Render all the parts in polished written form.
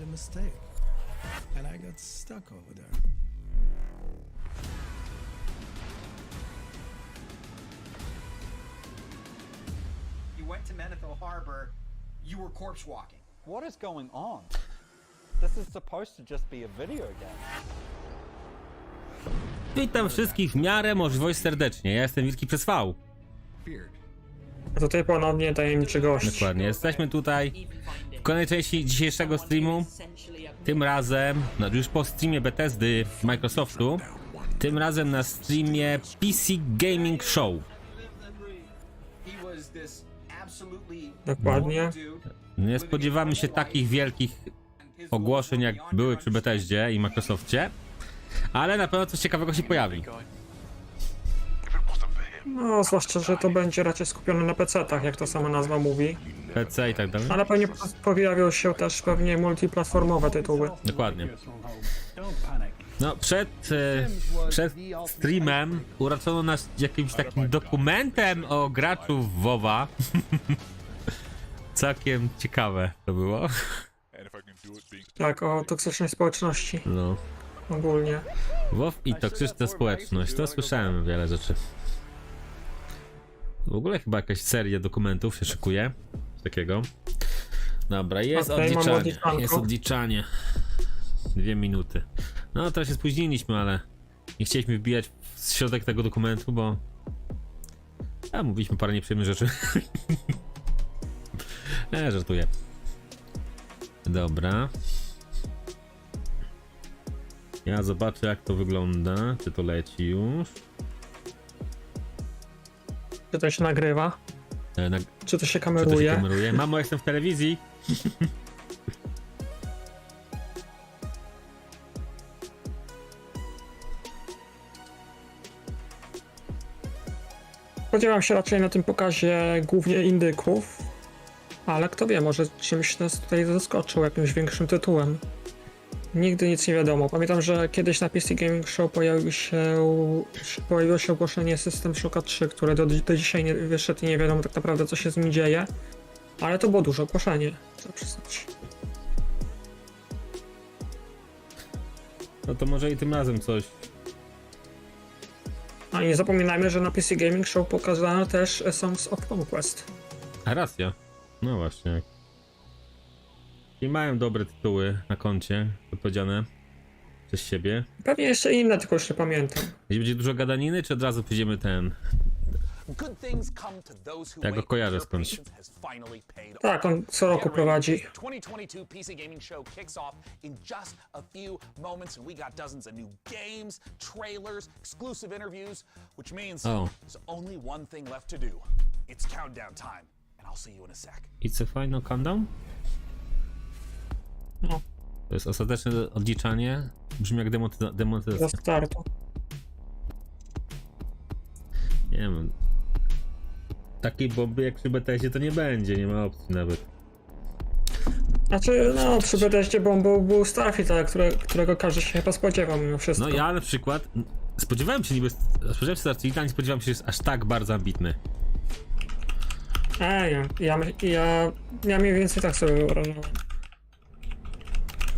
a mistake, and I got stuck over there. You went to Menethil Harbor, you were corpse walking. What is going on? This is supposed to just be a video game. Witam wszystkich w miarę możliwości serdecznie. Ja jestem Vilki przez V. A tutaj ponownie tajemniczy gość. Dokładnie, jesteśmy tutaj w kolejnej części dzisiejszego streamu. Tym razem, no już po streamie Bethesdy Microsoftu. Tym razem na streamie PC Gaming Show. Dokładnie. Nie spodziewamy się takich wielkich ogłoszeń, jak były przy Bethesdzie i Microsoftie, ale na pewno coś ciekawego się pojawi. No, zwłaszcza, że to będzie raczej skupione na PC-tach, jak to sama nazwa mówi. PC i tak dalej. Ale pewnie pojawią się też pewnie multiplatformowe tytuły. Dokładnie. No, przed streamem uracono nas jakimś takim dokumentem o graczu w WoWa. Całkiem ciekawe to było. Tak, o toksycznej społeczności No. ogólnie. WoW i toksyczna społeczność. To słyszałem wiele rzeczy. W ogóle chyba jakaś seria dokumentów się szykuje. Takiego. Dobra, jest Okej, mamy odliczanie. Jest odliczanie. 2 minuty. No, teraz się spóźniliśmy, ale nie chcieliśmy wbijać w środek tego dokumentu, bo mówiliśmy parę nieprzyjemnych rzeczy. Żartuję. Dobra. Ja zobaczę, jak to wygląda. Czy to leci już? Czy to się nagrywa? Czy to się Czy kameruje? to się kameruje? Mamo, jestem w telewizji. Spodziewam się raczej na tym pokazie głównie indyków, ale kto wie, może czymś nas tutaj zaskoczył, jakimś większym tytułem. Nigdy nic nie wiadomo. Pamiętam, że kiedyś na PC Gaming Show pojawiło się ogłoszenie System Shocka 3, które do dzisiaj nie wyszedł i nie wiadomo tak naprawdę, co się z nim dzieje. Ale to było duże ogłoszenie, trzeba przyznać. No to może i tym razem coś. A nie zapominajmy, że na PC Gaming Show pokazano też Songs of Conquest. A racja. No właśnie. I mają dobre tytuły na koncie, powiedziane przez siebie. Pewnie jeszcze inne, tylko już nie pamiętam. Jeśli będzie dużo gadaniny, czy od razu pójdziemy ten... Ja go kojarzę skądś. Tak, on co roku prowadzi. 2022 PC Gaming Show kicks off in just a few moments, and we got dozens of new games, trailers, exclusive interviews, which means there's only one thing left to do. It's countdown time, and I'll see you in a sec. It's a final countdown? No. To jest ostateczne odliczanie. Brzmi jak Do demonetyzacja. startu. Nie wiem. Takiej bomby jak przy Bethesdzie to nie będzie, nie ma opcji nawet. Znaczy, no, przy Bethesdzie bombą był Starfield, ale którego każdy się chyba spodziewał mimo wszystko. No ja na przykład spodziewałem się Starfielda, nie spodziewałem się, że jest aż tak bardzo ambitny. Ja mniej więcej tak sobie wyobrażałem.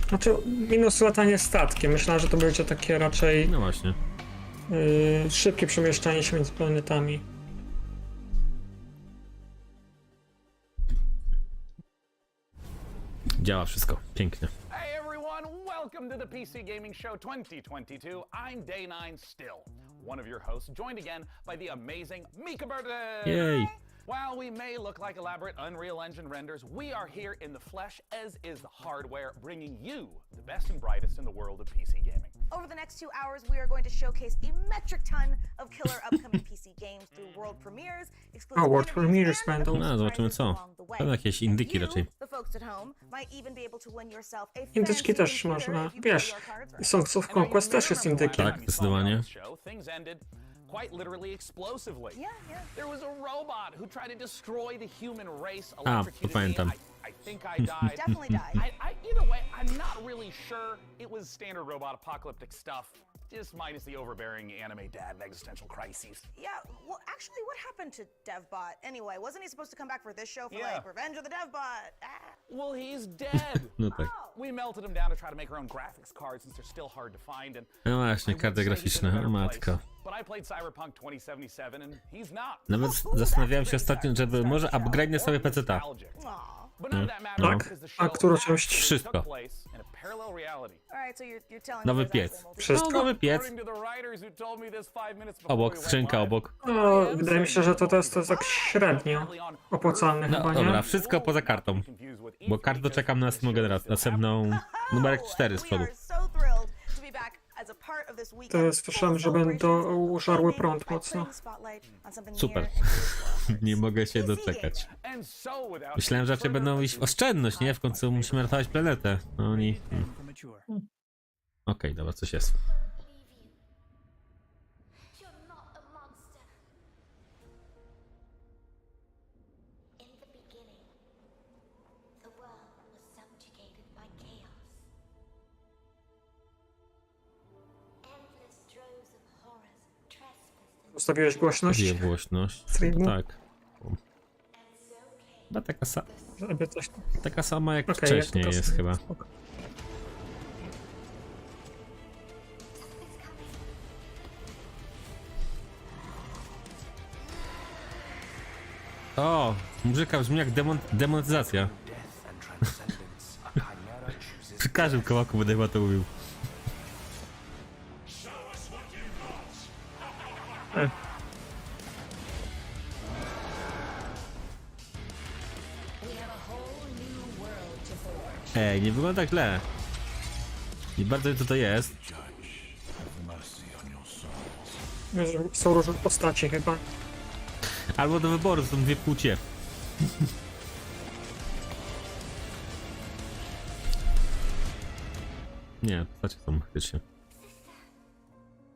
Znaczy, minus latanie statkiem. Myślałem, że to będzie takie raczej No właśnie. szybkie przemieszczanie się między planetami. Działa wszystko. Pięknie. Hey everyone, welcome to the PC Gaming Show 2022. I'm Day 9 still, one of your hosts, joined again by the amazing Mika Burton. Jej. While we may look like elaborate Unreal Engine renders, we are here in the flesh, as is the hardware, bringing you the best and brightest in the world of PC gaming. Over the next 2 hours, we are going to showcase a metric ton of killer upcoming PC games through world premieres, exclusive world interviews, premieres and będą. No, zobaczymy co. along the way. Pewnie jakieś indyki You, raczej. the folks at home, might even be able to win yourself a Indyczki fancy też computer można, if you play wiesz, your cards right. Songs of Conquest też jest indykiem. Tak, zdecydowanie. Things ended quite literally explosively. Yeah. There was a robot who tried to destroy the human race, to electrocuted pamiętam. me. I think I died. Definitely died. Either way, I'm not really sure. It was standard robot apocalyptic stuff. Just minus the overbearing anime dad existential crises. Yeah, well, actually, what happened to DevBot anyway? Wasn't he supposed to come back for this show for Yeah. like Revenge of the DevBot? Ah. Well, he's dead. No tak. We melted him down to try to make our own graphics cards since they're still hard to find. And No właśnie, I would karty say he's in a graficzne, better o matka. place, But I played Cyberpunk 2077 and he's not. Nawet zastanawiałem się ostatnio, żeby może upgrade'nę sobie PC-ta. Aw. But none of that matters Tak? because the A show którą część? Wszystko. took place in a parallel reality. All right, so you're telling Nowy me there's piec. actual multiverse. Wszystko? No, nowy piec. According to the writers who told me this 5 minutes before Obok, we went skrzynka live. obok. No, wydaje mi się, że to jest tak średnio opłacalne No chyba, dobra, nie? wszystko poza kartą. Bo kartę czekam na następną numerek 4 z We przodu. are so thrilled to be back as a part of this weekend To słyszałem, że będą żarły prąd mocno. Super. Nie mogę się doczekać. And so without Myślałem, że raczej będą iść w oszczędność, nie? W końcu musimy ratować planetę. No oni... Okej, dobra, coś jest. You're not a monster. In the beginning, the world was subjugated by chaos. Endless droves of horrors trespassed and Ustawiłeś głośność? Gdzie głośność? Streamu? Tak. Chyba Żeby coś... taka sama jak Okej, wcześniej jak to jest chyba. spoko. O! Muzyka brzmi jak demonetyzacja. Przy każdym kołaku będę chyba to mówił. Ej, nie wygląda tak źle. I bardzo wiem, co to jest. Wiesz, że są różne postacie chyba. Albo do wyboru, są dwie płcie. Nie, postacie są faktycznie.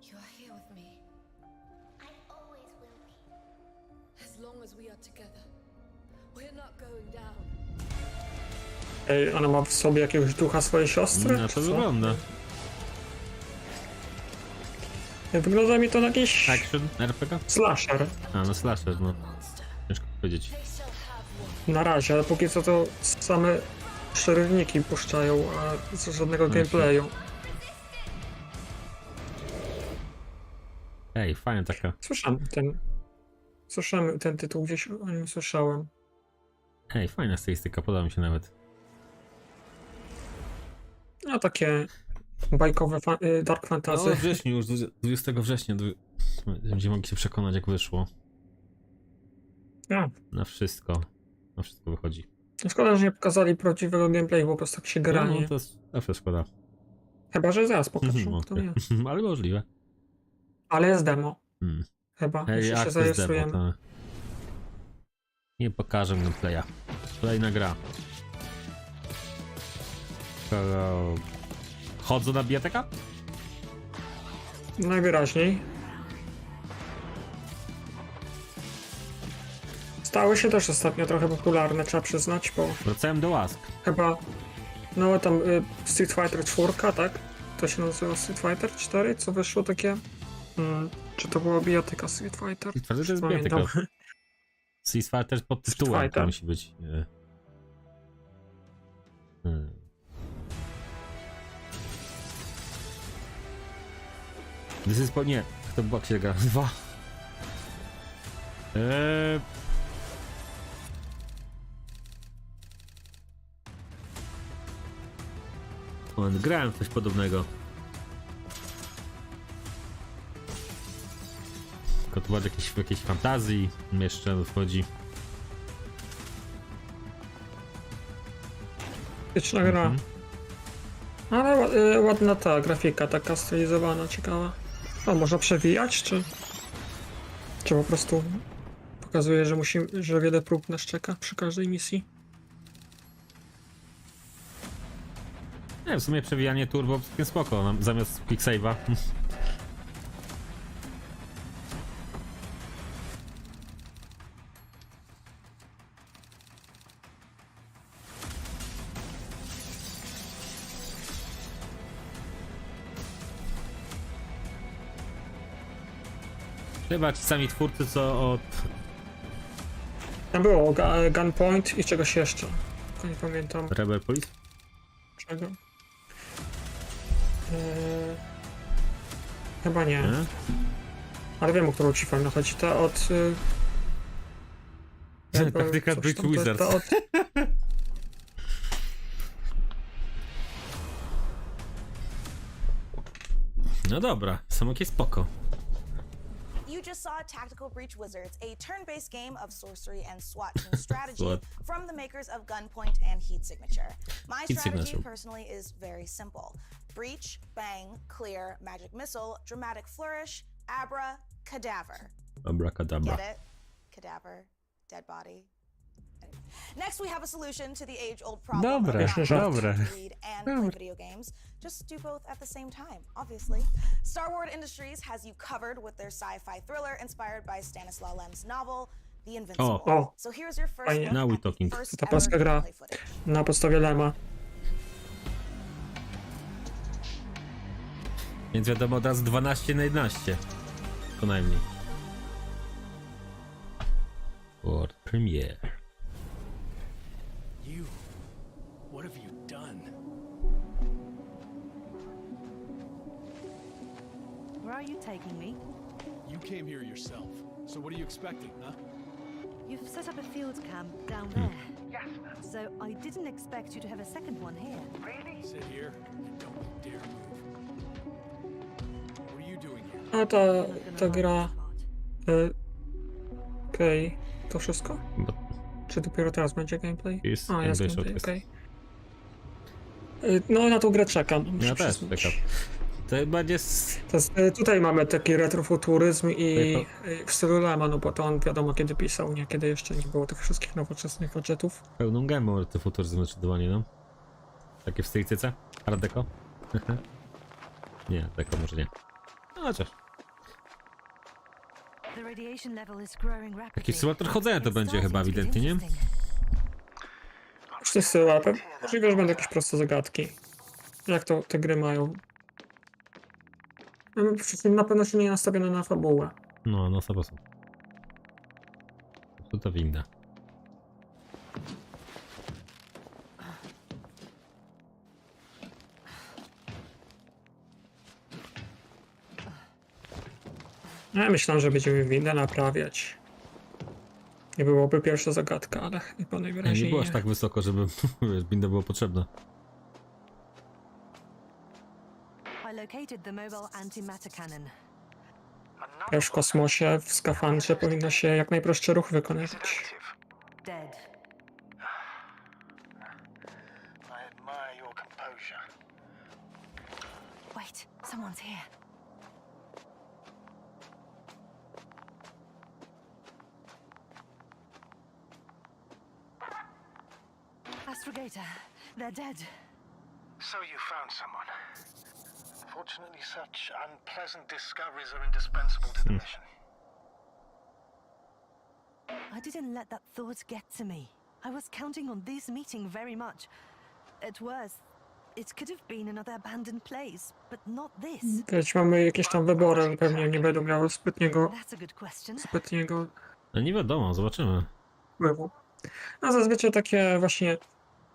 You're here with me, I always will be. as long as we are together. We're not going down. Ej, ona ma w sobie jakiegoś ducha swojej siostry? Na czy to co? wygląda. Wygląda mi to na jakiś Action, RPG? slasher. A, no slasher, no. Ciężko powiedzieć. They shall have one. Na razie, ale póki co to same przerywniki puszczają, a żadnego gameplayu. Ej, fajna taka. Słyszałem ten tytuł, gdzieś o nim słyszałem. Ej, fajna stylistyka, podoba mi się nawet. No takie bajkowe dark No, fantasy. w wrześniu, już 20 września będziemy mogli się przekonać, jak wyszło. Ja. Na wszystko. Na wszystko wychodzi. Szkoda, że nie pokazali prawdziwego gameplayu, bo po prostu tak się gra, No, nie? to jest zawsze szkoda. Chyba, że zaraz pokażą, No, to nie. ale możliwe. Ale jest demo. Hmm. Chyba, Ej, jeszcze się access demo, zarejestrujemy. tak. Nie pokażę gameplaya. Kolejna gra. Chodzą na biblioteka? Najwyraźniej. Stały się też ostatnio trochę popularne, trzeba przyznać, bo Wracałem do łask. chyba... No tam Street Fighter 4, tak? To się nazywa Street Fighter 4, co wyszło takie... czy to była biblioteka Street Fighter? Street Fighter to jest Pamiętam. biblioteka. Street Fighter pod tytułem Fighter. to musi być. This is po... Nie, to była się gra. Dwa. Grałem w coś podobnego. Tylko to była w jakiejś fantazji jeszcze wchodzi. Liczna gra. Ale ładna ta grafika, taka stylizowana, ciekawa. A można przewijać, czy po prostu pokazuje, że wiele prób nas czeka przy każdej misji? Nie, w sumie przewijanie turbo całkiem spoko, zamiast quick save'a. Chyba ci sami twórcy, co od... Tam było Gunpoint i czegoś jeszcze. Tylko nie pamiętam Rebel Police? czego. Chyba nie. Ale wiem, o którą ci fajnie chodzi. Ta od... Taktyka coś Bridge tam, Wizards. ta od... No dobra, samokie spoko. You just saw Tactical Breach Wizards, a turn-based game of sorcery and SWAT team strategy SWAT. from the makers of Gunpoint and Heat Signature. My Heat strategy Signature. personally is very simple. Breach, bang, clear, magic missile, dramatic flourish, abra, cadaver. Abracadabra. Get it? Cadaver, dead body. Next, we have a solution to the age-old problem of Dobre, not being able dobre. to read and play video games. Just do both at the same time, obviously. Star Wars Industries has you covered with their sci-fi thriller inspired by Stanislaw Lem's novel, The Invincible. Oh. So here's your first Fajnie. look Now we at the talking. first Ta ever polska gra gameplay footage. na podstawie Lema. Więc wiadomo, od razu 12 na 11. Co najmniej. World Premiere. You. What have you done? Where are you taking me? You came here yourself. So what are you expecting, huh? You've set up a field camp down there. So I didn't expect you to have a second one here. Sit here and don't you dare move. What are you doing here? A ta gra... Okej. To wszystko? Bo Czy dopiero teraz będzie gameplay? Jest A, jest gameplay, gameplay, okej. No, na tą grę czekam. muszę ja też przyznać. czekam. To chyba jest... To jest, tutaj mamy taki retrofuturyzm i w stylu Lema, no bo to on wiadomo kiedy pisał, nie? Kiedy jeszcze nie było tych wszystkich nowoczesnych gadżetów. Pełną gębą te futuryzm zdecydowanie, no. Takie w stylistyce? Art Deco? Nie, Deco może nie. No chociaż. The radiation level is growing rapidly. Taki symulator chodzenia to It's będzie chyba starting to get ewidentnie, nie? interesting. Właśnie z tyłu, możliwe, że będą jakieś proste zagadki. Jak to te gry mają? Na pewno się nie nastawione na fabułę. No, no sobie są. To winda. Ja myślałem, że będziemy windę naprawiać. Nie byłoby pierwsza zagadka, ale chyba Nie najwyraźniej było aż tak wysoko, żeby winda była potrzebna. I located the mobile antimatter cannon. Też w kosmosie, w skafandrze powinno się jak najprostszy ruch wykonywać. Dead. I admire your composure. Wait, someone's here. Astrogator, they're dead. So you found someone. Fortunately, such unpleasant discoveries are indispensable to the mission. I didn't let that thought get to me. I was counting on this meeting very much. At worst, it could have been another abandoned place, but not this. Wiecie, mamy jakieś tam wybory, ale pewnie nie będą miały zbytniego That's a good question. No nie wiadomo, zobaczymy. wpływu. A zazwyczaj takie właśnie,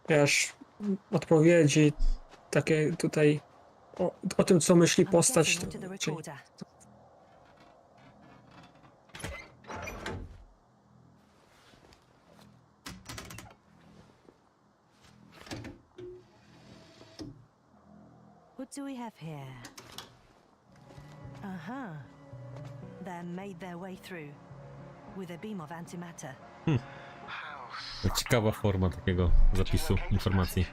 wiesz, odpowiedzi, takie tutaj o tym, co myśli I'm postać. guessing into the Czyli recorder. What do we have here? They made their way through with a beam of antimatter. Ciekawa forma takiego zapisu informacji.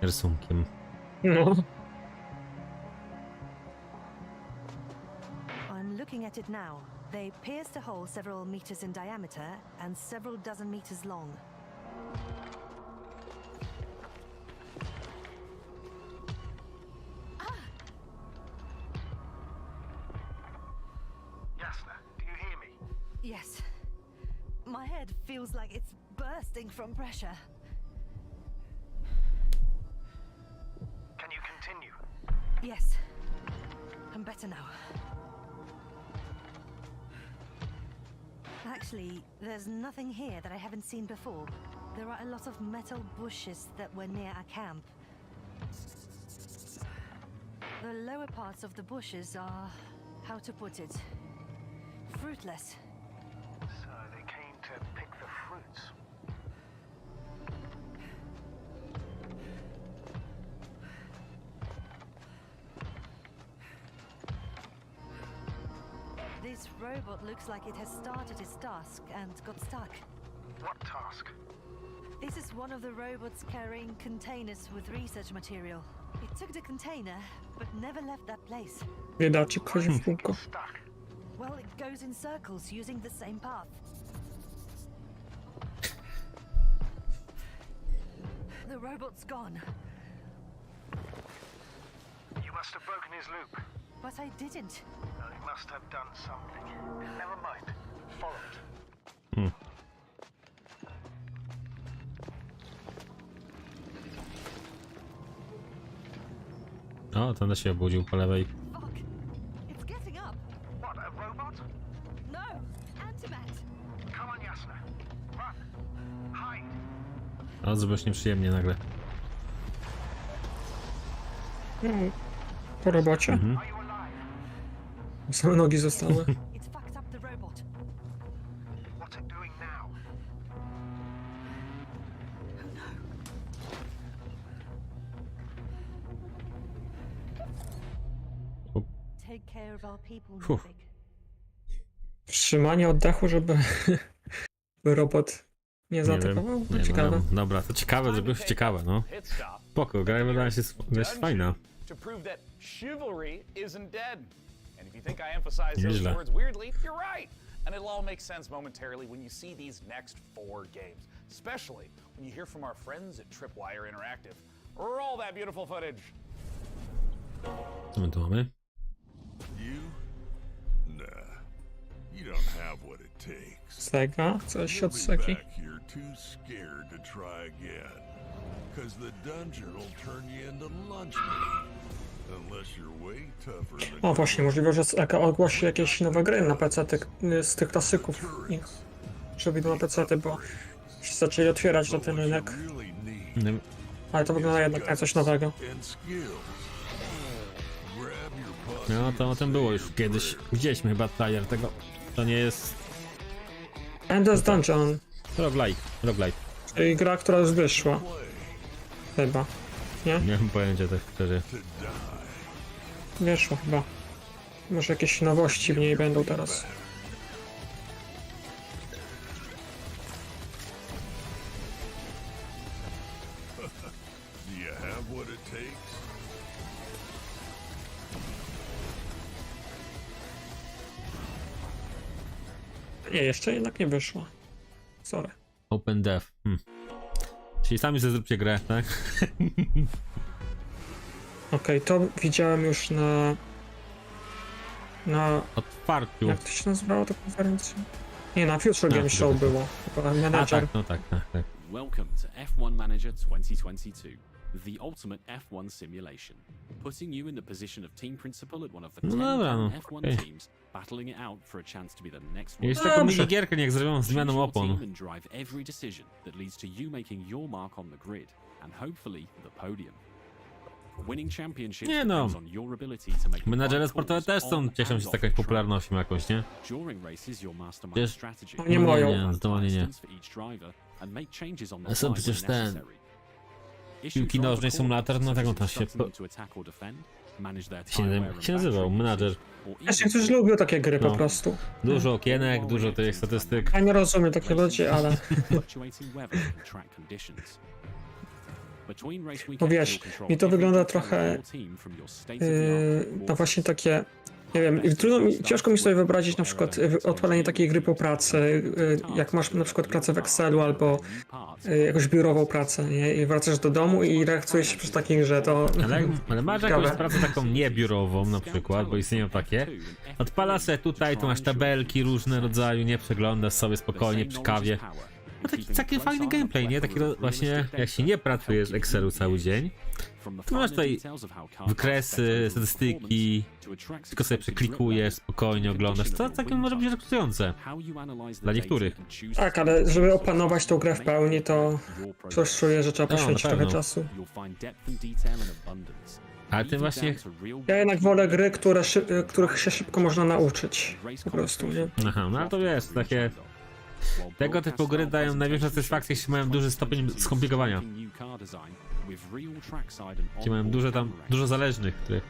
Rysunkiem. no, I'm looking at it now. They pierced a hole several meters in diameter and several dozen meters long. Jasna, do you hear me? Yes. My head feels like it's bursting from pressure. Can you continue? Yes. I'm better now. Actually, there's nothing here that I haven't seen before. There are a lot of metal bushes that were near our camp. The lower parts of the bushes are, how to put it, fruitless. So they came to pick the fruits. This robot looks like it has started its task and got stuck. What task? This is one of the robots carrying containers with research material. It took the container, but never left that place. Biedacik chodzi w kółko. Stuck. Well, it goes in circles using the same path. The robot's gone, You must have broken his loop. but I didn't. No, he must have done something. Never mind. Follow it. O, ten się obudził po lewej. Fuck! It's getting up! What, a robot? No! Antimat! Come on, Jasna. Run. Hide. O, zrobiłeś nieprzyjemnie nagle. No, po robocie. Are you alive? Same nogi zostały. It's fucked up the robot. What's it doing now? Take care of our people, Fuh. Nubik. Wstrzymanie oddechu, żeby by robot nie zaatakował? To Nie, ciekawe. no, dobra, to ciekawe, żeby już ciekawe, no. Spoko, gra wydaje się dość fajna. To prove that chivalry isn't dead. And if you think I emphasize those Nieźle. words weirdly, you're right. And it'll all make sense momentarily when you see these next 4 games. Especially when you hear from our friends at Tripwire Interactive. Roll that beautiful footage. Co my tu mamy? You? Nah. You don't have what it takes. Sega? Coś You'll od be Segi. back here too scared to try again. Cause the dungeon will turn you into lunch meat. Unless you're way tougher than O właśnie, możliwe, że Sega ogłosi jakieś nowe gry na PC z tych klasyków ich. Że wyjdą na PC, bo się zaczęli otwierać na ten rynek. really need Ale to wygląda jednak na coś nowego. and skills. Grab your pussy. No to o tym było już kiedyś. Widzieliśmy chyba trailer tego. To nie jest Endless Dungeon, roguelike. czyli gra, która już wyszła. Chyba. Nie? Nie mam pojęcia tak szczerze. Wyszła chyba. Może jakieś nowości w niej będą teraz. Do you have what it takes? Nie, jeszcze jednak nie wyszła. Sorry. Open Dev. Czyli sami sobie zróbcie grę, tak? Okej, to widziałem już na... Otwarciu. Jak to się nazywało ta konferencja? Nie, na Future Game Future Show Game. było. Chyba A manager. tak, no tak. Welcome to F1 Manager 2022, the ultimate F1 simulation, putting you in the position of team principal at one of the 10 F1 okej. teams, battling it out for a chance to be the next one. Jest taką minigierkę, niech zrobią zmianą Choose your opon. team and drive every decision that leads to you making your mark on the grid and hopefully the podium. Winning championships Nie no. depends on your ability to make Menadżery right sportowe calls też są, on cieszą and się z off taką the track. popularnością jakąś, nie? During races, you'll mastermind Przecież- strategy. Nie moją. Nie, zdecydowanie nie. For each driver and make changes on the A są fly przecież when ten- necessary. Piłki nożnej symulator, no tak on tam się się nazywał, menadżer. Właśnie którzy lubią takie gry po No. prostu. Dużo okienek, dużo tych statystyk. Ja nie rozumiem takich ludzi, ale... No wiesz, mi to wygląda trochę... no właśnie takie... Nie wiem, ciężko mi sobie wyobrazić na przykład odpalenie takiej gry po pracy, jak masz na przykład pracę w Excelu albo jakąś biurową pracę, nie? I wracasz do domu i rejestrujesz się przy takiej grze, to... Ale masz Ciekawe. jakąś pracę taką niebiurową na przykład, bo istnieją takie. Odpala se tutaj, tu masz tabelki różne rodzaju, nie przeglądasz sobie spokojnie przy kawie. No taki fajny gameplay, nie? Takiego właśnie, jak się nie pracuje w Excelu cały dzień, to masz tutaj wykresy, statystyki, tylko sobie przeklikujesz, spokojnie oglądasz. To całkiem może być rekrutujące dla niektórych. Tak, ale żeby opanować tą grę w pełni, to coś czuję, że trzeba poświęcić trochę czasu. Ale tym właśnie... Ja jednak wolę gry, których się szybko można nauczyć. Po prostu, nie? Aha, no ale to wiesz, takie... Tego typu gry dają największą satysfakcję, jeśli mają duży stopień skomplikowania. Jeśli mają dużo zależnych, których...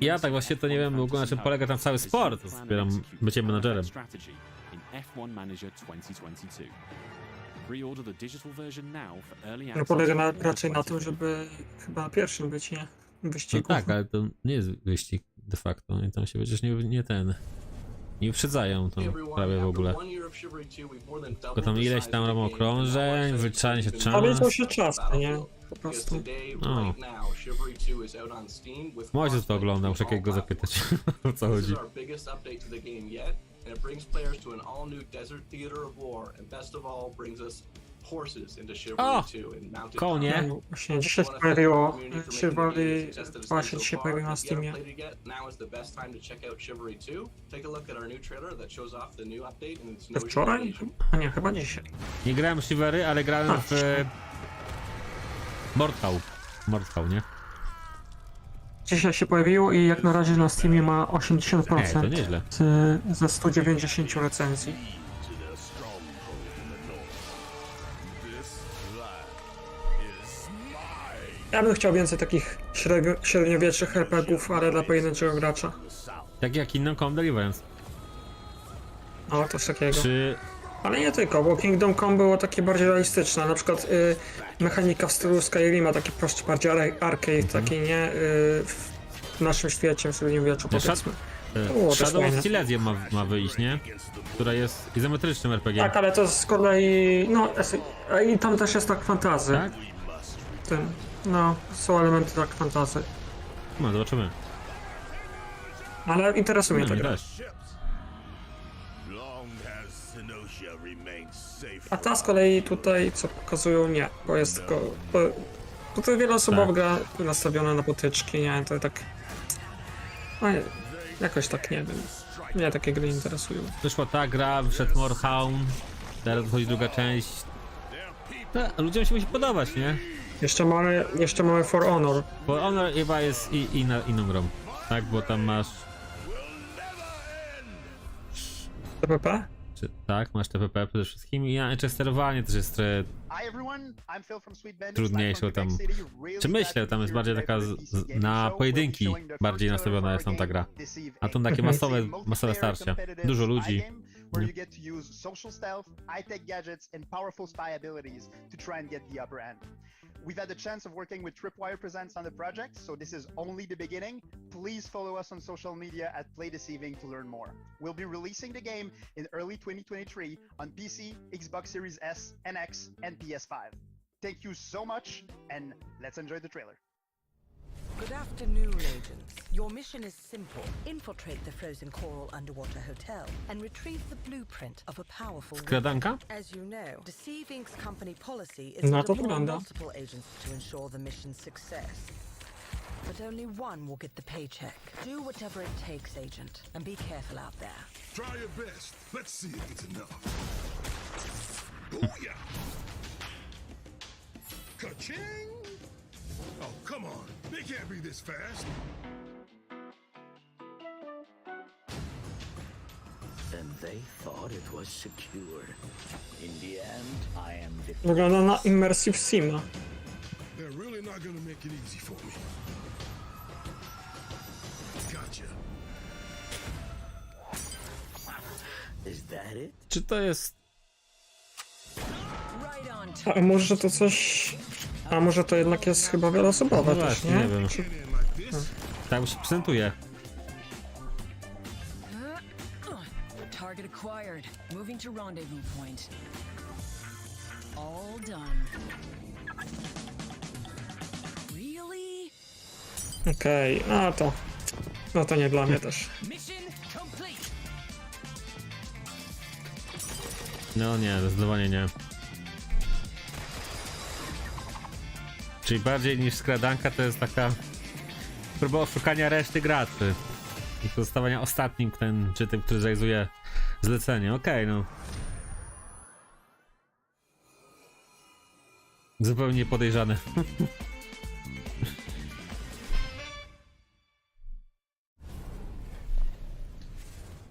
Ja tak właśnie to nie wiem w ogóle, na czym polega tam cały sport. Zbieram bycie menadżerem. No polega raczej na tym, żeby chyba pierwszym być, nie? Wyścigu. No tak, ale to nie jest wyścig de facto. I tam się przecież nie uprzedzają to prawie w ogóle. Tylko tam ileś tam robią okrążeń, wyliczanie się czas. Ale to się czas, nie? Po prostu. No. Może to oglądał, muszę go zapytać, o co chodzi. And it brings players to an all-new desert theater of war, and best of all, brings us horses into Chivalry 2 and mounted konie. Właśnie dzisiaj się pojawiło Chivalry, właśnie dzisiaj pojawiło na Steamie. To wczoraj? A nie, chyba dzisiaj. Nie grałem w Chivalry, ale grałem w... Mordhau, nie? Dzisiaj się pojawiło i jak na razie na Steamie ma 80% to nieźle. ze 190 recenzji. Ja bym chciał więcej takich średniowiecznych RPGów, ale dla pojedynczego gracza. Tak jak Kingdom Come Deliverance. O, coś takiego. Czy... Ale nie tylko, bo Kingdom Come było takie bardziej realistyczne. Na przykład mechanika w stylu Skyrima, taki prostszy, bardziej arcade, taki nie w naszym świecie, w średniowieczu, powiedzmy. Shadow of Silesia ma wyjść, nie? Która jest izometrycznym RPG. Tak, ale to z kolei, no i tam też jest tak fantazy. Tak? No, są elementy tak fantazy. No, zobaczymy. Ale interesuje mnie ta gra. A ta z kolei tutaj, co pokazują, nie, bo jest tylko... Tutaj wieloosobowa gra nastawiona na potyczki, nie, to tak... No, jakoś tak, nie wiem. Mnie takie gry interesują. Wyszła ta gra, wyszedł Mordhau, teraz wychodzi druga część. No, ludziom się musi podobać, nie? Jeszcze mamy For Honor. For Honor chyba jest inną grą, tak? Bo tam masz... TPP? Tak, masz TPP przede wszystkim i jeszcze sterowanie też jest trudniejsze tam. Czy myślę, tam jest bardziej taka na pojedynki bardziej nastawiona jest tam ta gra. A to takie masowe starcia. Dużo ludzi. We've had the chance of working with Tripwire Presents on the project, so this is only the beginning. Please follow us on social media at Play This Evening to learn more. We'll be releasing the game in early 2023 on PC, Xbox Series S and X, and PS5. Thank you so much, and let's enjoy the trailer. Good afternoon, agents. Your mission is simple. Infiltrate the frozen coral underwater hotel and retrieve the blueprint of a powerful... Skradanka? As you know, Deceive Inc.'s company policy is to deploy multiple agents to ensure the mission's success. But only one will get the paycheck. Do whatever it takes, agent, and be careful out there. Try your best. Let's see if it's enough. Booyah! Ka-ching! Oh, come on. They can't be this fast. And they thought it was secure. In the end, I am the... Wygląda na Immersive Sima. They're really not gonna make it easy for me. Gotcha. Is that it? Czy to jest... A może to coś... A może to jednak jest chyba wieloosobowe No też, właśnie, nie? nie wiem. Tak się prezentuje. Target acquired. Moving to rendezvous point. All done. Really? Okej, no to nie dla mnie też. Mission complete. No nie, zdecydowanie nie. Czyli bardziej niż skradanka to jest taka próba oszukania reszty graczy. I pozostawania ostatnim czy tym, który zrealizuje zlecenie. Okej, no. Zupełnie podejrzane.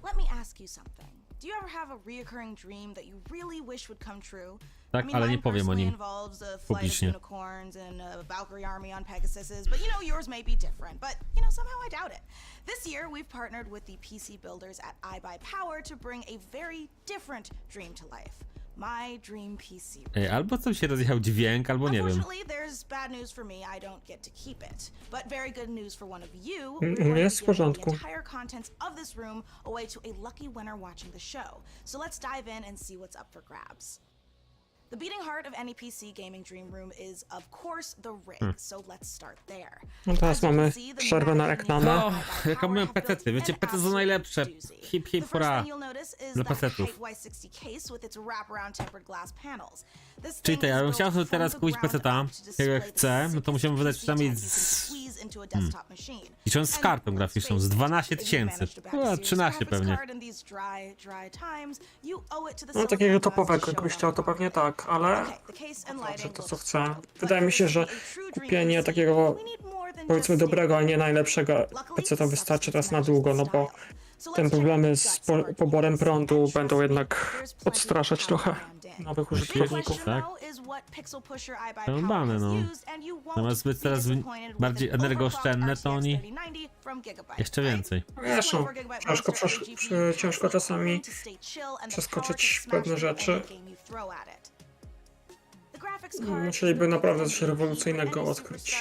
Let me ask you something. Do you ever have a reoccurring dream that you really wish would come true? Tak, ale nie powiem o nim involves a flight of publicznie. unicorns and a Valkyrie army on Pegasuses, but you know yours may be different. But you know somehow I doubt it. This year we've partnered with the PC builders at iBuyPower to bring a very different dream to life. My dream PC. Albo coś się rozjechał dźwięk, albo nie wiem. Unfortunately, there's bad news for me. I don't get to keep it. But very good news for one of you. Jest w porządku. The entire contents of this room away to a lucky winner watching the show. So let's dive in and see what's up for grabs. The beating heart of any PC gaming dream room is, of course, the rig, so let's start there. No teraz mamy przerwę na reklamę. O, jaką mają pecety, wiecie, pecety są najlepsze. Hip hip hurra. Dla pecetów. Czyli to ja bym chciał sobie teraz kupić peceta, jak chcę, no to musimy wydać przynajmniej licząc z kartą graficzną, z 12 000. No, 13 pewnie. No takiego topowego, jakbyś chciał, to pewnie tak, ale dobrze, to co chcę. Wydaje mi się, że kupienie takiego, powiedzmy, dobrego, a nie najlepszego peceta wystarczy teraz na długo, no bo te problemy z poborem prądu będą jednak odstraszać trochę nowych użytkowników. Tak? Przerąbane, no. Zamiast być teraz bardziej energooszczędne, to oni jeszcze więcej. Wiesz, no, ciężko czasami przeskoczyć pewne rzeczy. Musieliby naprawdę coś rewolucyjnego odkryć.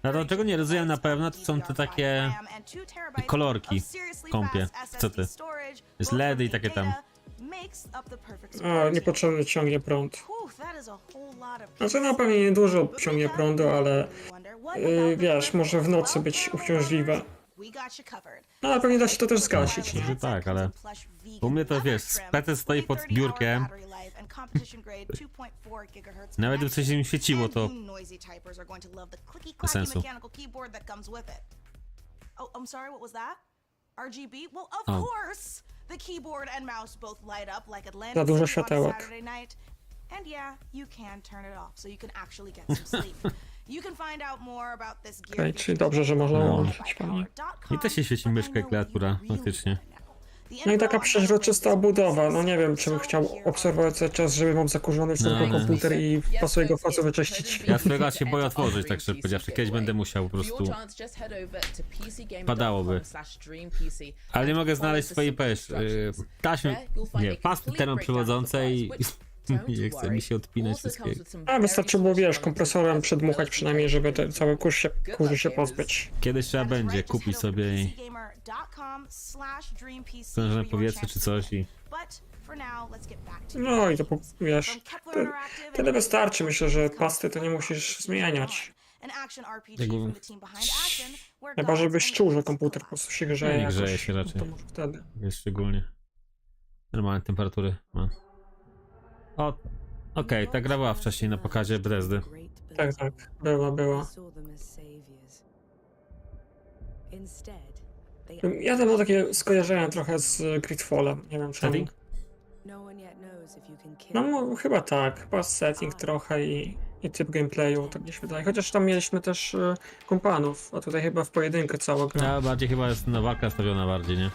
No to czego nie rozumiem na pewno, to są te takie kolorki w kompie. Co ty? Jest LEDy i takie tam. O, niepotrzebny ciągnie prąd. Znaczy na pewno nie dużo ciągnie prądu, ale wiesz, może w nocy być uciążliwe. No ale pewnie da się to też zgasić, nie? Tak, ale u mnie to wiesz, PC stoi pod biurkiem. Nawet gdyby coś im świeciło, to bez sensu. Za dużo światełek. Okej, czyli dobrze, że można łączyć pewnie. I też się świeci myszka i klawiatura, faktycznie. No i taka przeźroczysta obudowa, no nie wiem, czy bym chciał obserwować cały czas, żeby mam zakurzony w środku komputer i po swojego facu wyczyścić. Ja swojego się boję otworzyć, tak szczerze powiedziawszy, kiedyś będę musiał po prostu. Padałoby. Ale nie mogę znaleźć swojej taśmy, nie, pasty termoprzewodzącej nie chce mi się odpinać wszystkiego. A wystarczy było, wiesz, kompresorem przedmuchać przynajmniej, żeby ten cały kurzy się pozbyć. Kiedyś trzeba będzie kupić sobie i sprężone powietrze czy coś i... No i to wiesz, tyle wystarczy, myślę, że pasty to nie musisz zmieniać. Chyba żebyś czuł, że komputer po prostu się grzeje. Nie grzeje się raczej. To może wtedy. Jest szczególnie. Normalne temperatury ma. O, okej, ta gra była wcześniej na pokazie Bethesdy. Tak, tak, była. Ja tam mam takie skojarzenia trochę z Gridfallem, nie wiem czemu. No chyba tak, chyba setting trochę i typ gameplayu, tak mi się wydaje. Chociaż tam mieliśmy też kompanów, a tutaj chyba w pojedynkę cała gra. Ja bardziej chyba jest na walkę nastawiona bardziej, nie?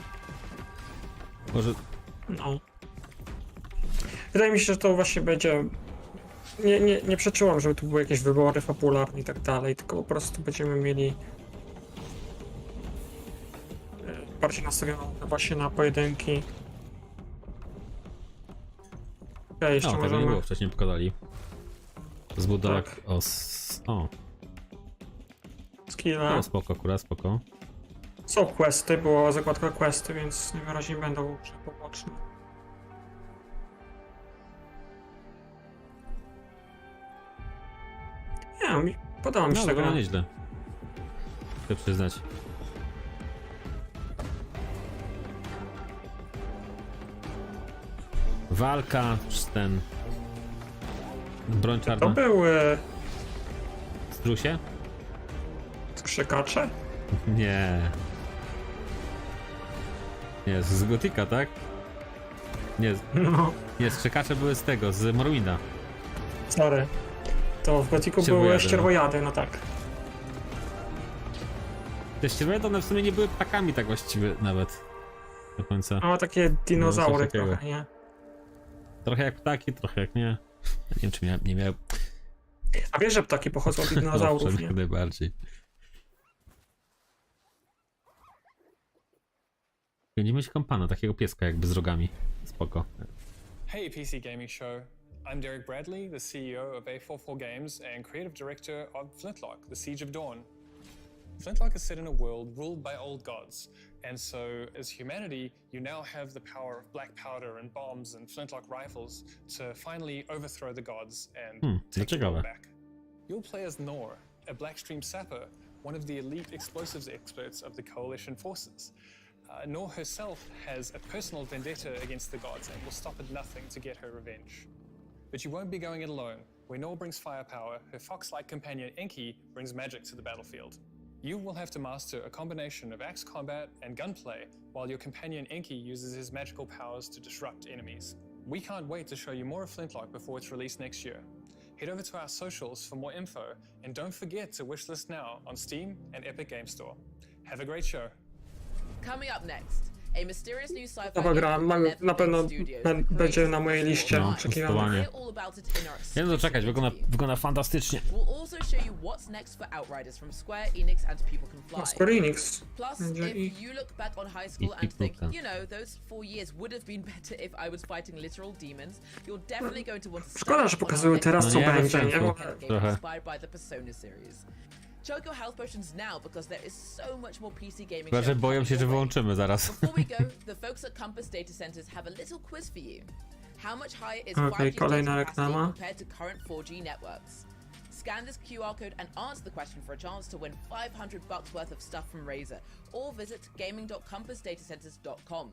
Może... No. Wydaje mi się, że to właśnie będzie... Nie przeczyłam, żeby tu były jakieś wybory fabularne i tak dalej, tylko po prostu będziemy mieli bardziej nastawioną właśnie na pojedynki. Okay, jeszcze tego nie było wcześniej pokazali. Zbudować tak. o. Skilla. No spoko, akurat spoko. Są questy, była zakładka questy, więc najwyraźniej będą poboczne. Nie, podoba mi się tego. No, nieźle. Chcę przyznać. Walka, czy ten... Broń czarna. To były... Strusie? Skrzykacze? Nie. Nie, z Gotika, tak? Nie, No. nie, strzykacze były z tego, z Morwinda. Sorry. To w Gotiku Ścierwojady, były no. ścierwojady, no tak. Te ścierwojady one w sumie nie były ptakami tak właściwie nawet. Do końca. No takie dinozaury No, coś takiego. trochę, nie? Trochę jak ptaki, trochę jak nie. Nie wiem, czy nie miał. A wiesz, że ptaki pochodzą od dinozaurów, Owszem, nie? jak najbardziej. Będziemy mieć kompana, takiego pieska jakby z rogami. Spoko. Hey PC Gaming Show, I'm Derek Bradley, the CEO of A44 Games and creative director of Flintlock, The Siege of Dawn. Flintlock is set in a world ruled by old gods, and so as humanity, you now have the power of black powder and bombs and flintlock rifles to finally overthrow the gods and take the world back. You'll play as Nor, a Blackstream sapper, one of the elite explosives experts of the Coalition forces. Nor herself has a personal vendetta against the gods and will stop at nothing to get her revenge. But you won't be going it alone. Where Nor brings firepower, her fox-like companion Enki brings magic to the battlefield. You will have to master a combination of axe combat and gunplay, while your companion Enki uses his magical powers to disrupt enemies. We can't wait to show you more of Flintlock before it's released next year. Head over to our socials for more info, and don't forget to wishlist now on Steam and Epic Game Store. Have a great show. Coming up next, a mysterious new sci-fi Nowa gra, na pewno będzie na mojej liście No, oczekiwanych. Nie no, czekać, wygląda fantastycznie. We'll also show you what's next for Outriders from Square Enix and People Can Fly. No, Square Enix. Plus, Będzie if you look back on high school and think, you know, those 4 years would have been better if I was fighting literal demons, you're definitely going to want to Szkoda, że pokazują teraz, co będzie, nie? Inspired by the Persona series. Chug your health potions now because there is so much more PC gaming. Chyba, że boję się, że wyłączymy zaraz. Before we go, the folks at Compass Data Centers have a little quiz for you. How much higher is Okay, 5G kolejna data capacity reklama. compared to current 4G networks? Scan this QR code and answer the question for a chance to win $500 worth of stuff from Razer, or visit gaming.compassdatacenters.com.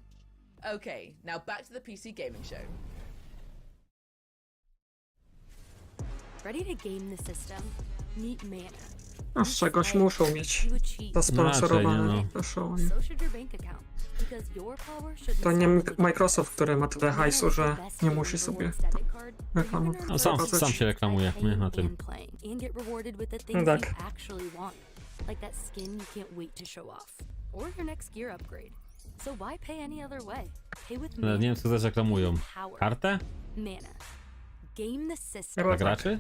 Okay, now back to the PC Gaming Show. Ready to game the system? Meet Mana. No z czegoś muszą mieć zasponsorowane to show, nie? To nie Microsoft, który ma tyle hajsu, że nie musi sobie reklamować. No, sam się reklamuje, nie na tym. No tak. Ale nie wiem, co też reklamują. Kartę? Dla graczy?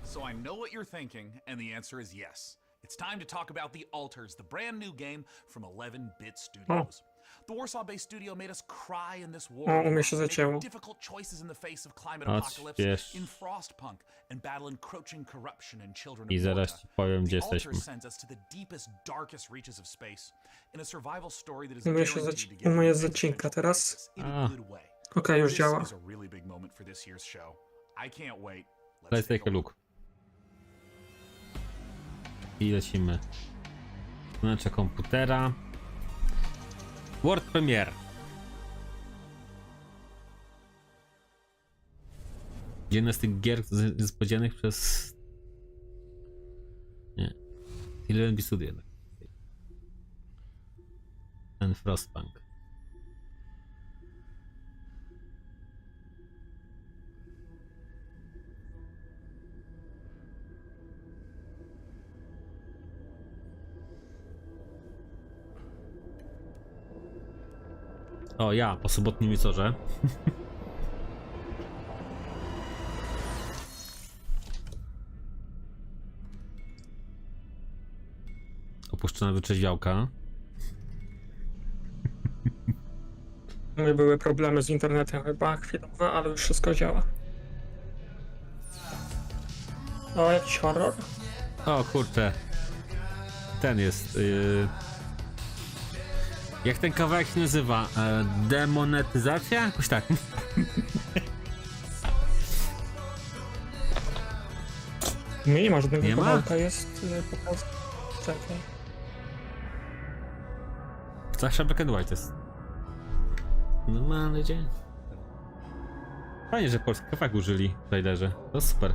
So I know what you're thinking, and the answer is yes. It's time to talk about The Alters, the brand new game from 11-Bit Studios. The Warsaw-based studio made us cry in this war. Making difficult choices in the face of climate apocalypse, in Frostpunk, and battle encroaching corruption in Children of I zaraz ci powiem, gdzie The Alters jesteśmy. sends us to the deepest, darkest reaches of space in a survival story that is U mnie jest zacinka teraz. Okej, już działa. This is a really big moment for this year's show. I can't wait. Let's take a look. I lecimy. Wnętrze komputera. World Premiere. Jedna z tych gier zapowiedzianych przez... Nie. 11-Bit Studio. Ten Frostpunk. O, ja po sobotnim wieczorze. Opuszczona wyczeźwiałka. Były problemy z internetem chyba chwilowe, ale już wszystko działa. O, jakiś horror? O kurczę. Ten jest... Jak ten kawałek się nazywa? Demonetyzacja? Jakoś tak. Nie ma żadnego Nie ma? kawałka, jest pokaz... Czekaj. Zawsze black and white jest. Normalny dzień. Fajnie, że polski kawałek użyli w trailerze. To super.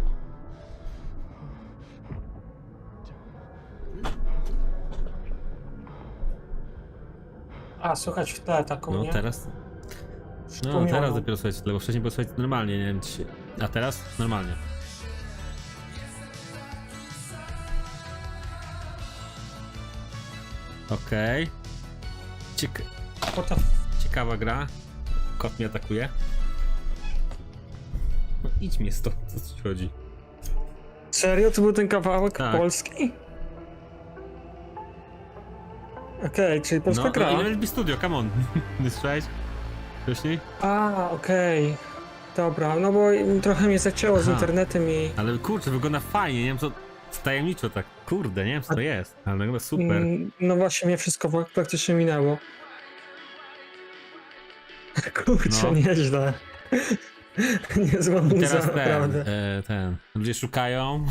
A, słychać w tle taką, No nie? teraz. No teraz dopiero słuchać, bo wcześniej było słuchać normalnie, nie wiem czy... A teraz normalnie. Okej. Ciekawa gra. Kot mnie atakuje. No idź mnie stąd, co ci chodzi. Serio? To był ten kawałek Tak. polski? Okej, czyli polska gra. No LB Studio, come on. Nie słyszałeś wcześniej? A, okej. Dobra, no bo trochę mnie zacięło z internetem i... Ale kurczę, wygląda fajnie, nie wiem co... Tajemniczo tak, kurde, nie wiem co to jest, ale chyba super. No właśnie, mnie wszystko praktycznie minęło. Kurczę, No. nieźle. Niezła muza, Teraz naprawdę. ludzie szukają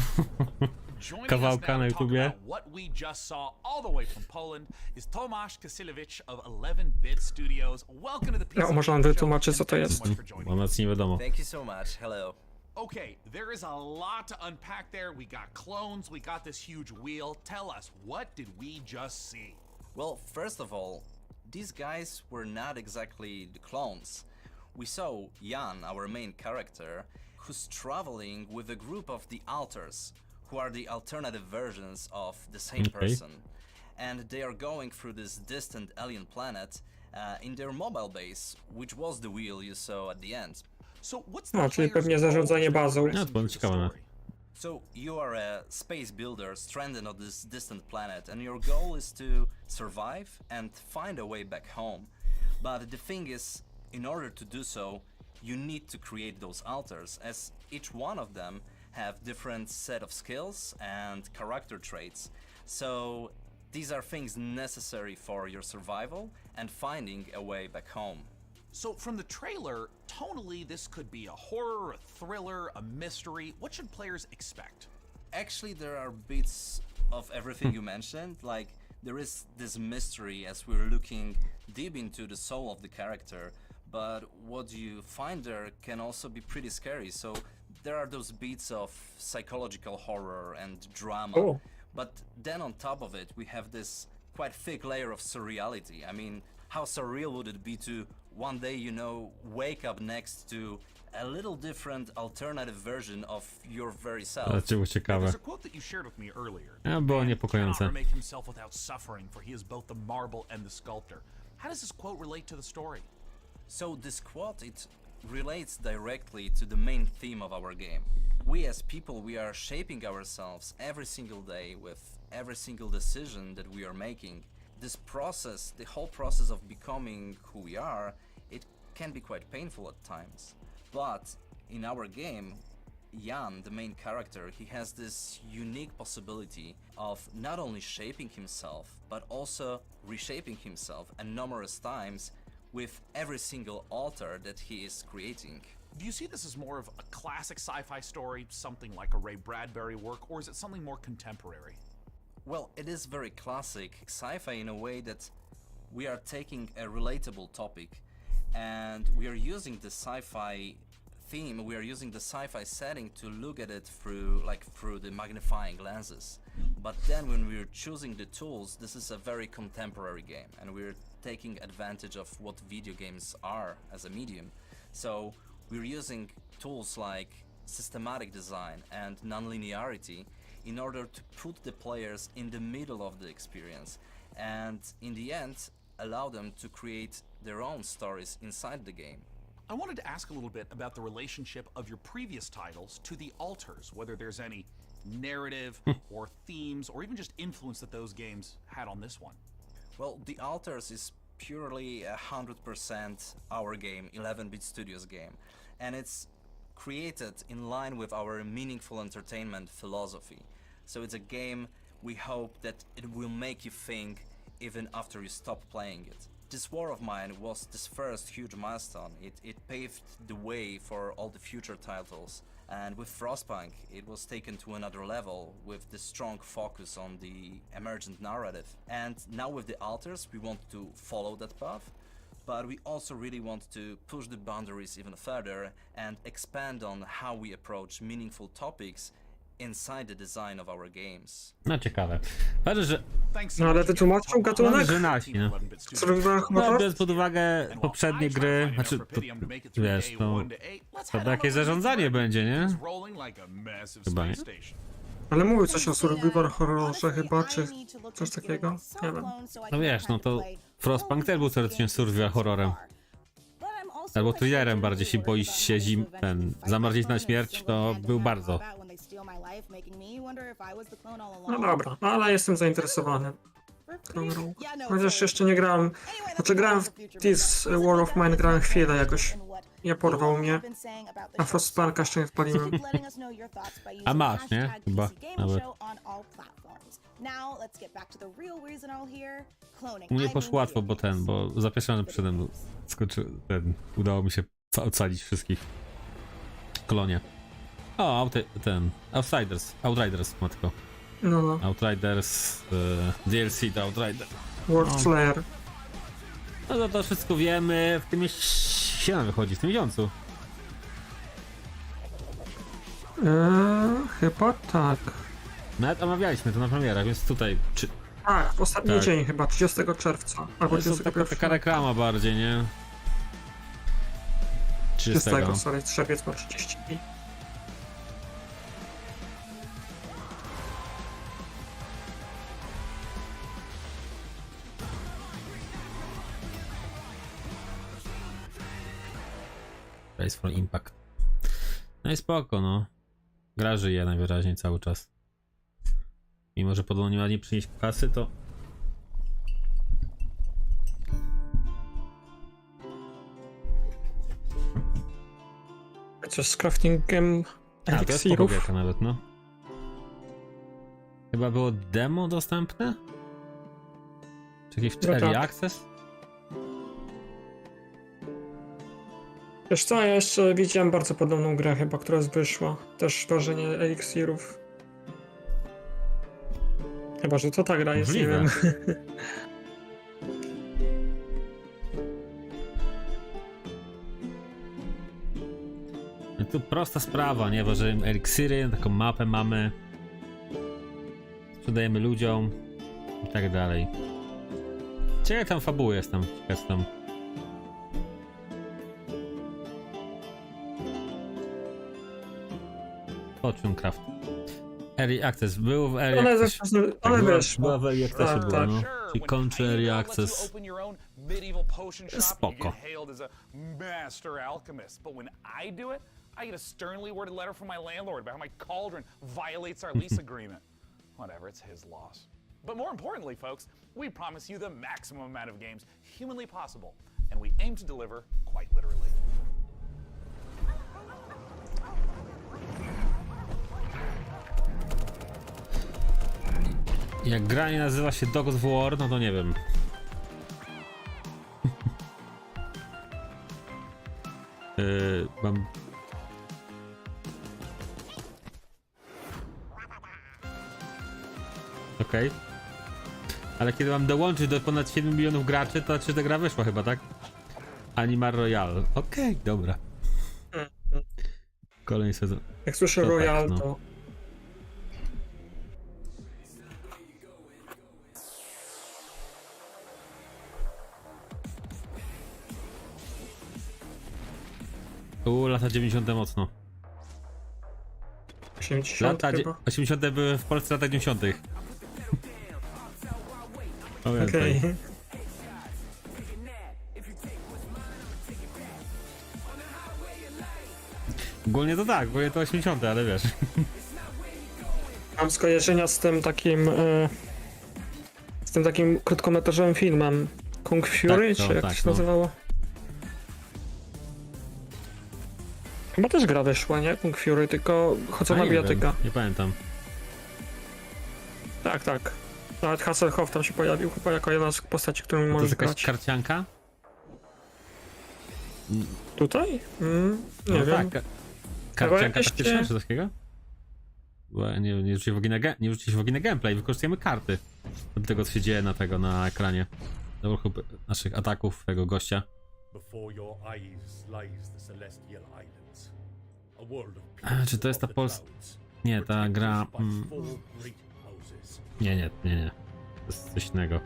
kawałka na YouTubie. What we just saw all the way from Poland is Tomasz Kasilewicz of 11-Bit Studios. Welcome to the PC No, może on wytłumaczy, co to jest. Bo nas nie wiadomo. Thank you so much. Hello. Okay, there is a lot to unpack there. We got clones, we got this huge wheel. Tell us, what did we just see? Well, first of all, these guys were not exactly the clones. We saw Jan, our main character, who's traveling with a group of the alters, who are the alternative versions of the same person. And they are going through this distant alien planet in their mobile base, which was the wheel you saw at the end. So what's No, czyli pewnie zarządzanie bazą. No, to ciekawe. So you are a space builder stranded on this distant planet, and your goal is to survive and find a way back home. But the thing is, in order to do so, you need to create those alters, as each one of them have different set of skills and character traits. So these are things necessary for your survival and finding a way back home. So from the trailer, tonally this could be a horror, a thriller, a mystery. What should players expect? Actually, there are bits of everything you mentioned. Like, there is this mystery as we're looking deep into the soul of the character, but what you find there can also be pretty scary. So there are those beats of psychological horror and drama. Oh. But then on top of it, we have this quite thick layer of surreality. I mean, how surreal would it be to one day, you know, wake up next to a little different alternative version of your very self. Ale było ciekawe. There's a quote that you shared with me earlier. Było Man niepokojące. cannot make himself without suffering, for he is both the marble and the sculptor. How does this quote relate to the story? So this quote, it relates directly to the main theme of our game. We as people, we are shaping ourselves every single day with every single decision that we are making. This process, the whole process of becoming who we are, it can be quite painful at times. But in our game, Jan, the main character, he has this unique possibility of not only shaping himself, but also reshaping himself numerous times with every single altar that he is creating. Do you see this as more of a classic sci-fi story, something like a Ray Bradbury work, or is it something more contemporary? Well, it is very classic sci-fi in a way that we are taking a relatable topic and we are using the sci-fi theme, we are using the sci-fi setting to look at it through the magnifying lenses. But then when we're choosing the tools, this is a very contemporary game and we're taking advantage of what video games are as a medium. So we're using tools like systematic design and non-linearity in order to put the players in the middle of the experience and in the end allow them to create their own stories inside the game. I wanted to ask a little bit about the relationship of your previous titles to the alters, whether there's any narrative or themes or even just influence that those games had on this one. Well, the alters is purely 100% our game, 11-Bit Studios game, and it's created in line with our meaningful entertainment philosophy. So it's a game we hope that it will make you think even after you stop playing it. This War of Mine was this first huge milestone. It paved the way for all the future titles And with Frostpunk, it was taken to another level with the strong focus on the emergent narrative. And now with the alters, we want to follow that path, but we also really want to push the boundaries even further and expand on how we approach meaningful topics inside the design of our games. No ciekawe. Ważne, że... No ale ty tłumaczył gatunek? Że nasi, no. No, biorąc pod uwagę poprzednie gry, znaczy, to, wiesz, to jakieś zarządzanie będzie, nie? Chyba nie. Ale mówił coś o survival horrorze chyba, czy coś takiego? Nie wiem. No wiesz, no to Frostpunk też był teoretycznie survival horrorem. Albo thrillerem bardziej, się boisz się zamarzyć na śmierć, to był bardzo. No dobra, ale jestem zainteresowany tą grą. Chociaż jeszcze nie grałem, znaczy grałem w This War of Mine, grałem chwilę jakoś, nie porwał mnie, a Frostpunka jeszcze nie wpaliłem. A masz, nie? Chyba, nawet. U mnie poszło łatwo, bo za pierwszym razem przyszedłem, udało mi się ocalić wszystkich kolonie. O, Outriders, matko. No. Outriders, DLC to Outriders. World Slayer. No to wszystko wiemy, w tym miesiącu wychodzi, w tym miesiącu. Chyba tak. Nawet omawialiśmy to na premierach, więc tutaj... Tak, w ostatni dzień chyba, 30 czerwca. Albo 31. Taka reklama bardziej, nie? 30, sorry, Trzepiec ma 30 dni. Race for Impact. No i spoko, no. Gra żyje najwyraźniej cały czas. Mimo że podobno nie ma nie przynieść kasy, to... Coś z craftingiem eliksirów. Nawet, no. Chyba było demo dostępne? Czy jakiś early access? Wiesz co, ja jeszcze widziałem bardzo podobną grę chyba, która wyszła. Też ważenie eliksirów. Chyba, że to ta gra jest, nie wiem. Tu prosta sprawa, nie? Ważymy eliksiry, taką mapę mamy. Sprzedajemy ludziom i tak dalej. Ciekawe tam fabuły jest tam. Fortune Craft. Early Access. Był w Early Access. Ale wiesz. Była w Early Accessie, była, no. Czyli kończy Early Access. Spoko. I get a sternly worded letter from my landlord about how my cauldron violates our lease agreement. Whatever, it's his loss. But more importantly, folks, we promise you the maximum amount of games humanly possible, and we aim to deliver quite literally. Jak gra nie nazywa się God of War, no to nie wiem. Mam... Okej. Ale kiedy mam dołączyć do ponad 7 milionów graczy, to czy ta gra wyszła chyba, tak? Animal Royale. Okej, dobra. Kolejny sezon. Jak słyszę to Royale, tak, no. to... Lata 90 mocno. 80 chyba? 80 były w Polsce w latach 90. Okej. Ogólnie to tak, ogólnie to 80, ale wiesz. Mam skojarzenia z tym takim krótkometrażowym filmem Kung Fury, tak, czy jak to się nazywało? Chyba też gra wyszła, nie? Kung Fury, tylko chodzą na bijatyka. Nie pamiętam. Tak. Nawet Hasselhoff tam się pojawił chyba jako jedna z postaci, którą możesz grać. To jest jakaś karcianka? Tutaj? Nie wiem. Tak. Karcianka taktyczna czy coś takiego? Bo nie rzucić w ogień na gameplay, wykorzystujemy karty. Od tego co się dzieje na ekranie. Do ruchu naszych ataków tego gościa. Czy to jest ta Nie, ta gra... Nie. To jest coś innego.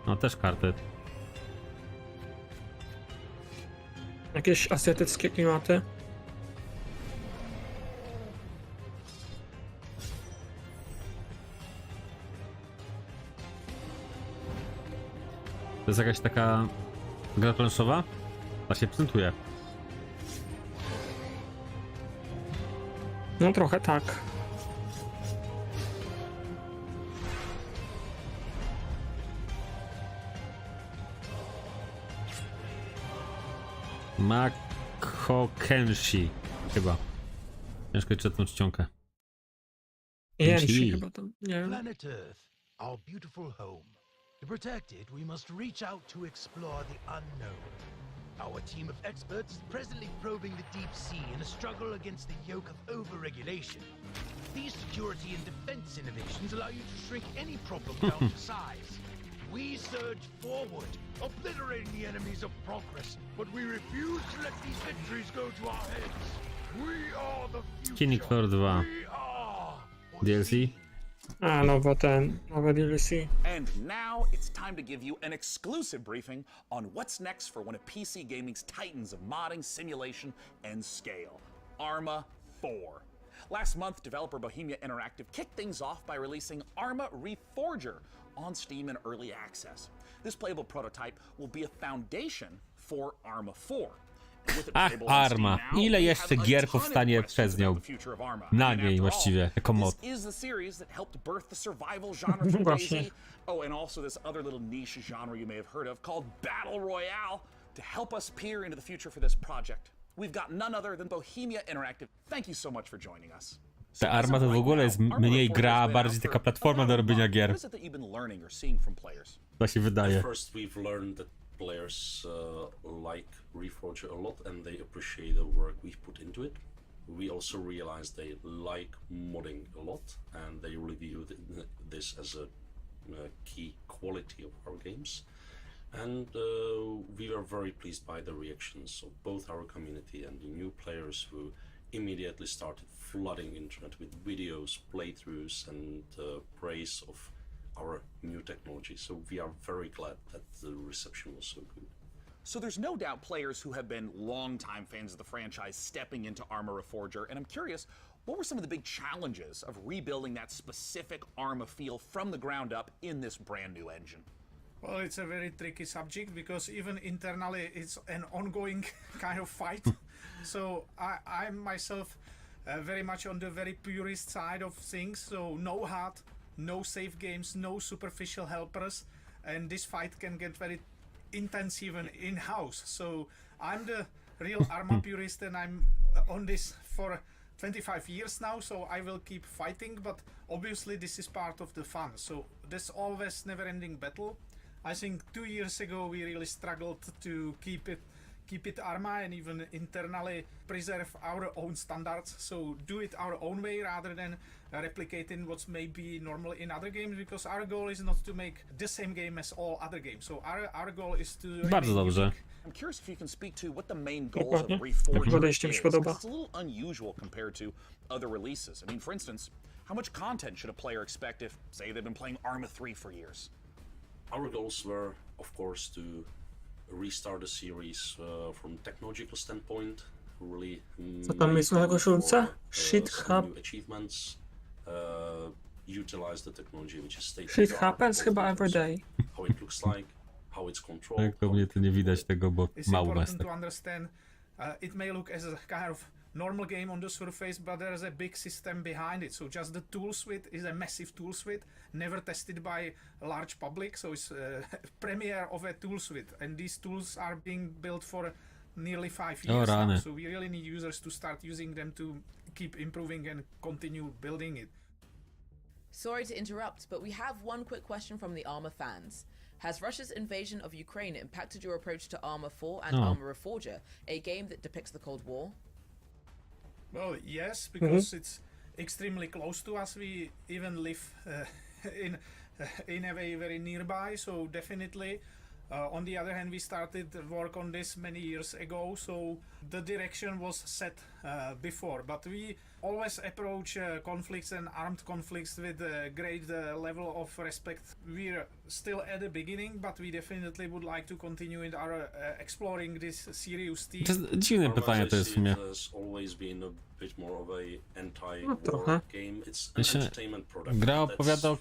No też karty. Jakieś azjatyckie klimaty. To jest jakaś taka gra planszowa? Ta się prezentuje. No trochę tak. Kenshi chyba. Ciężko czytać tą czcionkę. Kenshi chyba tam, nie wiem. Planet Earth, our beautiful home. To protect it, we must reach out to explore the unknown. Our team of experts is presently probing the deep sea in a struggle against the yoke of overregulation. These security and defense innovations allow you to shrink any problem down to size. We surge forward, obliterating the enemies of progress, but we refuse to let these victories go to our heads. We are the future. Kinnik Core 2. DLC? Nowe DLC. And now it's time to give you an exclusive briefing on what's next for one of PC gaming's titans of modding, simulation, and scale, Arma 4. Last month, developer Bohemia Interactive kicked things off by releasing Arma Reforger on Steam in early access. This playable prototype will be a foundation for Arma 4. Ach, Arma. Ile jeszcze gier powstanie przez nią? Na niej właściwie, jako mod. Właśnie. Oh, and also this other little niche genre you may have heard of called Battle Royale to help us peer into the future for this project. We've got none other than Bohemia Interactive. Thank you so much for joining us. Ta Arma to w ogóle jest mniej gra, bardziej taka platforma do robienia gier. To się wydaje. Players like Reforger a lot and they appreciate the work we've put into it. We also realize they like modding a lot and they really view this as a key quality of our games. And we are very pleased by the reactions of both our community and the new players who immediately started flooding internet with videos, playthroughs and praise of our new technology, so we are very glad that the reception was so good. So there's no doubt players who have been longtime fans of the franchise stepping into Arma Reforger, and I'm curious, what were some of the big challenges of rebuilding that specific Arma feel from the ground up in this brand new engine? Well, it's a very tricky subject because even internally it's an ongoing kind of fight. So I'm myself very much on the very purist side of things, so no HUD, no save games, no superficial helpers, and this fight can get very intense even in-house. So I'm the real Arma purist and I'm on this for 25 years now, so I will keep fighting, but obviously this is part of the fun. So there's always never-ending battle. I think 2 years ago we really struggled to keep it Arma and even internally preserve our own standards, so do it our own way rather than replicating what's maybe normal in other games, because our goal is not to make the same game as all other games. So our goal is to Bardzo dobrze. I'm curious if you can speak to what the main goals of Reforger is. It's a little unusual compared to other releases. I mean, for instance, how much content should a player expect if, say, they've been playing Arma 3 for years? Our goals were, of course, to restart the series from technological standpoint, really Co tam jest na koszulce? Shit achievements, utilize the technology which is state Shit happens chyba every day. How it looks like, how it's controlled. Jak to mnie to nie widać tego, bo mało It's important to understand. It may look as a kind of normal game on the surface, but there's a big system behind it. So just the tool suite is a massive tool suite, never tested by a large public. So it's a premiere of a tool suite, and these tools are being built for nearly 5 years now. So we really need users to start using them to keep improving and continue building it. Sorry to interrupt, but we have one quick question from the Arma fans. Has Russia's invasion of Ukraine impacted your approach to Arma 4 and Arma Reforger, a game that depicts the Cold War? Well, yes, because it's extremely close to us. We even live in a way very nearby, so definitely. On the other hand, we started work on this many years ago, so the direction was set before. But we always approach conflicts and armed conflicts with a great level of respect. We're still at the beginning, but we definitely would like to continue in our exploring this serious theme. To jest dziwne pytanie to jest w sumie. Gra opowiada o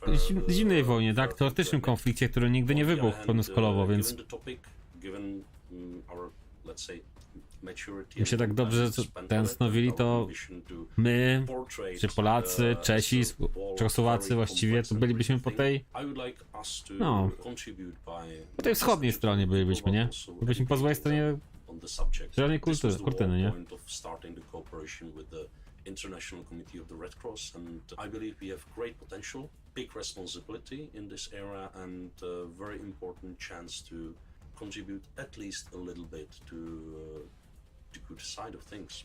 zimnej wojnie, tak? Teoretycznym konflikcie, który nigdy nie wybuchł pełnoskalowo, więc mi się tak dobrze tęsknowili, to my, czy Polacy, Czesi, Czechosłowacy właściwie, to bylibyśmy po tej, no, po tej wschodniej stronie bylibyśmy, nie? Bylibyśmy po złej stronie zielonej kurtyny, nie? International Committee of the Red Cross, and I believe we have great potential, big responsibility in this area, and a very important chance to contribute at least a little bit to the good side of things.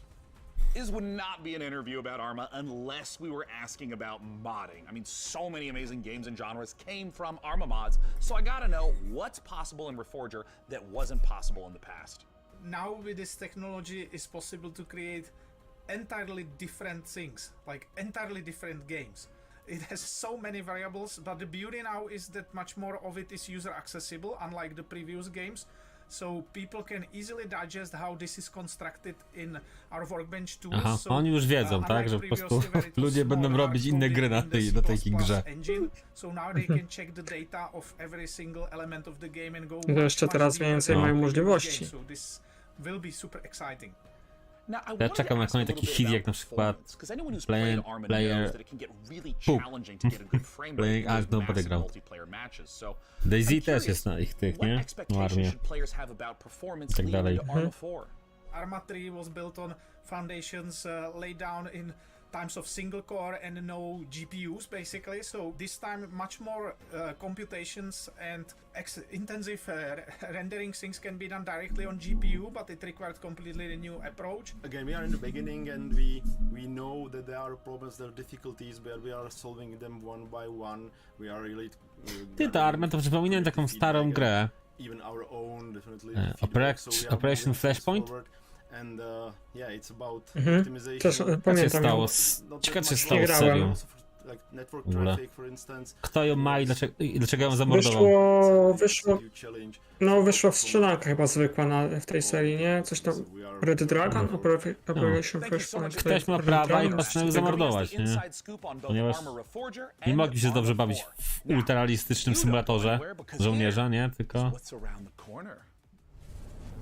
This would not be an interview about Arma unless we were asking about modding. I mean, so many amazing games and genres came from Arma mods, so I gotta know what's possible in Reforger that wasn't possible in the past. Now with this technology, it's possible to create entirely different things, like entirely different games. It has so many variables, but the beauty now is that much more of it is user accessible, unlike the previous games. So people can easily digest how this is constructed in our workbench tools. Aha, so, oni już wiedzą, tak, że po prostu ludzie będą robić inne gry na tej grze. So now they can check the data of every single element of the game and go jeszcze teraz więcej mają możliwości. So this will be super exciting. Ja czekam na kolejny taki hit jak na przykład Player Playing Act, no będę grał. Daisy też jest na ich tych, nie? No armię. I tak dalej. Arma 3 was built on foundations laid down in times of single core and no GPUs basically, so this time much more computations and intensive rendering things can be done directly on GPU, but it required completely new approach. Again, we are in the beginning and we know that there are problems, there are difficulties, but we are solving them one by one. We are really Ty, ta Arma to przypominam taką starą grę. Even our own, definitely. Operation Flashpoint? And yeah, it's about Też optimization. pamiętam. Co się stało? Ciekawe, co się stało z serią. Kto ją ma i dlaczego ją zamordował? Wyszła strzelanka chyba zwykła w tej serii, nie? Coś tam, Red Dragon? Operation Flashpoint. Ktoś ma prawa i postanowił zamordować, nie? Ponieważ nie mogli się dobrze bawić w ultralealistycznym symulatorze żołnierza, nie? Tylko...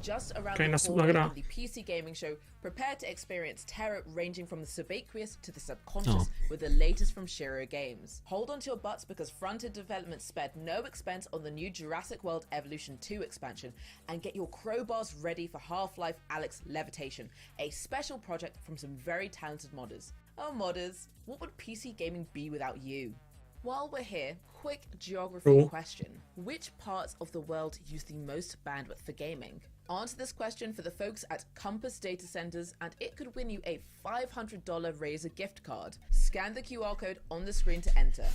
Just around the corner in the PC gaming show, prepare to experience terror ranging from the subaqueous to the subconscious with the latest from Shiro Games. Hold on to your butts because front-end development spared no expense on the new Jurassic World Evolution 2 expansion, and get your crowbars ready for Half-Life Alyx Levitation, a special project from some very talented modders. Oh modders, what would PC gaming be without you? While we're here, quick geography question. Which parts of the world use the most bandwidth for gaming? Answer this question for the folks at Compass Data Centers and it could win you a $500 Razer gift card. Scan the QR code on the screen to enter.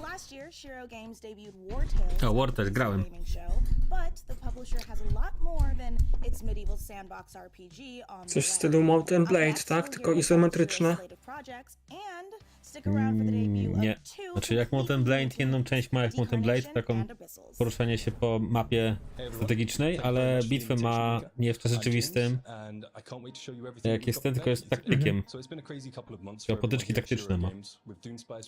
Last year, Shiro Games debuted War Tales, War Tales grałem. gaming show, but the publisher has a lot more than its medieval sandbox RPG on Coś w stylu Mount and Blade, tak? Tylko izometryczne. Nie. Znaczy jak Mount and Blade, jedną część ma jak Mount and Blade, taką poruszanie się po mapie strategicznej, ale bitwę ma nie w czasie rzeczywistym, jak jest ten, tylko jest taktykiem. Potyczki taktyczne ma.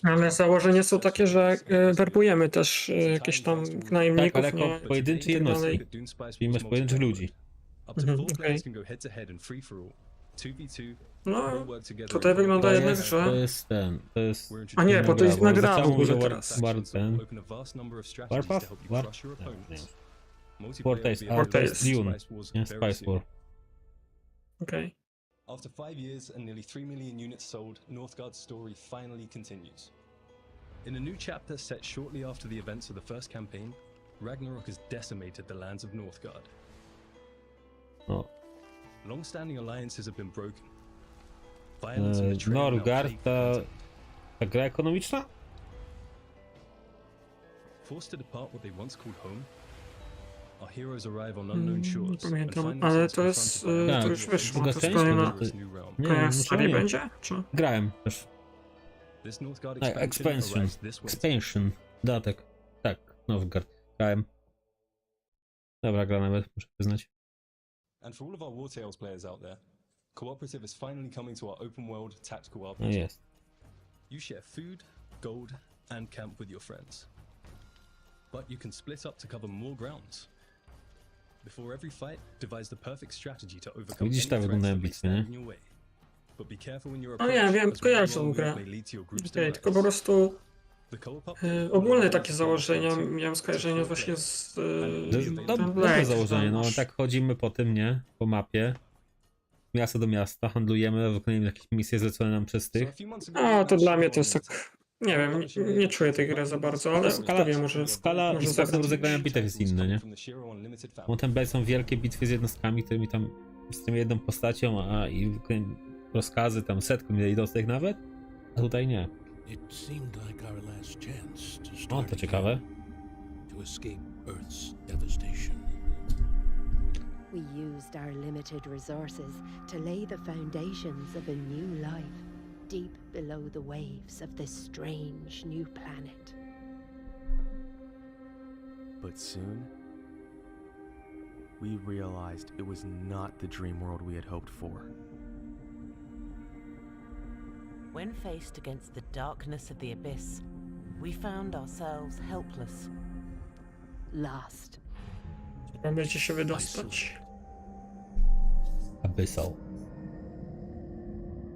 Ale założenia są takie, że werbujemy też jakieś tam najemników, tak, ale jako pojedynczy jednostki. Czyli masz pojedynczych ludzi. Okay. No, tutaj wygląda jednak, że... To jest ten, to jest... A nie, bo to jest inna gra w ogóle teraz. Warpath? War Tales, Dune, nie? Spice War. Okej. After 5 years and nearly 3 million units sold, Northgard's story finally continues. In a new chapter set shortly after the events of the first campaign, Ragnarok has decimated the lands of Northgard. O. Long-standing alliances have been broken. Violence and betrayal now Northgard, plague ta gra ekonomiczna? Forced to depart what they once called home, our heroes arrive on unknown shores. Pamiętam, ale to jest, to już wyszło, to jest kolejna seria będzie? Czy? Grałem też. Expansion, dodatek. Tak, Northgard. Grałem. Dobra gra nawet, muszę przyznać. And for all of our War Tales players out there, Cooperative is finally coming to our open world tactical No RPG. jest. You share food, gold, and camp with your friends. But you can split up to cover more grounds. Before every fight, devise the perfect strategy to overcome Widzisz, tak wyglądają bitwy, nie? No ja wiem, kojarzę tą grę. Okay, tylko po prostu ogólne takie założenia miałem skojarzenia właśnie z Dobre założenie, no tak chodzimy po tym, nie? Po mapie. Miasto do miasta, handlujemy, wykonujemy jakieś misje zlecone nam przez tych. A to dla mnie to jest tak, nie wiem, nie czuję tej gry za bardzo, ale kto wie, może... Skala i sposób rozegrania bitew jest inny, nie? Bo ten B są wielkie bitwy z jednostkami, którymi tam, z tym jedną postacią, a i wykonujemy rozkazy tam setką jednostek nawet, a tutaj nie. O, to ciekawe. We used our limited resources to lay the foundations of a new life deep below the waves of this strange new planet. But soon, we realized it was not the dream world we had hoped for. When faced against the darkness of the abyss, we found ourselves helpless. Lost. Będziecie się wydostać. Abyssal.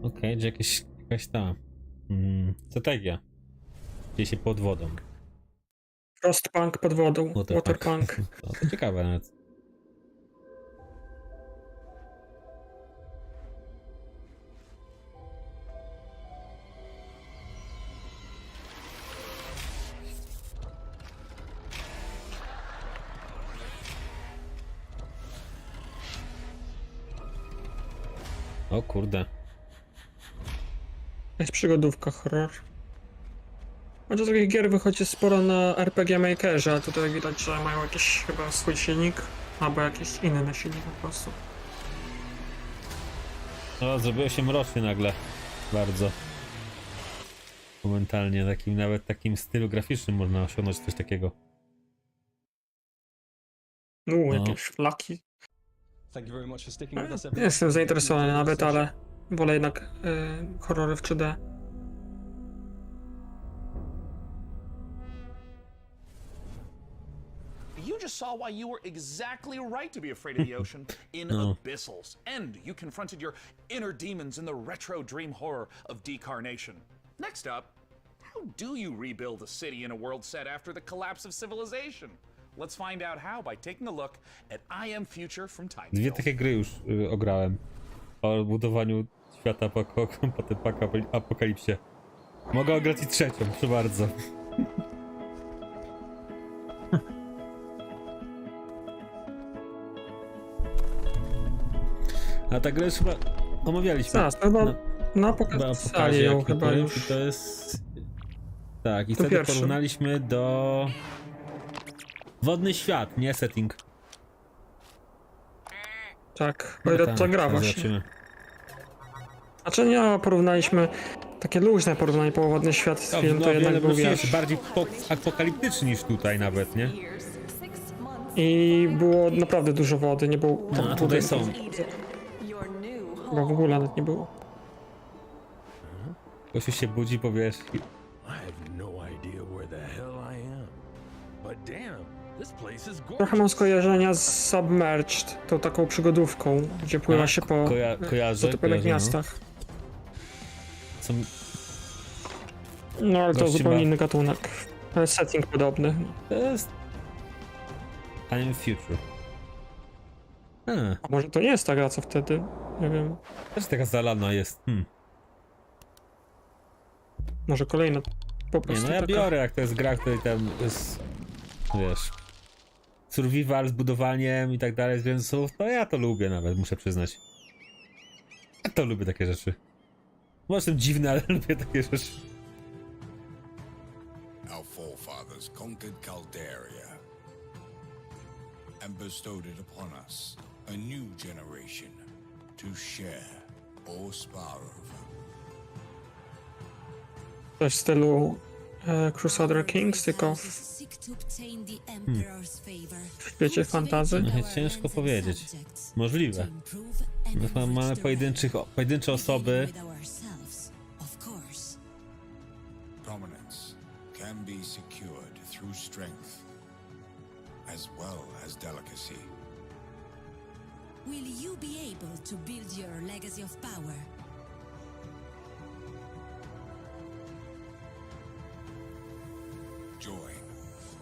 Okej, że jakaś ta strategia. Dzieje się pod wodą. Frostpunk pod wodą. Waterpunk. To ciekawe nawet. O kurde. Jest przygodówka, horror. Chociaż takich gier wychodzi sporo na RPG Makerze, a tutaj widać, że mają jakiś chyba swój silnik, albo jakiś inny silnik po prostu. No, zrobiło się mrocznie nagle. Bardzo. Momentalnie, nawet takim stylu graficznym można osiągnąć coś takiego. Jakieś flaki. Nie jestem zainteresowany nawet, ale wolę jednak horrory w 3D. You just saw why you were exactly right to be afraid of the ocean in Abyssals. And you confronted your inner demons in the retro dream horror of Decarnation. Next up, how do you rebuild a city in a world set after the collapse of civilization? Let's find out how by taking a look at I Am Future from Time. Dwie takie gry już ograłem. O budowaniu świata po tym apokalipsie. Mogę ograć i trzecią, proszę bardzo. A ta gra już chyba omawialiśmy. Na pokazie ją chyba już. I to jest... Tak, i wtedy porównaliśmy do... Wodny świat, nie setting. Tak, o ile to gra właśnie. Zobaczymy. Znaczy nie, porównaliśmy takie luźne porównanie, bo Wodny świat z film to jednak był bardziej apokaliptyczny niż tutaj nawet, nie? I było naprawdę dużo wody, nie było... No, a tutaj są. Bo w ogóle nawet nie było. Gościu się budzi, powiesz. Trochę mam skojarzenia z Submerged, tą taką przygodówką, gdzie pływa się po zatopionych miastach. No ale to zupełnie inny gatunek. Setting podobny. To jest... I Am Future. A może to nie jest ta gra, co wtedy? Nie wiem. Też taka zalana jest. Może kolejna po Nie, prostu no ja taka... biorę, jak to jest gra, której tam jest, wiesz, survival z budowaniem i tak dalej z więzów, to ja to lubię nawet, muszę przyznać. Ja to lubię takie rzeczy. Może są dziwne, ale lubię takie rzeczy. Our forefathers conquered Calderia and bestowed it upon us, a new generation, to share or spar over. Coś w stylu Crusader Kings, tylko w świecie fantazy. Ciężko powiedzieć. Możliwe. No, mamy pojedyncze osoby. Prominence can be secured through strength as well as delicacy. Will you be able to build your legacy of power? Join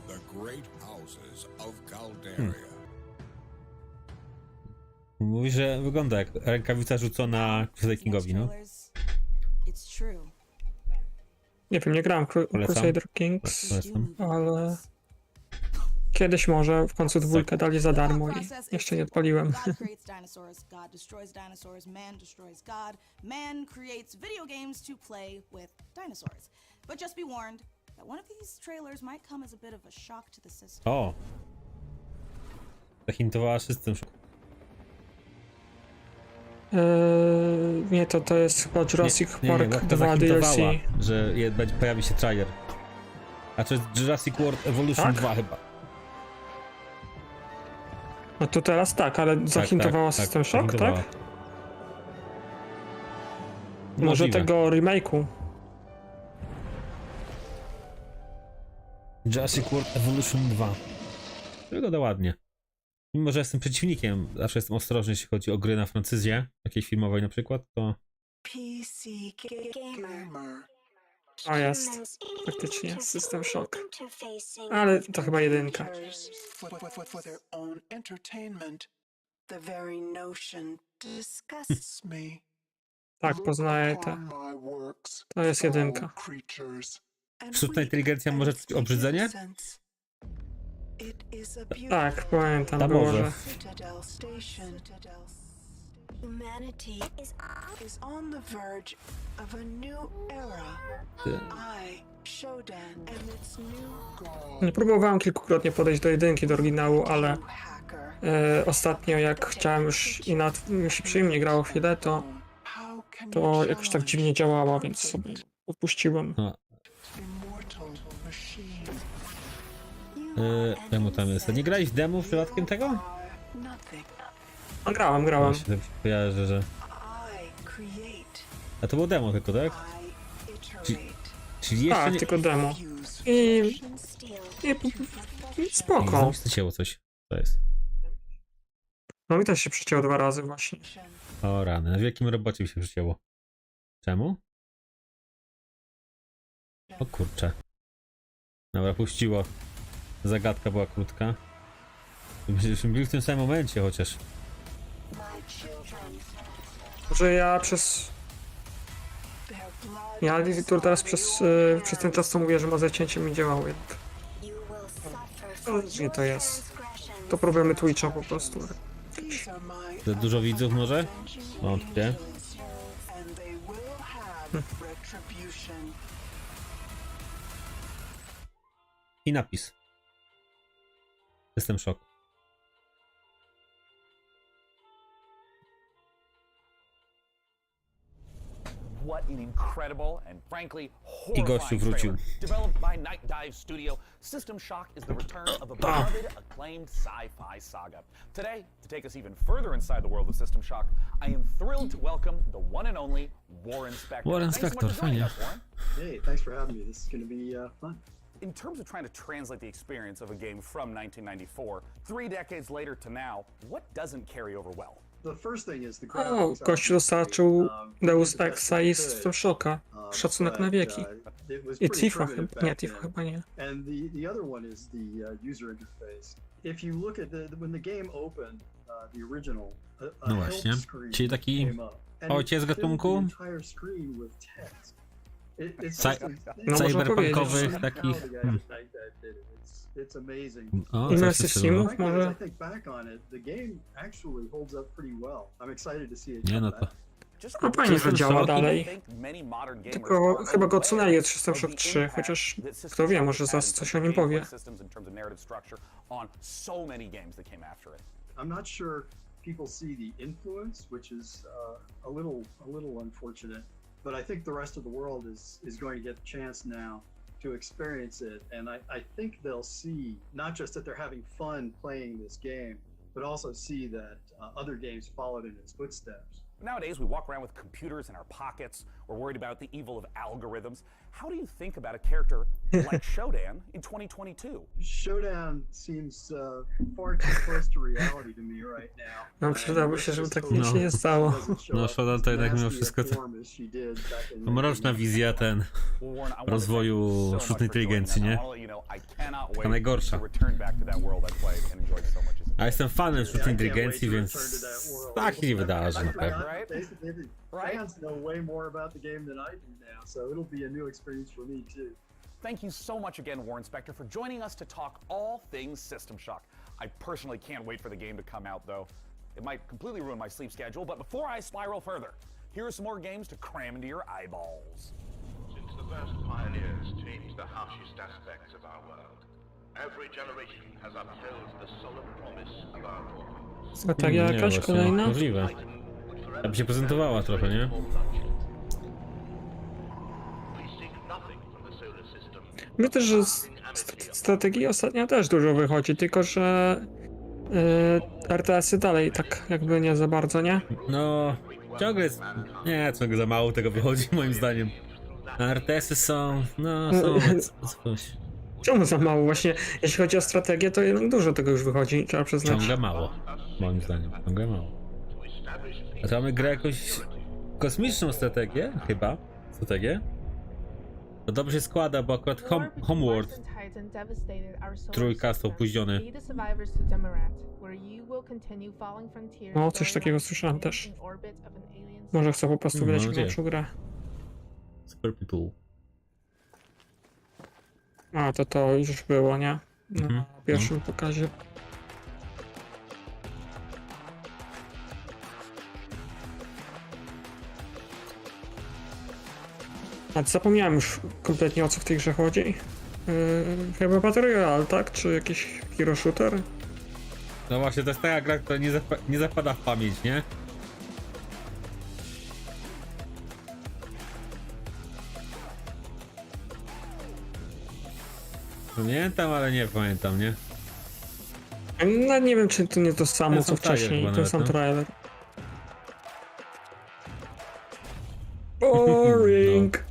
the great houses of Calderia. Mówi, że wygląda jak rękawica rzucona Crusader Kingowi, no. Nie wiem, nie grałem Crusader Kings, ale kiedyś może w końcu dwójkę dali za darmo i jeszcze nie odpaliłem. God creates dinosaurs, God destroys dinosaurs, man destroys God. Man creates video games to play with dinosaurs. But just be warned that one of these trailers might come as a bit of a shock to the system. O! Zahintowała system. Nie, to jest chyba Jurassic Park to 2 DLC. Że pojawi się trailer. A to jest Jurassic World Evolution Tak? 2 chyba. No to teraz tak, ale zahintowała System Shock, tak? Może Możliwe. tego remake'u. Jurassic World Evolution 2. Wygląda ładnie. Mimo, że jestem przeciwnikiem, zawsze jestem ostrożny, jeśli chodzi o gry na francyzję, jakiejś filmowej na przykład, to... PC Gamer. O, jest. Faktycznie, System Shock. Ale to chyba jedynka. For their own entertainment. The very notion disgusts me. Tak, poznaję te. To jest jedynka. Sztuczna inteligencja może czuć obrzydzenie? Tak, pamiętam, Ta było, może. że... Humanity is on the verge of a new era. I, Shodan, and its new Nie próbowałem kilkukrotnie podejść do jedynki, do oryginału, ale ostatnio jak chciałem już i mi się przyjemnie grało chwilę, to jakoś tak dziwnie działała, więc sobie odpuściłem. Demo tam jest. Nie grałeś w demo przypadkiem tego? No, grałem. Ja się tak kojarzę, że... A to było demo tylko, tak? Czyli jeszcze tak, nie... tylko demo. I spoko. Nie cięło coś. To jest. No mi też się przycięło 2 razy właśnie. O rany, w jakim robocie mi się przycięło? Czemu? O kurczę. Dobra, puściło. Zagadka była krótka. Byśmy byli w tym samym momencie chociaż. Że ja teraz przez ten czas co mówię, że ma zacięcie mi działało jednak. Nie to jest. To problemy Twitcha po prostu. Za dużo widzów może? Wątpię. I napis. Jestem szok. What an incredible and frankly I gościu horrifying wrócił. trailer. Developed by Night Dive Studio, System Shock is the return of a beloved, acclaimed sci-fi saga. Today, to take us even further inside the world of System Shock, I am thrilled to welcome the one and only Warren Spector. Warren Thanks so Spector, much for joining fajnie. us, Warren. Hey, thanks for having me. This is going to be fun. In terms of trying to translate the experience of a game from 1994, 3 decades later to now, what doesn't carry over well? The first thing is the O, graphics are gościu dostarczył amazing. Deus Exa i System Shocka. Szacunek na wieki. It was I pretty Tifa primitive chyba, back nie, Tifa then. chyba nie. And the other one is the user interface. if you look at when the game opened, the original, No właśnie, czyli taki ojciec gatunku cyberpunkowych takich. It's amazing. Imersji streamów I może? think back on it, the game actually holds up pretty well. I'm excited to see it Nie come no to. back. No fajnie, że działa dalej. Tylko chyba go odsunęli od System Shock 3, chociaż kto wie, może zaraz coś o nim powie. I'm not sure people see the influence, which is a little unfortunate, but I think the rest of the world is going to get the chance now to experience it, and I think they'll see not just that they're having fun playing this game, but also see that other games followed in its footsteps. Nowadays, we walk around with computers in our pockets. We're worried about the evil of algorithms. How do you think about a character like Shodan in 2022? Shodan seems far too close to reality to me right now. No przydałoby się, żeby tak nic się nie stało. No Shodan to jednak mimo wszystko to mroczna wizja rozwoju sztucznej inteligencji, nie? Taka najgorsza. A jestem fanem sztucznej inteligencji, więc tak się nie wydarzy na pewno. Fans know way more about the game than I do now, so it'll be a new experience for me too. Thank you so much again, Warren Spector, for joining us to talk all things System Shock. I personally can't wait for the game to come out, though. It might completely ruin my sleep schedule, but before I spiral further, here are some more games to cram into your eyeballs. Since the first pioneers changed the harshest aspects of our world, every generation has upheld the solemn promise of our law. Strategia jakaś kolejna? Możliwe. Aby się prezentowała trochę, nie? Myślę, że strategii ostatnio też dużo wychodzi, tylko że RTS-y dalej tak jakby nie za bardzo, nie? No, ciągle jest... Nie, ciągle za mało tego wychodzi moim zdaniem. A RTS-y są... no, są coś. Czemu za mało? Właśnie jeśli chodzi o strategię, to dużo tego już wychodzi, trzeba przyznać. Ciągle mało, moim zdaniem, ciągle mało. A to mamy grę jakąś kosmiczną strategię, chyba. Strategię. To dobrze się składa, bo akurat Homeworld trójka jest opóźniony. No, coś takiego słyszałem też. Może chcę po prostu wydać lepszą grę. Super People. A, to już było, nie? Na pierwszym pokazie. A zapomniałem już kompletnie, o co w tej grze chodzi. Chyba Battle Royale, tak? Czy jakiś hero shooter? No właśnie, to jest taka gra, która nie zapada w pamięć, nie? Pamiętam, ale nie pamiętam, nie? No nie wiem, czy to nie to samo, co wcześniej. Ten sam trailer. Boring! No.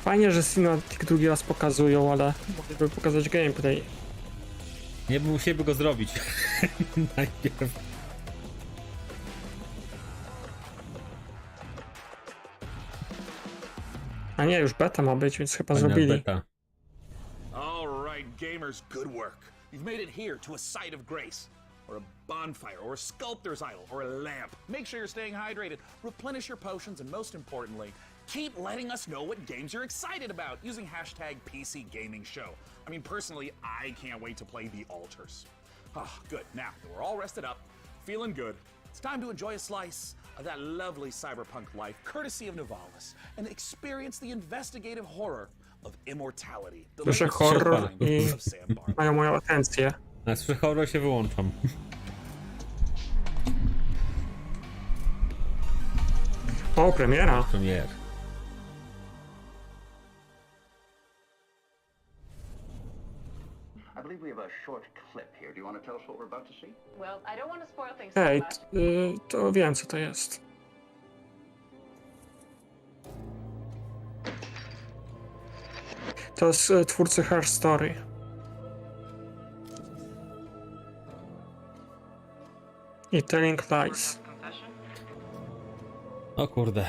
Fajnie, że Cinematic drugi raz pokazują, ale mogliby pokazać gameplay. Nie musieliby go zrobić. Najpierw. A nie, już beta ma być, więc chyba zrobili. Beta. All right, gamers, good work. You've made it here to a site of grace, or a bonfire, or a sculptor's idol, or a lamp. Make sure you're staying hydrated, replenish your potions, and most importantly, keep letting us know what games you're excited about using #PCGamingShow. I mean, personally, I can't wait to play The Altars. Ah, good. Now that we're all rested up, feeling good, it's time to enjoy a slice of that lovely cyberpunk life, courtesy of Nivalis, and experience the investigative horror of immortality. Słyszę horror i mają moją atencję. Na słyszę horror się wyłączam. O, premiera. Premier. Hej, to wiem, co to jest. To jest twórcy Her Story. I Telling Lies. O kurde.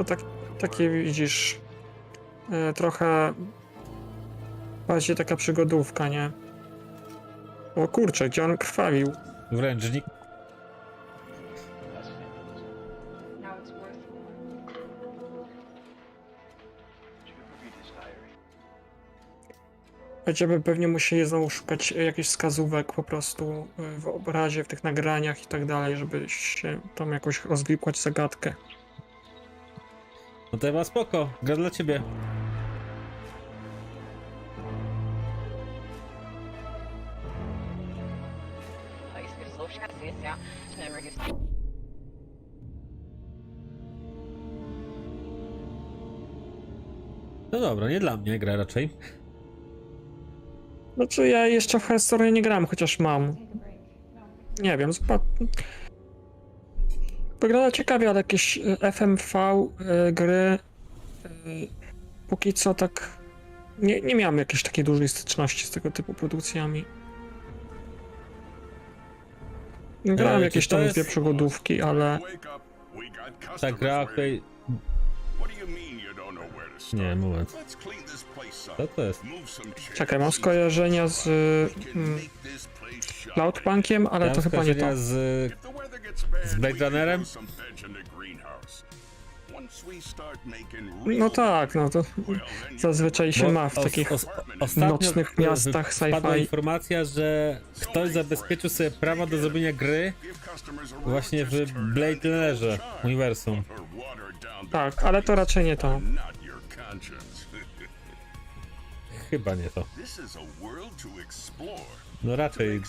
To takie widzisz, trochę bardziej taka przygodówka, nie? O kurczę, gdzie on krwawił? Wręcznik. Będziemy pewnie musieli znowu szukać jakichś wskazówek po prostu w obrazie, w tych nagraniach i tak dalej, żeby się tam jakoś rozwikłać zagadkę. No to chyba spoko, gra dla ciebie. No dobra, nie dla mnie gra raczej. Znaczy ja jeszcze w historię nie grałem, chociaż mam. Nie wiem, wygląda ciekawie, ale jakieś FMV gry póki co tak nie miałem jakiejś takiej dużej styczności z tego typu produkcjami. Grałem jakieś tam dwie przygodówki, ale... Ta gra, której... Nie, moment. Co to jest? Czekaj, mam skojarzenia z Cloudpunkiem, ale Mam to chyba nie to. z Blade Runnerem? No tak, no to zazwyczaj się ma w takich nocnych miastach Padła sci-fi. informacja, że ktoś zabezpieczył sobie prawa do zrobienia gry właśnie w Blade Runnerze uniwersum. Tak, ale to raczej nie to. Chyba nie to. No raczej.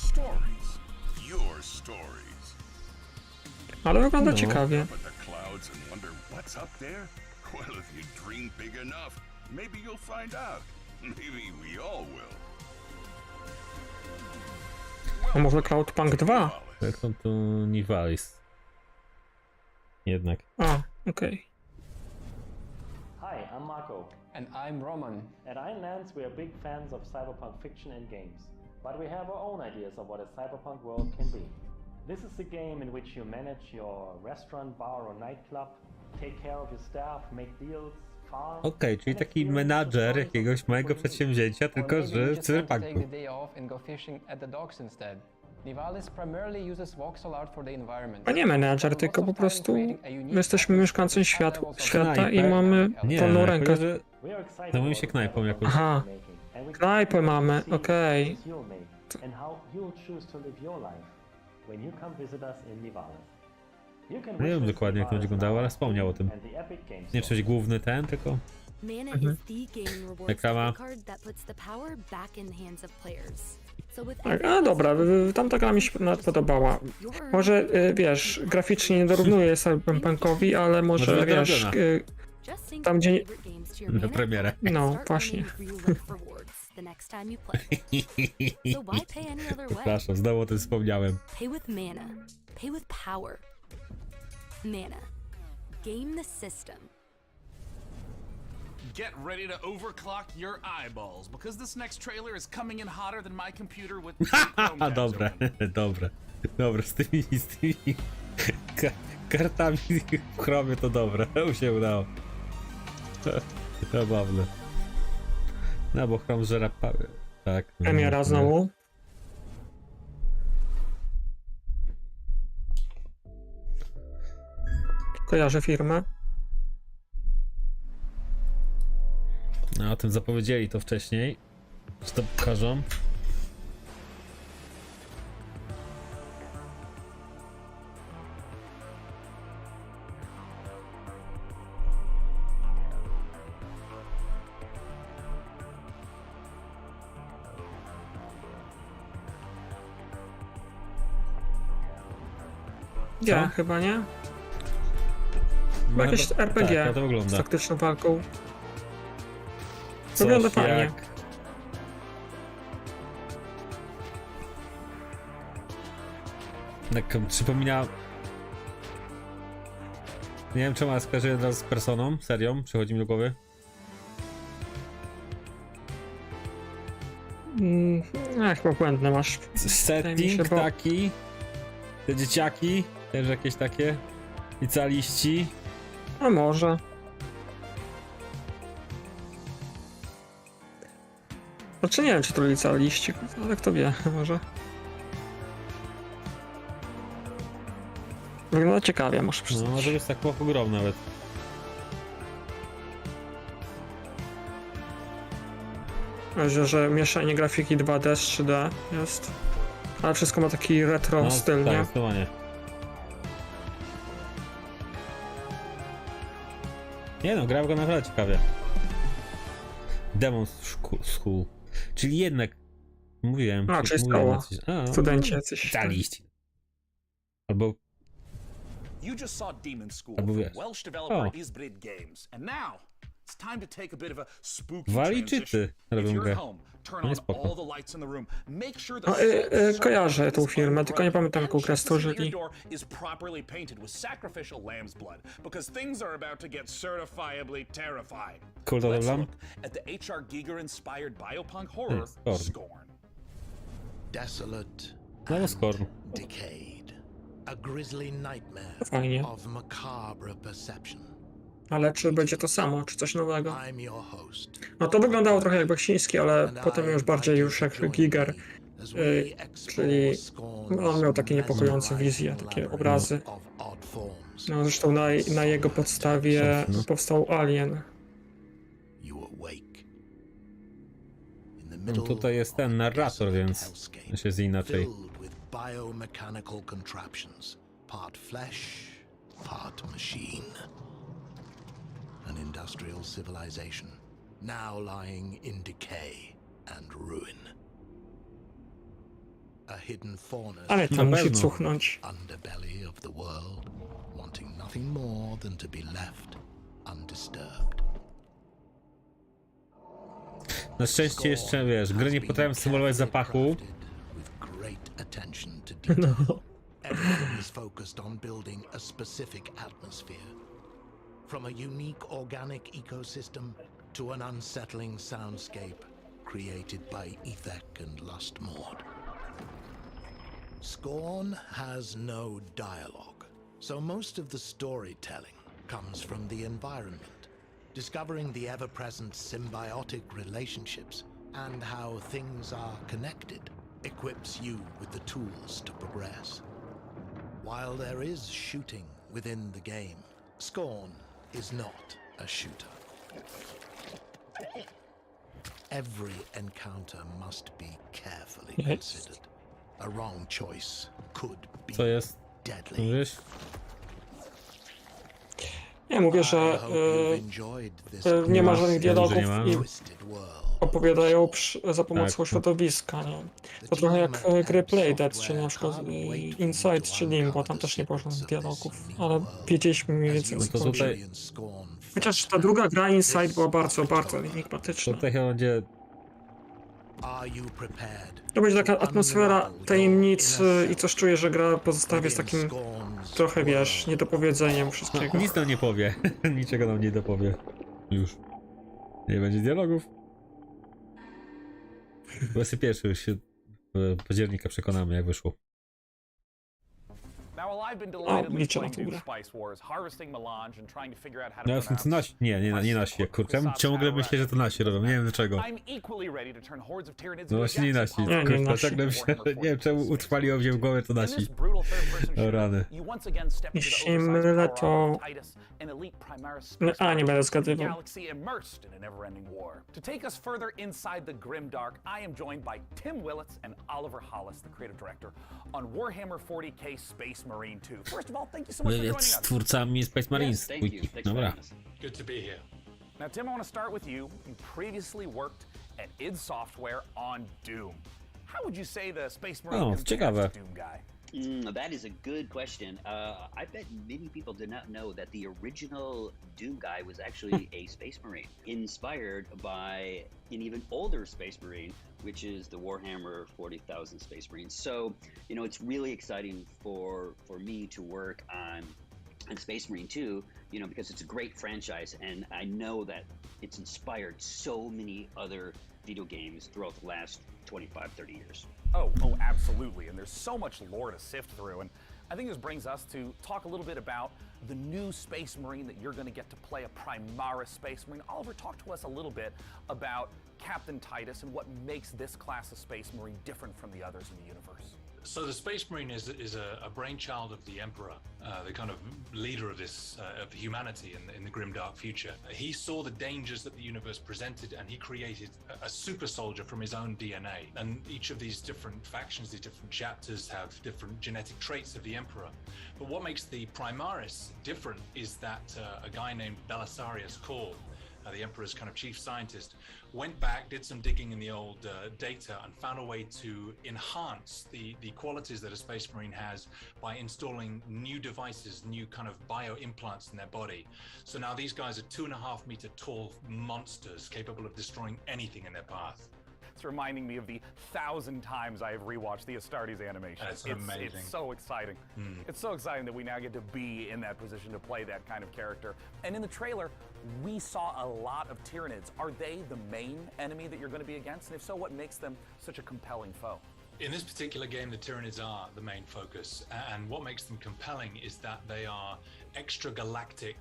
Ale wygląda ciekawie. A może Cloudpunk 2? Jak są tu Nivalis. Jednak. A, okej. Hi, I'm Marco. And I'm Roman. At Iron Lance, we are big fans of cyberpunk fiction and games, but we have our own ideas of what a cyberpunk world can be. This is a game in which you manage your restaurant, bar or nightclub, take care of your staff, make deals, farm... Okej, czyli taki menadżer jakiegoś małego przedsięwzięcia, tylko że w cyberpunku. A nie menadżer, tylko po prostu my jesteśmy mieszkańcem świata i mamy wolną rękę. Zajmujemy się knajpą jakąś. Aha, knajpę mamy, okej. Nie wiem dokładnie jak to będzie wyglądało, ale wspomniał o tym. Nie coś główny ten, tylko... Mana is the gaming rewards Reklama. card that puts the power back in the hands of players. Tak, a dobra, tamta gra mi się nawet podobała. Może, wiesz, graficznie nie dorównuje cyberpunkowi, ale może, wiesz, tam gdzie... Na premierę. No, właśnie. Przepraszam, znowu o tym wspomniałem. Pay with mana. Pay with power. Mana. Game the system. Get ready to overclock your eyeballs, because this next trailer is coming in hotter than my computer with A dobre, dobre, z tymi kartami w chromie to dobre, to się udało. Zabawne. No bo chrom żera tak. Premiera znowu. Kojarzę firmę. No o tym zapowiedzieli to wcześniej. Czy to pokażą? Ja chyba nie. Jakieś chyba, RPG tak, to wygląda. z taktyczną walką. Wygląda fajnie. Tak przypomina... Nie wiem czemu, ale skojarzyłem teraz z Personą, serią, przychodzi mi do głowy. Chyba błędne masz. Setting taki, te dzieciaki, też jakieś takie, licealiści. A może. Znaczy nie wiem, czy to ulica liści, ale kto wie, może. Wygląda ciekawie, muszę przyznać. No, może być tak ogromny nawet. Myślę, że mieszanie grafiki 2D z 3D jest. Ale wszystko ma taki retro styl, tak, nie? Zdecydowanie. Nie no, gra wygląda naprawdę ciekawie. Demon School. Czyli jednak... Mówiłem. Czyli szkoła. Studenci jacyś. Specjaliści. Albo... You just saw Demon School Albo from wiesz. Welsh developer Isbrid Games. And now, it's time to take a bit of a spooky Wali czy transition. ty robią If you're grę? at home, turn No on i spoko. all the lights in the room. Make sure the Kojarzę tą firmę, tylko nie pamiętam jaką grę stworzyli. door is properly painted with sacrificial lamb's blood, because things are about to get certifiably terrifying. Kurde, Let's dobra. look at the H.R. Giger-inspired biopunk horror, Scorn. Scorn. Desolate No, Scorn. decayed. A grisly nightmare Fajnie. of macabre perception. Ale czy będzie to samo, czy coś nowego? I'm your host. No to wyglądało trochę jak Beksiński, ale potem już bardziej już jak Giger. Czyli on miał takie niepokojące wizje, takie obrazy. No zresztą na jego podstawie powstał Alien. No, tutaj jest ten narrator, więc to jest inaczej. Biomechanical contraptions, part flesh, part machine. An industrial civilization, now lying in decay and ruin. A hidden fauna Ale to musi cuchnąć. underbelly of the world, wanting nothing more than to be left undisturbed. Na szczęście jeszcze, wiesz, gry nie potrafią symulować zapachu. Great attention to detail. Everything is focused on building a specific atmosphere. From a unique organic ecosystem to an unsettling soundscape created by Ethek and Lustmord. Scorn has no dialogue, so most of the storytelling comes from the environment, discovering the ever-present symbiotic relationships and how things are connected equips you with the tools to progress. While there is shooting within the game, Scorn is not a shooter. Every encounter must be carefully considered. A wrong choice could be Co jest? deadly. Mówisz? Nie, mówię, że nie ma żadnych dialogów i opowiadają za pomocą środowiska, nie? To trochę jak gry Playdead, czy na przykład Inside, czy Limbo, tam też nie było żadnych dialogów, ale wiedzieliśmy mniej więcej o co chodzi. Chociaż ta druga gra Inside była bardzo, bardzo enigmatyczna. Tutaj chyba będzie... To będzie taka atmosfera tajemnicy i coś czuję, że gra pozostawia z takim trochę, wiesz, niedopowiedzeniem wszystkiego. Nic nam nie powie. Niczego nam nie dopowie. Już. Nie będzie dialogów. W wersji pierwszej już się października przekonamy, jak wyszło. Liczę na tę grę. No to nasi, nie nasi, kurczę, ciągle myślę, że to nasi robią, nie wiem dlaczego. No właśnie nie nasi, kurczę, ciągle myślę, nie wiem czemu utrwaliło mnie w głowie to nasi. O rany. Jeśli nie mylę, to... A, nie będę zgadywał. To take us further inside the grimdark, I am joined by Tim Willits and Oliver Hollis, the creative director, on Warhammer 40k Space Marine 2. First of all, thank you so much for joining Wywiad z us. twórcami Space Marines. Dobra. Good to be here. Now, Tim, I want to start with you. You previously worked at id Software on Doom. How would you say the Space Marine compares ciekawe. to Doom guy? That is a good question. I bet many people did not know that the original Doom guy was actually a Space Marine, inspired by an even older Space Marine, which is the Warhammer 40,000 Space Marines. So, you know, it's really exciting for me to work on Space Marine 2, you know, because it's a great franchise, and I know that it's inspired so many other video games throughout the last 25, 30 years. Oh, absolutely. And there's so much lore to sift through. And I think this brings us to talk a little bit about the new Space Marine that you're going to get to play, a Primaris Space Marine. Oliver, talk to us a little bit about Captain Titus and what makes this class of Space Marine different from the others in the universe. So the Space Marine is a brainchild of the Emperor, the kind of leader of this of humanity in the grim dark future. He saw the dangers that the universe presented, and he created a super soldier from his own DNA. And each of these different factions, these different chapters, have different genetic traits of the Emperor. But what makes the Primaris different is that a guy named Belisarius Cawl, the Emperor's kind of chief scientist, went back, did some digging in the old data, and found a way to enhance the qualities that a Space Marine has by installing new devices, new kind of bio implants in their body. So now these guys are 2.5 meter tall monsters capable of destroying anything in their path. It's reminding me of the 1,000 times I have rewatched the Astartes animation. That's amazing. It's so exciting. It's so exciting that we now get to be in that position to play that kind of character. And in the trailer, we saw a lot of Tyranids. Are they the main enemy that you're going to be against? And if so, what makes them such a compelling foe? In this particular game, the Tyranids are the main focus, and what makes them compelling is that they are extragalactic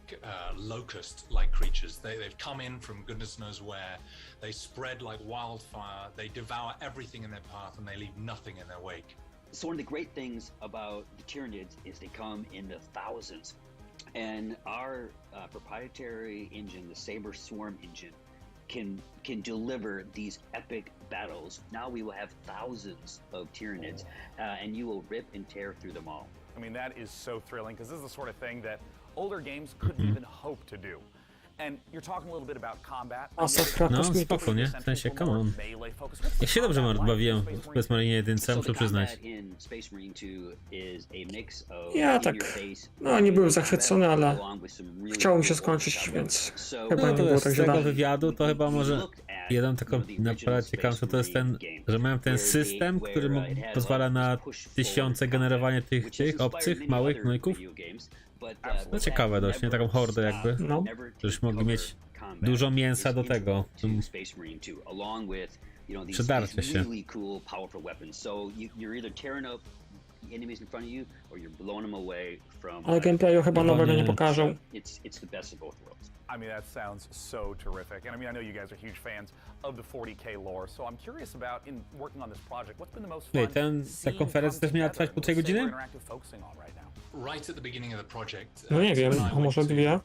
locust-like creatures. They've come in from goodness knows where. They spread like wildfire. They devour everything in their path, and they leave nothing in their wake. So one of the great things about the Tyranids is they come in the thousands, and our proprietary engine, the Saber Swarm engine, can deliver these epic battles. Now we will have thousands of Tyranids, and you will rip and tear through them all. I mean, that is so thrilling, because this is the sort of thing that older games couldn't even hope to do. And you're talking a little bit about combat. No, spoko, nie? W sensie, come on. Ja się dobrze bawiłem w Space Marine 1, muszę przyznać. Ja tak, no nie byłem zachwycony, ale chciało mi się skończyć, więc chyba nie było tak Z tego źle. wywiadu to chyba może jedną taką naprawdę ciekawszą to jest ten, że mają ten system, który pozwala na tysiące generowania tych obcych, małych gnojków. No ciekawe dość, nie? Taką hordę jakby, żebyśmy mogli mieć dużo mięsa do tego. Przydarcie się. Ale gameplayu chyba nowego nie pokażą. I mean, that sounds so terrific. And I mean, I know you guys are huge fans of the 40K lore, so I'm curious about, in working on this project, what's been the most fun ta konferencja też miała trwać po 3 godziny? Right at the beginning of the project, No nie wiem, a może 2?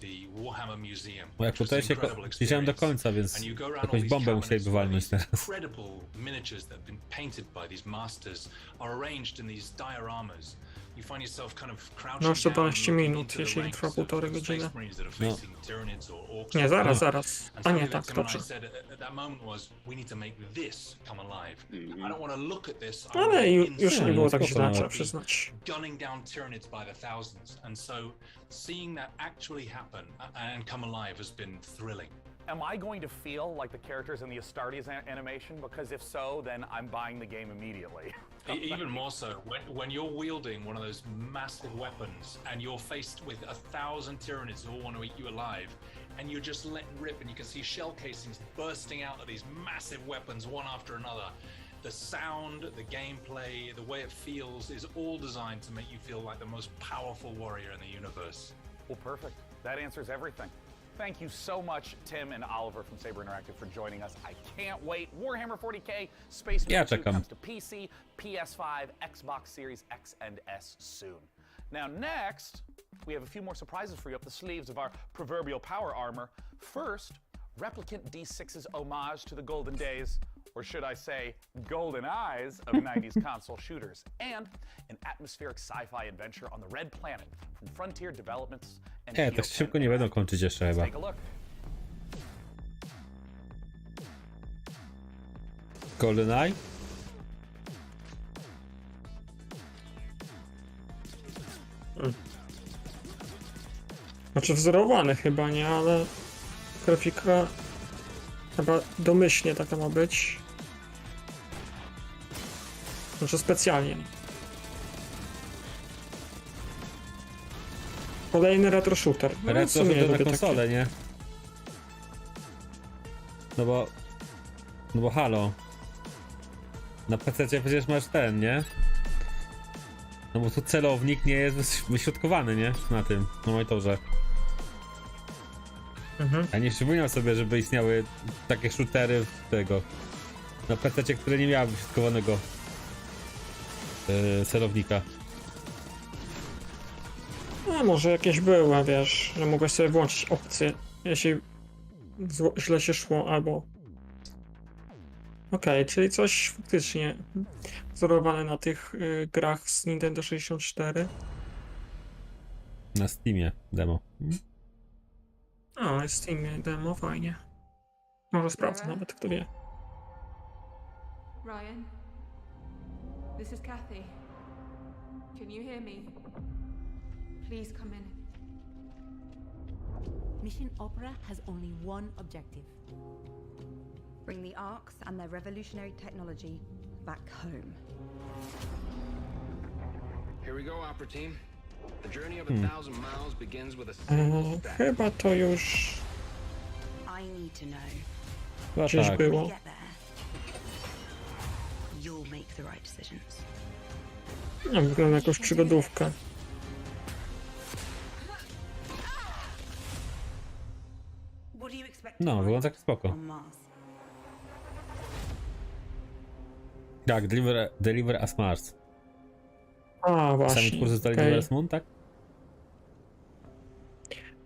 Bo jak tutaj się zbliżałem do końca, więc jakąś bombę musieli wywalnąć teraz. Incredible miniatures that have been painted by these masters are arranged in these dioramas. You find yourself kind of crouching No jeszcze 12 minut, jeśli trwa 1,5 godziny. No. Nie, zaraz. A nie, tak, dobrze. Ale już nie było tak źle, trzeba przyznać. Gunning down Tyranids by the thousands, and so seeing that actually happen and come alive has been thrilling. Am I going to feel like the characters in the Astartes animation? Because if so, then I'm buying the game immediately. Even more so, when you're wielding one of those massive weapons and you're faced with 1,000 Tyranids who all want to eat you alive, and you're just letting rip and you can see shell casings bursting out of these massive weapons one after another. The sound, the gameplay, the way it feels is all designed to make you feel like the most powerful warrior in the universe. Well, perfect. That answers everything. Thank you so much, Tim and Oliver from Saber Interactive, for joining us. I can't wait. Warhammer 40K Space Marine 2 comes to PC, PS5, Xbox Series X and S soon. Now next, we have a few more surprises for you up the sleeves of our proverbial power armor. First, Replicant D6's homage to the golden days, or should I say, golden eyes of 90s console shooters, and an atmospheric sci-fi adventure on the Red Planet from Frontier Developments and Tak szybko nie będą kończyć jeszcze chyba. Take a look. GoldenEye? Znaczy wzorowany chyba, nie? Ale grafika chyba domyślnie taka ma być. Znaczy specjalnie. Kolejny retro shooter. No, retro shooter na konsolę, nie? No bo halo. Na PC przecież masz ten, nie? No bo tu celownik nie jest wyśrodkowany, nie? Na tym, na monitorze. Ja nie przypominam sobie, żeby istniały takie shootery tego na PC, które nie miały wyśrodkowanego celownika. No może jakieś były, wiesz, że mogłeś sobie włączyć opcję, jeśli źle się szło, albo... Okej, czyli coś faktycznie wzorowane na tych grach z Nintendo 64. Na Steamie demo. O, jest Steamie demo, fajnie. Może sprawdzę nawet, kto wie. Ryan, this is Kathy. Can you hear me? Please come in. Mission Opera has only one objective. Bring the Arks and their revolutionary technology back home. Here we go, Opera Team. The journey of 1,000 miles begins with a single step. Chyba to już I need to know. gdzieś tak. było. Get there. You'll make the right decisions. No, wygląda na jakąś przygodówkę. What do you expect? No, wygląda tak spoko. On Mars. Tak, Deliver as Mars. A, właśnie. Sami twórcy z Deliver as Moon, tak?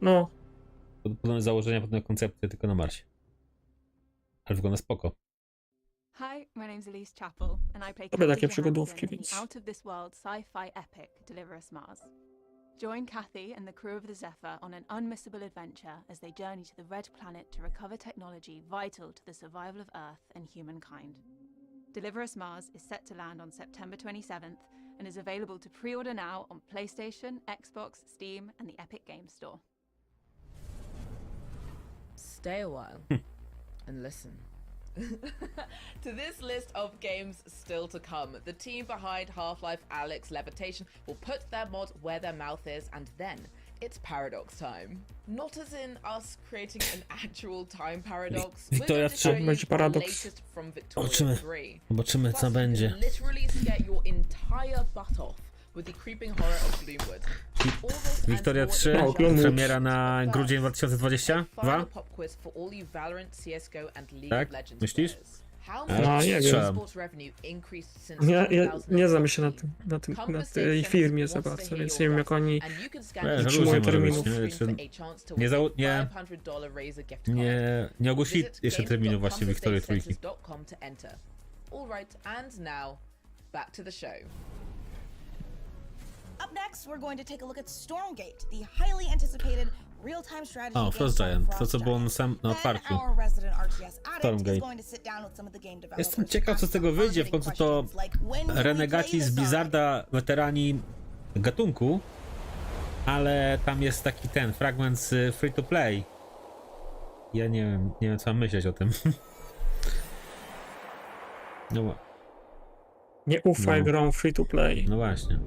No. Podobne założenia, podobne koncepcje, tylko na Marsie. Ale wygląda spoko. Hi, my name's Elise Chappell, and I play Lubię takie Kathy przygodówki, Johansson in więc... the out-of-this-world sci-fi epic Deliver Us Mars. Join Kathy and the crew of the Zephyr on an unmissable adventure as they journey to the Red Planet to recover technology vital to the survival of Earth and humankind. Deliver Us Mars is set to land on September 27th and is available to pre-order now on PlayStation, Xbox, Steam, and the Epic Games Store. Stay a while and listen. To this list of games still to come, the team behind Half-Life Alyx Levitation will put their mod where their mouth is, and then it's paradox time. Not as in us creating an actual time paradox. We're Wiktoria going to show 3 you będzie the paradoks. latest from Victoria 3. Zobaczymy co będzie. Literally scare your entire butt off with the creeping horror of Gloomwood. Wiktoria 3, premiera na grudzień 2022? Final pop quiz for all you Valorant, CS:GO and League Tak? of Legends Myślisz? players. How No, much nie wiem. esports revenue increased since Nie znam się na tej firmie za bardzo, więc nie wiem jak oni utrzymują terminów. Nie ogłosili jeszcze terminu właśnie Wiktorii Trójki. Alright, and now back to the show. Up next, we're going to take a look at Stormgate, the highly anticipated real-time strategy O, game Frost from Giant, to Frost co było Giant. na otwarciu. Then our resident RTS addict Stormgate. is going to sit down with some of the game developers. Jestem ciekaw co z tego wyjdzie, w końcu to renegaci z Blizzarda, weterani gatunku, ale tam jest taki ten fragment z free to play. Ja nie wiem co mam myśleć o tym. No. Nie ufaj grom free to play. No właśnie.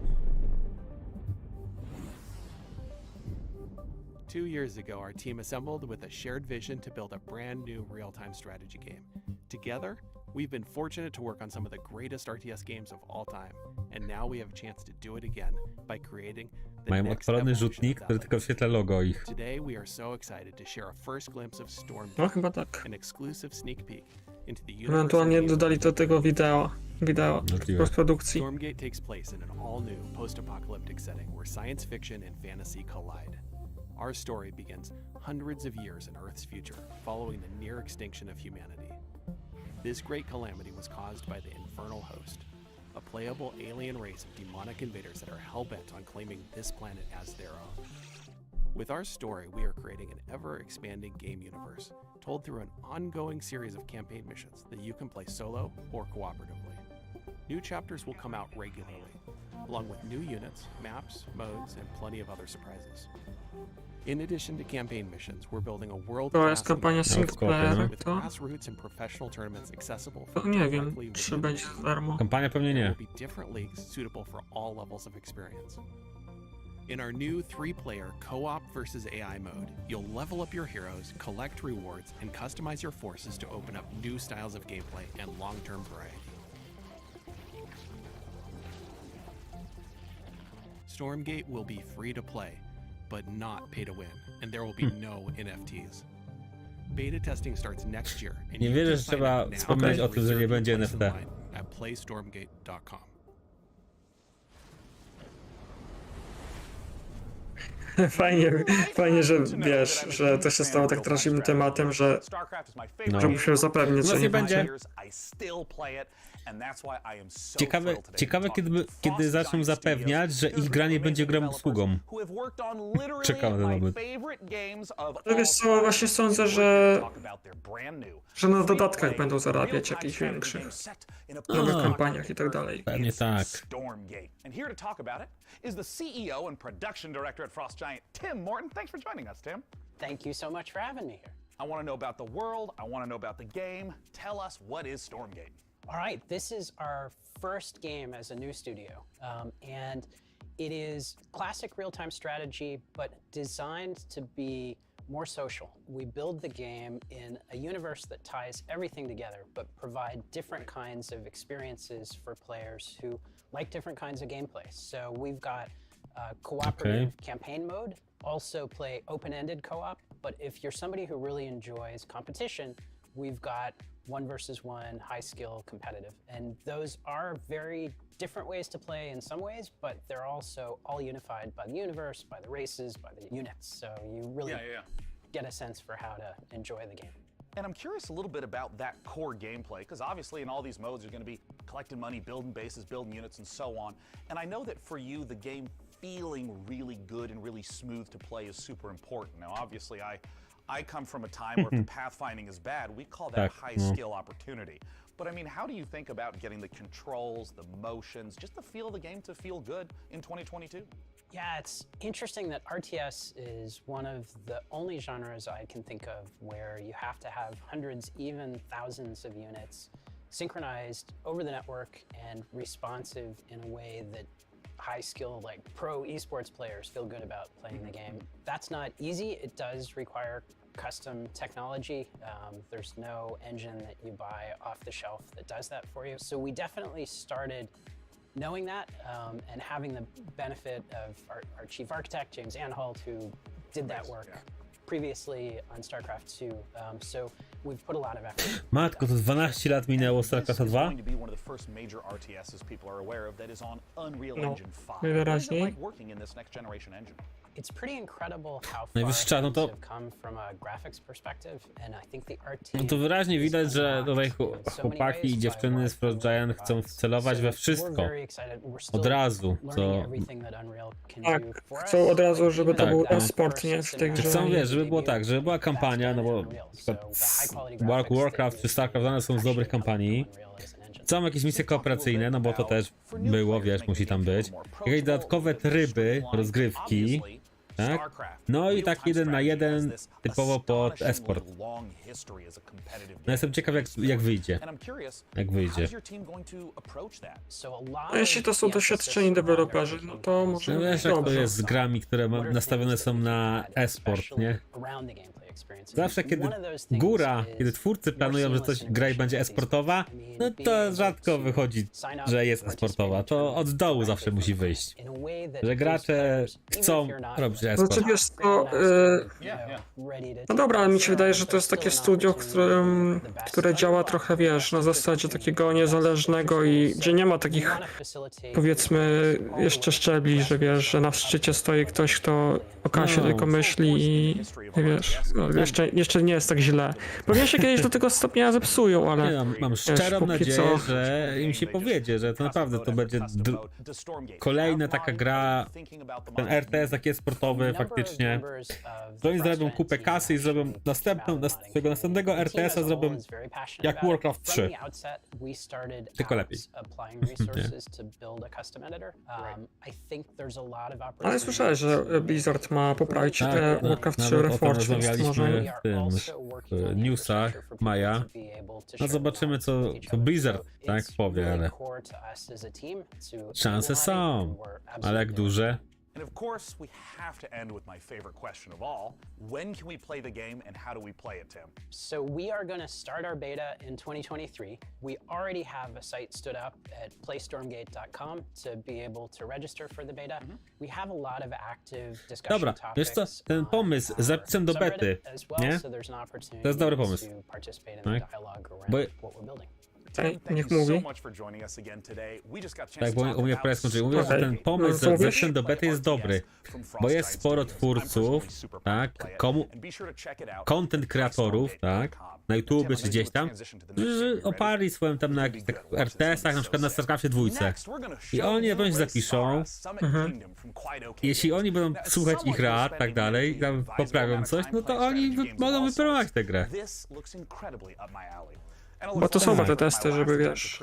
2 years ago, our team assembled with a shared vision to build a brand new real-time strategy game. Together, we've been fortunate to work on some of the greatest RTS games of all time, and now we have a chance to do it again by creating the Mają next odpalony evolution rzutnik, of that który tylko wyświetla logo ich. Today, we are so excited to share a first glimpse of Stormgate, No chyba tak. an exclusive sneak peek into the Ewentualnie dodali do tego wideo w postprodukcji. Stormgate takes place in an all-new post-apocalyptic setting where science fiction and fantasy collide. Our story begins hundreds of years in Earth's future, following the near extinction of humanity. This great calamity was caused by the Infernal Host, a playable alien race of demonic invaders that are hell-bent on claiming this planet as their own. With our story, we are creating an ever-expanding game universe, told through an ongoing series of campaign missions that you can play solo or cooperatively. New chapters will come out regularly, along with new units, maps, modes, and plenty of other surprises. In addition to campaign missions, we're building a To jest kampania single player, with to? grassroots and professional tournaments accessible To for nie wiem, directly czy within będzie za darmo. Kampania pewnie nie. There will be different leagues suitable for all levels of experience. In our new 3-player co-op versus AI mode, you'll level up your heroes, collect rewards, and customize your forces to open up new styles of gameplay and long-term variety. Stormgate will be free to play, but not pay to win, and there will be no NFTs. Beta testing starts next year, and Nie you wierzę, can że sign trzeba up now wspomnieć to o tym, że nie reserve będzie your place NFT. in line at playstormgate.com. Fajnie, że wiesz, że to się stało tak drażliwym tematem, że musimy zapewnić, że nie będzie. Ciekawe kiedy zaczną zapewniać, że ich gra nie będzie grą usługą. Czekam na ten moment. No wiesz co, właśnie sądzę, że na dodatkach będą zarabiać jakichś większych, nowych kampaniach i tak dalej. Pewnie tak. And here to talk about it is the CEO and production director at Frost Giant, Tim Morton. Thanks for joining us, Tim. Thank you so much for having me here. I want to know about the world. I want to know about the game. Tell us, what is Stormgate? All right, this is our first game as a new studio, and it is classic real-time strategy, but designed to be more social. We build the game in a universe that ties everything together, but provide different kinds of experiences for players who like different kinds of gameplay. So we've got cooperative campaign mode, also play open-ended co-op, but if you're somebody who really enjoys competition, we've got 1 versus 1, high skill, competitive. And those are very different ways to play in some ways, but they're also all unified by the universe, by the races, by the units. So you really get a sense for how to enjoy the game. And I'm curious a little bit about that core gameplay, because obviously in all these modes you're going to be collecting money, building bases, building units, and so on. And I know that for you, the game feeling really good and really smooth to play is super important. Now, obviously, I come from a time where if the pathfinding is bad, we call that high skill opportunity. But I mean, how do you think about getting the controls, the motions, just the feel of the game to feel good in 2022? Yeah, it's interesting that RTS is one of the only genres I can think of where you have to have hundreds, even thousands of units synchronized over the network and responsive in a way that high skill, like pro esports players feel good about playing the game. That's not easy. It does require custom technology. There's no engine that you buy off the shelf that does that for you. So we definitely started knowing that and having the benefit of our chief architect, James Anhalt, who did that work previously on StarCraft 2. So we've put a lot of effort. Matko, to 12 lat minęło StarCraft 2? No, najwyraźniej. It's pretty incredible how Najwyższy far czas, no to... things have come from a graphics perspective, and I think the art team No to wyraźnie widać, że tutaj chłopaki i dziewczyny z Frost Giant chcą wcelować we wszystko. Od razu, co... Tak, chcą od razu, żeby to był e-sport, nie? W tej grze. Chcą, wiesz, żeby było tak, żeby była kampania, no bo Warcraft czy StarCraft one są z dobrych kampanii. Chcą jakieś misje kooperacyjne, no bo to też było, wiesz, musi tam być. Jakieś dodatkowe tryby, rozgrywki, tak? No i tak 1 na 1 typowo pod e-sport. No jestem ciekaw jak wyjdzie. Jak wyjdzie. A jeśli to są doświadczeni deweloperzy, no to może no wiesz, jak to jest z grami, które nastawione są na e-sport, nie? Zawsze kiedy kiedy twórcy planują, że coś gra i będzie e-sportowa, no to rzadko wychodzi, że jest e-sportowa. To od dołu zawsze musi wyjść. Że gracze chcą robić e-sport. Znaczy wiesz co, no dobra, ale mi się wydaje, że to jest takie studio, które działa trochę, wiesz, na zasadzie takiego niezależnego i gdzie nie ma takich, powiedzmy, jeszcze szczebli, że wiesz, że na szczycie stoi ktoś, kto o kasie tylko myśli i wiesz, no, jeszcze nie jest tak źle. Pewnie się kiedyś do tego stopnia zepsują, ale nie, no, mam szczerą nadzieję, że im się powiedzie, że to naprawdę to będzie kolejna taka gra, ten RTS taki sportowy faktycznie. To oni zrobią kupę kasy i zrobią swojego następnego RTS-a zrobią jak Warcraft 3. Tylko lepiej. Ale słyszałeś, że Blizzard ma poprawić te Warcraft 3 Reforged, więc może... w newsach maja. No zobaczymy co Blizzard tak powie, ale szanse są, ale jak duże? Of course, we have to end with my favorite question of all. When can we play the game and how do we play it, Tim? So we are going to start our beta in 2023. We already have a site stood up at playstormgate.com to be able to register for the beta. We have a lot of active discussion Dobra, wiesz co, ten pomysł z zapisem do bety, nie? To jest dobry pomysł. Tak? Bo... Niech mówi. Tak, bo u mnie prawie skończyli. Mówię, że ten pomysł z zapisem do bety jest dobry, bo jest sporo twórców, tak, content kreatorów, tak, na YouTube czy gdzieś tam, którzy oparli swoją tam na jakichś tak RTS-ach, na przykład na StarCraftie 2. I oni na pewno się zapiszą. Jeśli oni będą słuchać ich rad, tak dalej, tam poprawią coś, no to oni mogą wypromować tę grę. Bo to są te testy, żeby wiesz.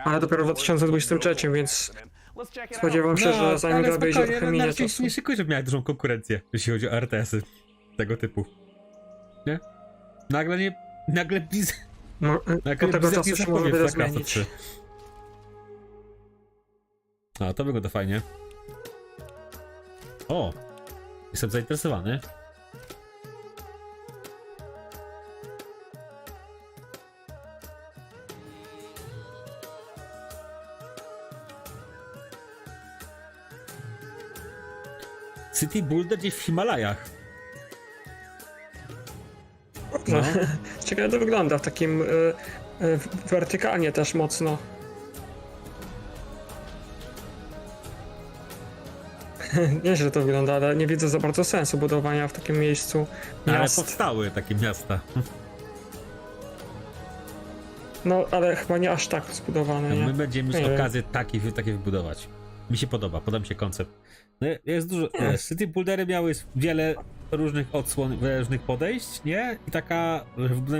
Ale dopiero w 2023, więc spodziewam się, że zanim gra wyjdzie, trochę minie czasu. Nie szykuj, żeby miała dużą konkurencję, jeśli chodzi o RTS-y tego typu. Nie? Nagle Blizzard... Do tego czasu się może wiele zmienić. A, to wygląda fajnie. O! Jestem zainteresowany. City Builder gdzieś w Himalajach. No. Ciekawe to wygląda w takim wertykalnie też mocno. Nieźle to wygląda, ale nie widzę za bardzo sensu budowania w takim miejscu miast. Ale powstały takie miasta. No, ale chyba nie aż tak zbudowane, No, nie? my będziemy mieć okazję takie wybudować. Mi się podoba mi się koncept. No, jest dużo. City Buildery miały wiele różnych odsłon, wiele różnych podejść, nie? I taka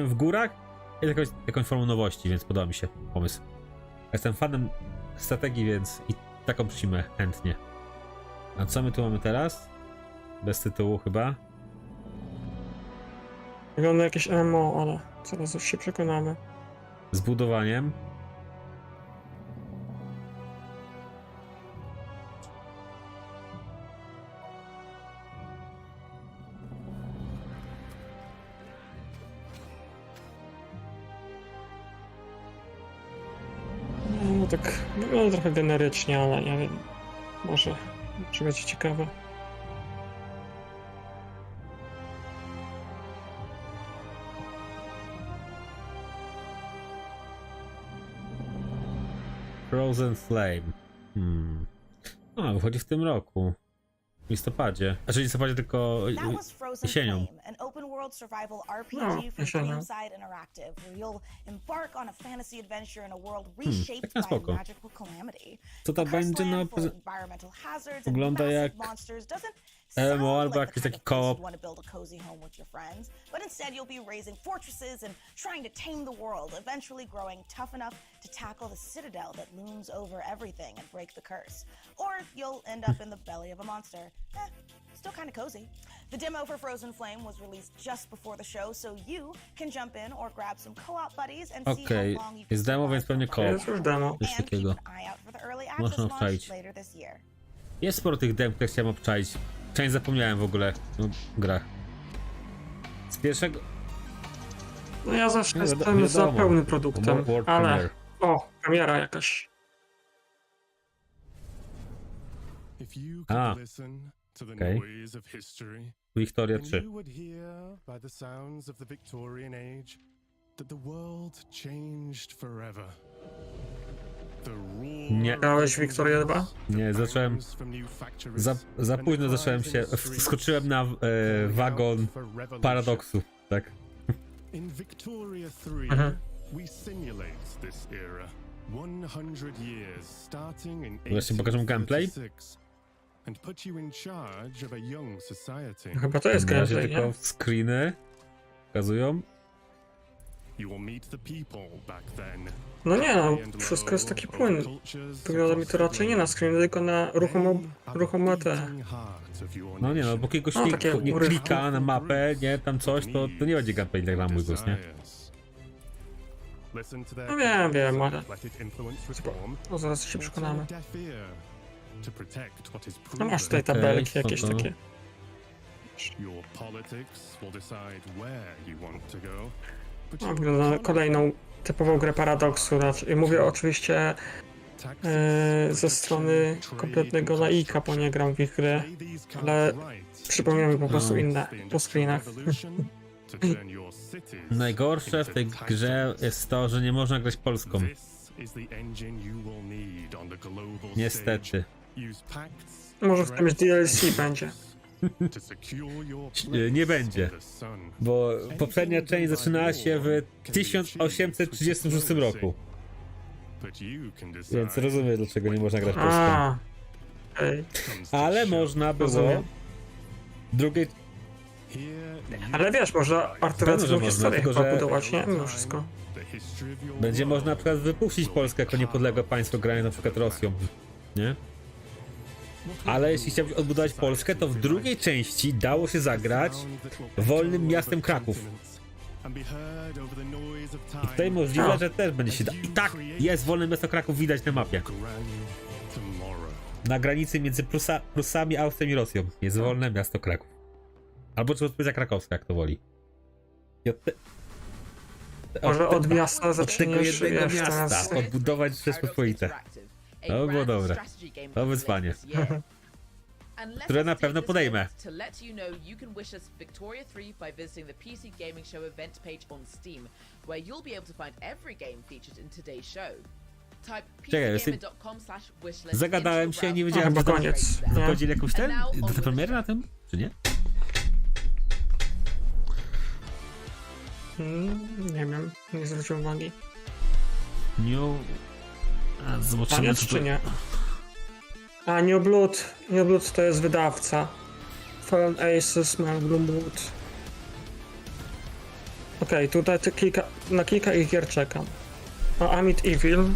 w górach jest jakąś formą nowości, więc podoba mi się pomysł. Jestem fanem strategii, więc i taką przyjmę chętnie. A co my tu mamy teraz? Bez tytułu chyba. Wygląda jakieś MMO, ale zaraz już się przekonamy. Z budowaniem. No tak wygląda trochę generycznie, ale nie wiem. Może będzie ciekawe. Frozen Flame. A, wychodzi w tym roku. W listopadzie. Znaczy w listopadzie tylko jesienią. Tak spoko. Co to będzie? No, wygląda jak MMO albo jakiś taki co-op. But instead you'll be raising fortresses and trying to tame the world, eventually growing tough enough to tackle the citadel that looms over everything and break the curse. Or you'll end up in the belly of a monster. Still kind of cozy. The demo for Frozen Flame was released just before the show, so you can jump in or grab some co-op buddies and see how long you can jest demo, więc pewnie co-op. Jest już demo. Coś takiego. Można obczaić. Jest sporo tych dem, które chciałem obczaić. Część zapomniałem w ogóle o grach. Z pierwszego... No ja zawsze jestem za pełnym produktem, ale... O, premiera jakaś. A, okej. Wiktoria 3. Nie. Grałeś Wiktorię 2? Nie, zacząłem... Za późno zacząłem się... Skoczyłem na wagon paradoksu, tak? In Victoria 3, we simulate this era. 100 years starting in Wreszcie pokażę gameplay? and put you in charge of a young society. Chyba to jest gameplay, tylko screeny pokazują. You will meet the people back then. No nie no, wszystko jest taki płyn. Wygląda mi to raczej nie na screenie, tylko na ruchome te... No nie no, bo jakiegoś nie klika na mapę, nie, tam coś, to nie będzie gameplay dla mój głos, nie? No wiem, ale... No zaraz się przekonamy. to protect what is No proven. masz tutaj tabelki jakieś takie. Your politics will decide where you want to go. But No, your wygląda na kolejną typową grę paradoksu. Znaczy, mówię oczywiście ze strony kompletnego laika, bo nie gram w ich gry, ale przypomina mi po prostu inne po screenach. Najgorsze w tej grze jest to, że nie można grać polską. Niestety. Może w którymś DLC będzie. Nie będzie, bo poprzednia część zaczynała się w 1836 roku. Więc rozumiem, dlaczego nie można grać polską. Ale można było drugiej... Ale wiesz, można alternatywną historię chyba budować, nie? Mimo wszystko. Będzie można na przykład wypuścić Polskę jako niepodległe państwo, grając na przykład Rosją, nie? Ale jeśli chciałbyś odbudować Polskę, to w drugiej części dało się zagrać wolnym miastem Kraków. I tutaj możliwe, że też będzie się I tak, jest wolne miasto Kraków, widać na mapie. Na granicy między Prusami, Austrią i Rosją jest wolne miasto Kraków. Albo czy odpowiedź krakowska, jak to woli. Może od miasta zaczniesz jednego miasta odbudować Rzeczpospolite. To było dobre. To wyzwanie. Które na pewno podejmę. To let you know you can wish us Victoria 3 by visiting the PC Gaming Show event page on Steam, where you'll be able to find every game featured in today's show. Type pcgamer.com/wishlist. Zagadałem się, nie wiedziałem, że koniec. Wychodzili jakąś do premiery na tym, czy nie? Nie wiem, nie zwróciłem uwagi. Zobaczymy, Koniec, czy nie? A New Blood to jest wydawca. Fallen Aces, Blood. Okej, tutaj na kilka ich gier czekam. A Amityville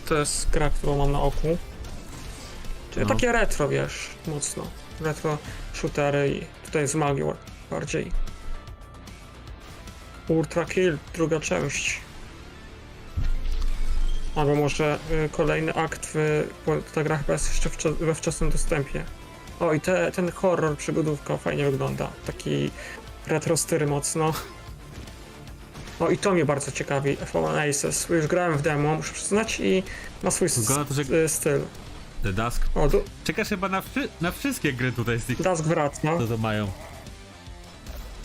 to jest gra, którą mam na oku. Czyli takie retro, wiesz, mocno. Retro shootery i tutaj jest Magior bardziej. Ultra Kill, druga część. Albo może kolejny akt bo ta gra chyba jest jeszcze we wczesnym dostępie. O, i ten horror, przygodówka fajnie wygląda. Taki retro styl mocno. O, i to mnie bardzo ciekawi. Fallen Aces. Już grałem w demo, muszę przyznać, i ma swój styl. The Dusk. Czekasz chyba na wszystkie gry tutaj z tych... Dusk wraca. Co to mają?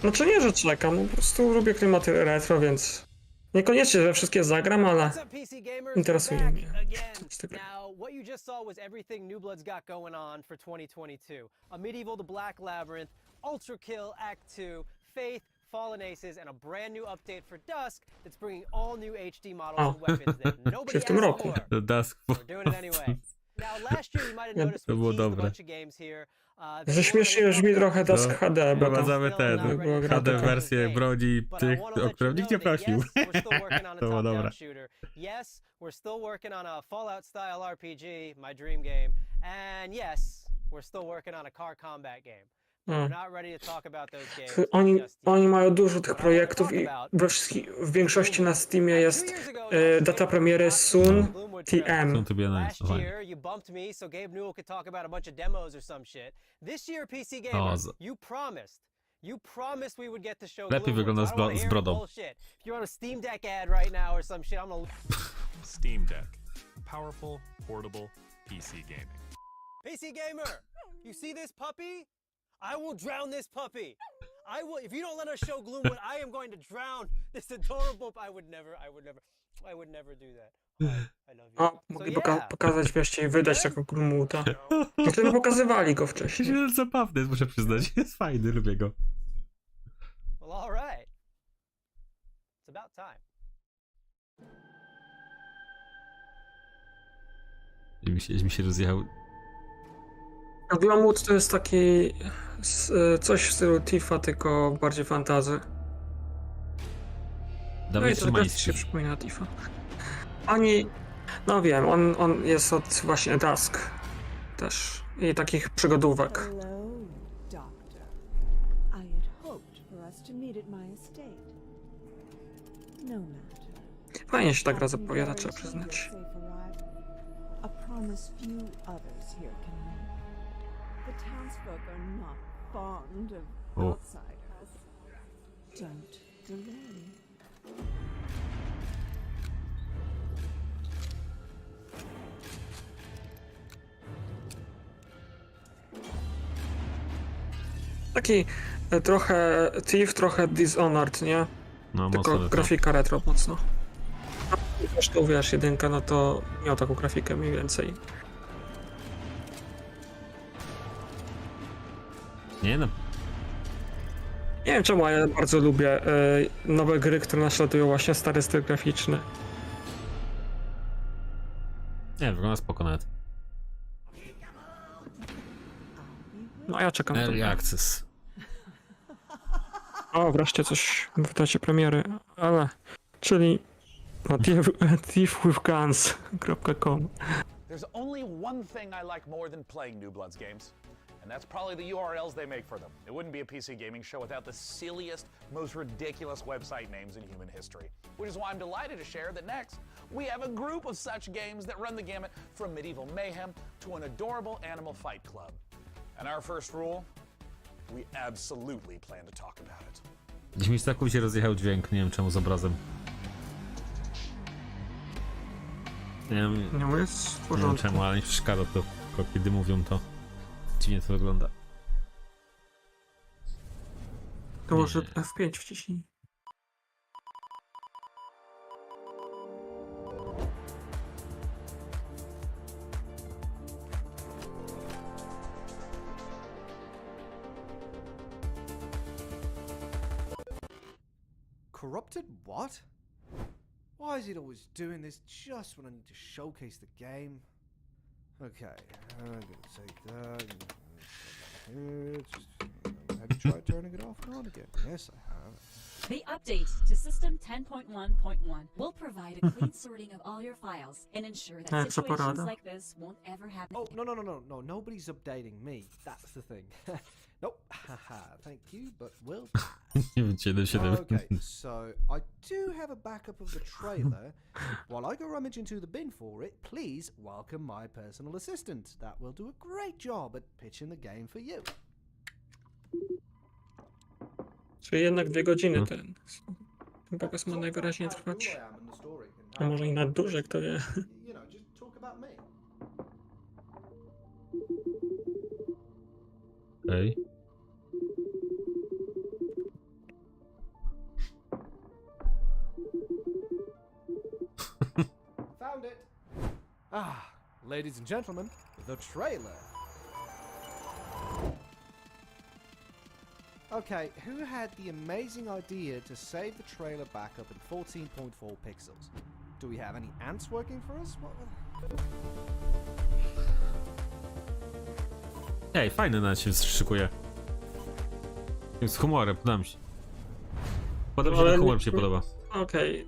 Znaczy nie, że czekam, po prostu lubię klimaty retro, więc niekoniecznie we wszystkie zagram, ale interesuje mnie. Now, what you just saw was everything New Blood's got going on for 2022. A Medieval: The Black Labyrinth, Ultra Kill Act 2, Faith, Fallen Aces, and a brand new update for Dusk that's bringing all new HD models and weapons that nobody asked for. The Dusk. We're doing it anyway. Now, last year you might have noticed we teased a bunch of games here. Że śmiesznie brzmi trochę Dusk HD, bo Wprowadzamy HD wersję broni tych, o którą nikt nie prosił. To było dobre. Yes, we're still working on a Fallout style RPG, my dream game. And yes, we're still working on a car combat game. We're not ready to talk about those games. Oni mają dużo tych projektów i w większości na Steamie jest data premiery Soon TM. Last year you bumped me so Gabe Newell could talk about a bunch of demos or some shit. This year PC Gamer, you promised we would get to show lepiej wygląda z brodą. If you're on a Steam Deck ad right now or some shit, I'm gonna... Steam Deck. Powerful, portable PC gaming. PC Gamer, you see this puppy? I will drown this puppy. I will, if you don't let us show Gloomwood, I am going to drown this adorable... I would never do that. I love you. O, mogli pokazać wreszcie i wydać jako Gloomwooda. Dlatego pokazywali go wcześniej. Jest zabawny, muszę przyznać. Jest fajny, lubię go. Well, all right. It's about time. Mi się rozjechał. Gloomwood to jest taki coś w stylu Tifa, tylko bardziej fantazy. Dawaj, no i to się przypomina Tifa. No wiem, on jest od właśnie Dusk też i takich przygodówek. Hello, Doctor. I had hoped for us to meet at my estate. No matter. Fajnie się ta gra zapowiada, trzeba przyznać. promise few others here can make. The townsfolk are not fond of Oh. outsiders. Don't delay. Taki trochę Thief, trochę Dishonored, nie? No, Tylko mocno grafika retro mocno. A zresztą wiesz, jedynka, no to miał taką grafikę mniej więcej. Nie no. Nie wiem czemu, ale ja bardzo lubię nowe gry, które naśladują właśnie stary styl graficzny. Nie, wygląda spoko nawet. No a ja czekam. Early Access. O, wreszcie coś w dacie premiery, ale... Czyli... No, thiefwithguns.com. There's only one thing I like more than playing New Bloods games, and that's probably the URLs they make for them. It wouldn't be a PC gaming show without the silliest, most ridiculous website names in human history. Which is why I'm delighted to share that next, we have a group of such games that run the gamut from medieval mayhem to an adorable animal fight club. And our first rule, we absolutely plan to talk about it. Gdzieś mi tak się rozjechał dźwięk, nie wiem czemu z obrazem. Nie wiem, No jest w nie wiem porządku. czemu, ale nie przeszkadza to, tylko kiedy mówią to. Dziwnie to wygląda. To może F5 wciśnij. Corrupted what? Why is it always doing this just when I need to showcase the game? Okay, I'm gonna take that. Have you tried turning it off and on again? Yes, I have. The update to System 10.1.1 will provide a clean sorting of all your files and ensure that situations like this won't ever happen. Oh, no, nobody's updating me. That's the thing. Nope, haha, thank you, but will Nie wiem, 7. Okay, so I do have a backup of the trailer. While I go rummage into the bin for it, please welcome my personal assistant. That will do a great job at pitching the game for you. Czyli jednak 2 godziny ten pokaz ma najwyraźniej trwać. A może i na dłużej, kto wie. You know, just talk about me. Okej. Found it. Ah, ladies and gentlemen, the trailer. Okay, who had the amazing idea to save the trailer backup in 14.4 pixels? Do we have any ants working for us? Ej, fajny nawet się szykuje. Z humorem, podoba mi się. Podoba mi się, ten humor mi się podoba. Okej.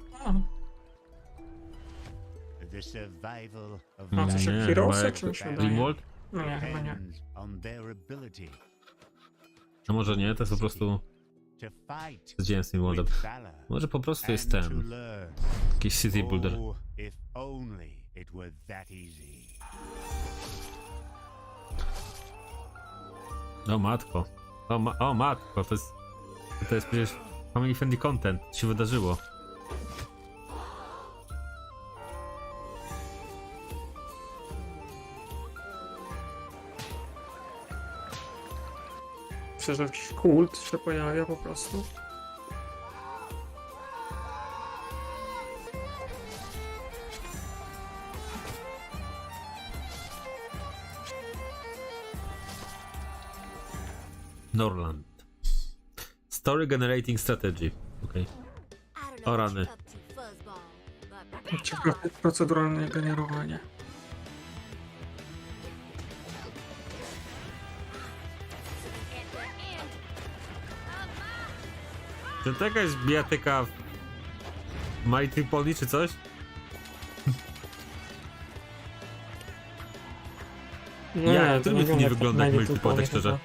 The survival of A coś jak Heroes'a czy mi się wydaje? Ringworld? No nie, chyba nie. on their ability A może nie, to jest po prostu... Co dzieje z tym Worldem? Może po prostu jest ten... Jakiś city builder. if only it were that easy. O matko. O matko, to jest przecież family friendly content. Co się wydarzyło? Myślę, że jakiś kult się pojawia po prostu. Norland. Story generating strategy. Okej. O rany. Ciekawe proceduralne generowanie. Czy to jakaś bijatyka w My Tripoli czy coś? Nie, to nie wygląda jak My Tripoli, tak szczerze.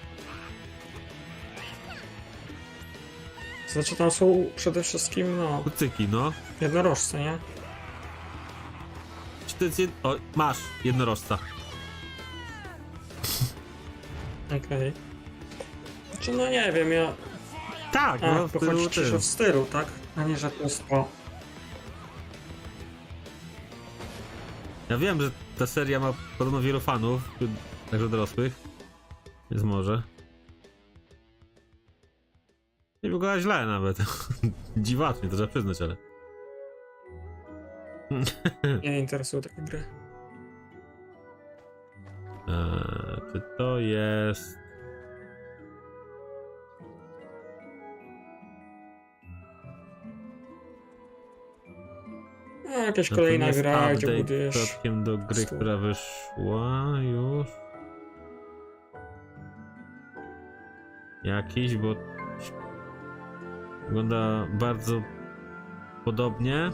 Znaczy tam są przede wszystkim, no... Kucyki, no. Jednorożce, nie? czy to jest O, masz jednorożca. Okej. Znaczy, no nie wiem, ja... Tak, no bo chodzi przecież o stylu, tak? A nie żartostwo. Ja wiem, że ta seria ma podobno wielu fanów, także dorosłych. Więc może. Nie wygląda źle nawet. Dziwacznie, to trzeba przyznać, ale... Mnie nie interesują takie gry. Czy to jest... Jakaś kolejna gra, gdzie budujesz... dodatkiem do gry, która wyszła już. Jakiś, bo wygląda bardzo podobnie,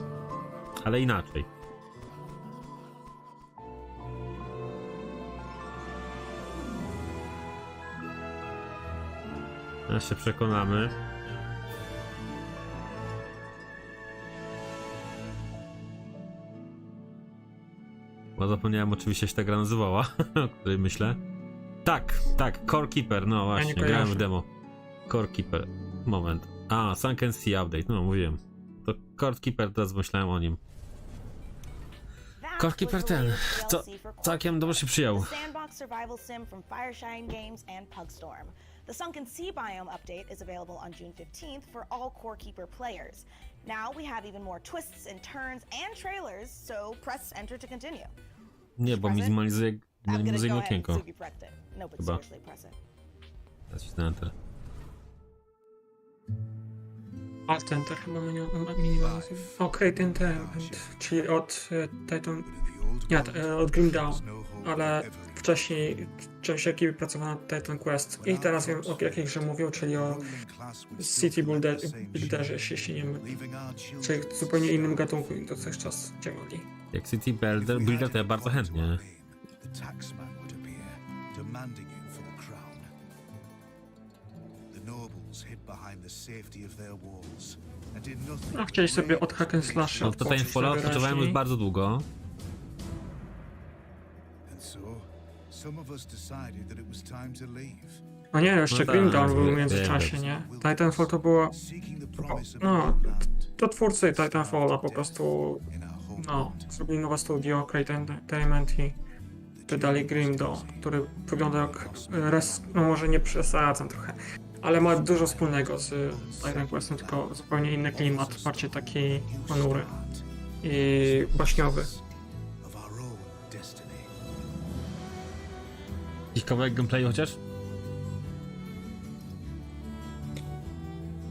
ale inaczej. Teraz się przekonamy. Bo zapomniałem oczywiście, jak się ta gra nazywała, o której myślę. Tak, Core Keeper, no właśnie, grałem w demo. Core Keeper, moment. Sunken Sea Update, no mówiłem. To Core Keeper, teraz myślałem o nim. Core Keeper ten, co całkiem dobrze się przyjął. Sandbox survival sim from Fireshine Games and Pugstorm. The Sunken Sea Biome update is available on June 15th for all Core Keeper players. Now we have even more twists and turns and trailers, so press enter to continue. Nie, bo minimalizuje okienko. Chyba. Teraz się enter. Alt Enter chyba minimalizuje. Create Entertainment, czyli od Titan... Nie, od Grim Dawn, ale wcześniej część ekipy pracowała nad Titan Quest i teraz wiem, o jakiej grze mówił, czyli o City Builderze, jeśli się nie mylę. Czyli w zupełnie innym gatunku niż dotychczas działali. Jak City Builder to ja bardzo chętnie. No, chcieli sobie od hack and slash. No to ten Fallout potrzebowałem już bardzo długo. No nie, jeszcze Grim Dawn był w międzyczasie, nie? Titanfall to było... No, to twórcy Titanfalla po prostu... No, zrobili nowe studio, Create Entertainment i wydali Grim Dawn, który wygląda jak... No może nie przesadzam trochę, ale ma dużo wspólnego z Titan Questem, tylko zupełnie inny klimat, bardziej taki ponury i baśniowy. Jakiś kawałek gameplayu chociaż?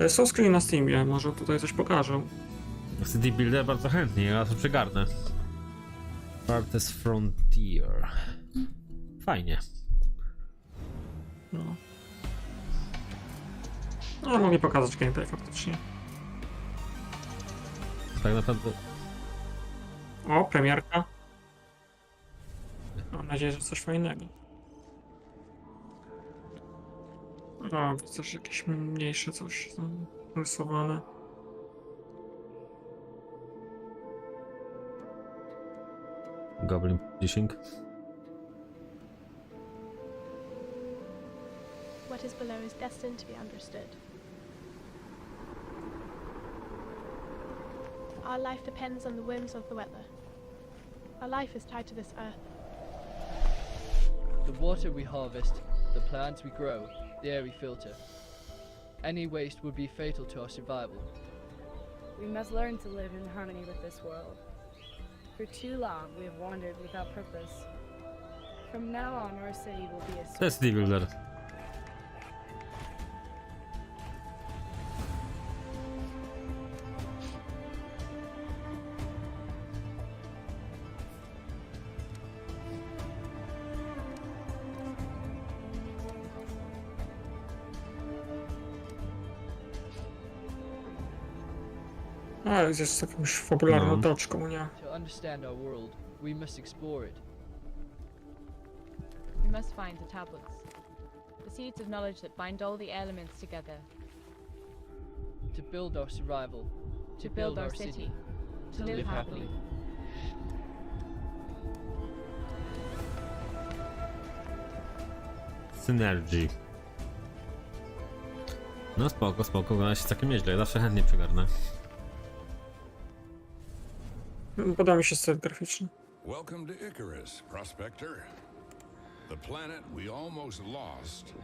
Są screeny na Steamie, może tutaj coś pokażę. City Builder bardzo chętnie, ja to przygarnę. Farthest Frontier. Fajnie. No, mogli pokazać gameplay faktycznie. Tak naprawdę... O, premierka. Mam nadzieję, że coś fajnego. O, widzę, że jakieś mniejsze coś rysowane. Goblin Fishing. What is below is destined to be understood. Our life depends on the whims of the weather. Our life is tied to this earth. The water we harvest, the plants we grow, the air we filter. Any waste would be fatal to our survival. We must learn to live in harmony with this world. For too long we have wandered without purpose. From now on our city will be a... To jest City Builder. Ale jest z jakąś fabularną toczką, nie? To understand our world, we must explore it. We must find the tablets, the seeds of knowledge that bind all the elements together. To build our survival. To build our city. To live happily. Synergy. No spoko, spoko, wygląda się całkiem nieźle, ja zawsze chętnie przygarnę. Podoba mi się styl graficzny. Welcome to Icarus, Prospector. The planet we almost lost,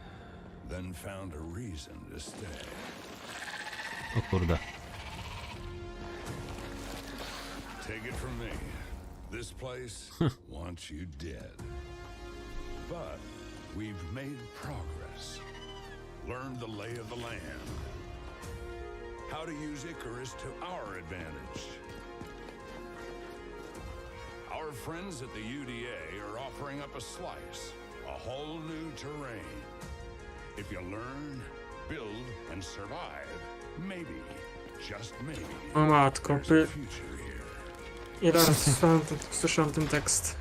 then found a reason to stay. O kurde. Take it from me. This place wants you dead. But we've made progress. Learned the lay of the land. How to use Icarus to our advantage. Our friends at the UDA are offering up a slice, a whole new terrain. If you learn, build, and survive, maybe, just maybe, O matko, there's a future here. ile razy słyszałem ten tekst.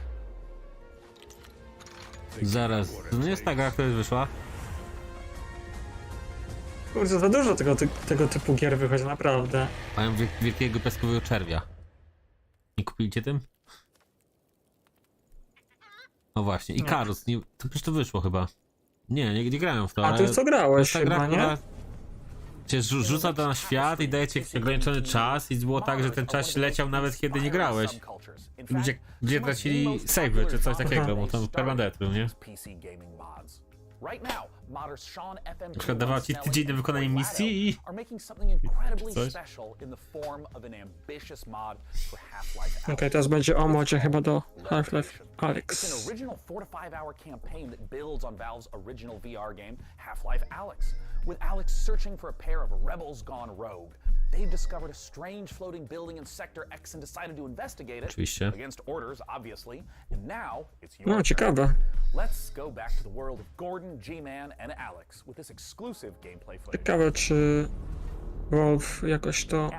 Zaraz, to nie jest ta gra, która już wyszła? Kurde, za dużo tego typu gier wychodzi, naprawdę. Mają wielkiego piaskowego czerwia. Nie kupiliście tym? No właśnie, Icarus, nie, to przecież to wyszło chyba. Nie grałem w to, A ty co grałeś ta chyba, gra, nie? Cię rzuca to na świat i daje ci ograniczony czas i było tak, że ten czas leciał nawet kiedy nie grałeś. Ludzie tracili save'y czy coś takiego, bo tam permanentru, nie? Na przykład dawała ci tydzień na wykonanie misji i... coś. Okej, teraz będzie o modzie chyba do Half-Life Alyx. It's an original 4 to 5 hour campaign that builds on Valve's original VR game, Half-Life Alyx, with Alyx searching for a pair of rebels gone rogue. They discovered a strange floating building in Sector X and decided to investigate it. Oczywiście. Against orders, obviously. And now it's your No, turn. ciekawe. Let's go back to the world of Gordon, G-Man, and Alyx with this exclusive gameplay footage. Ciekawe, czy Wolf jakoś to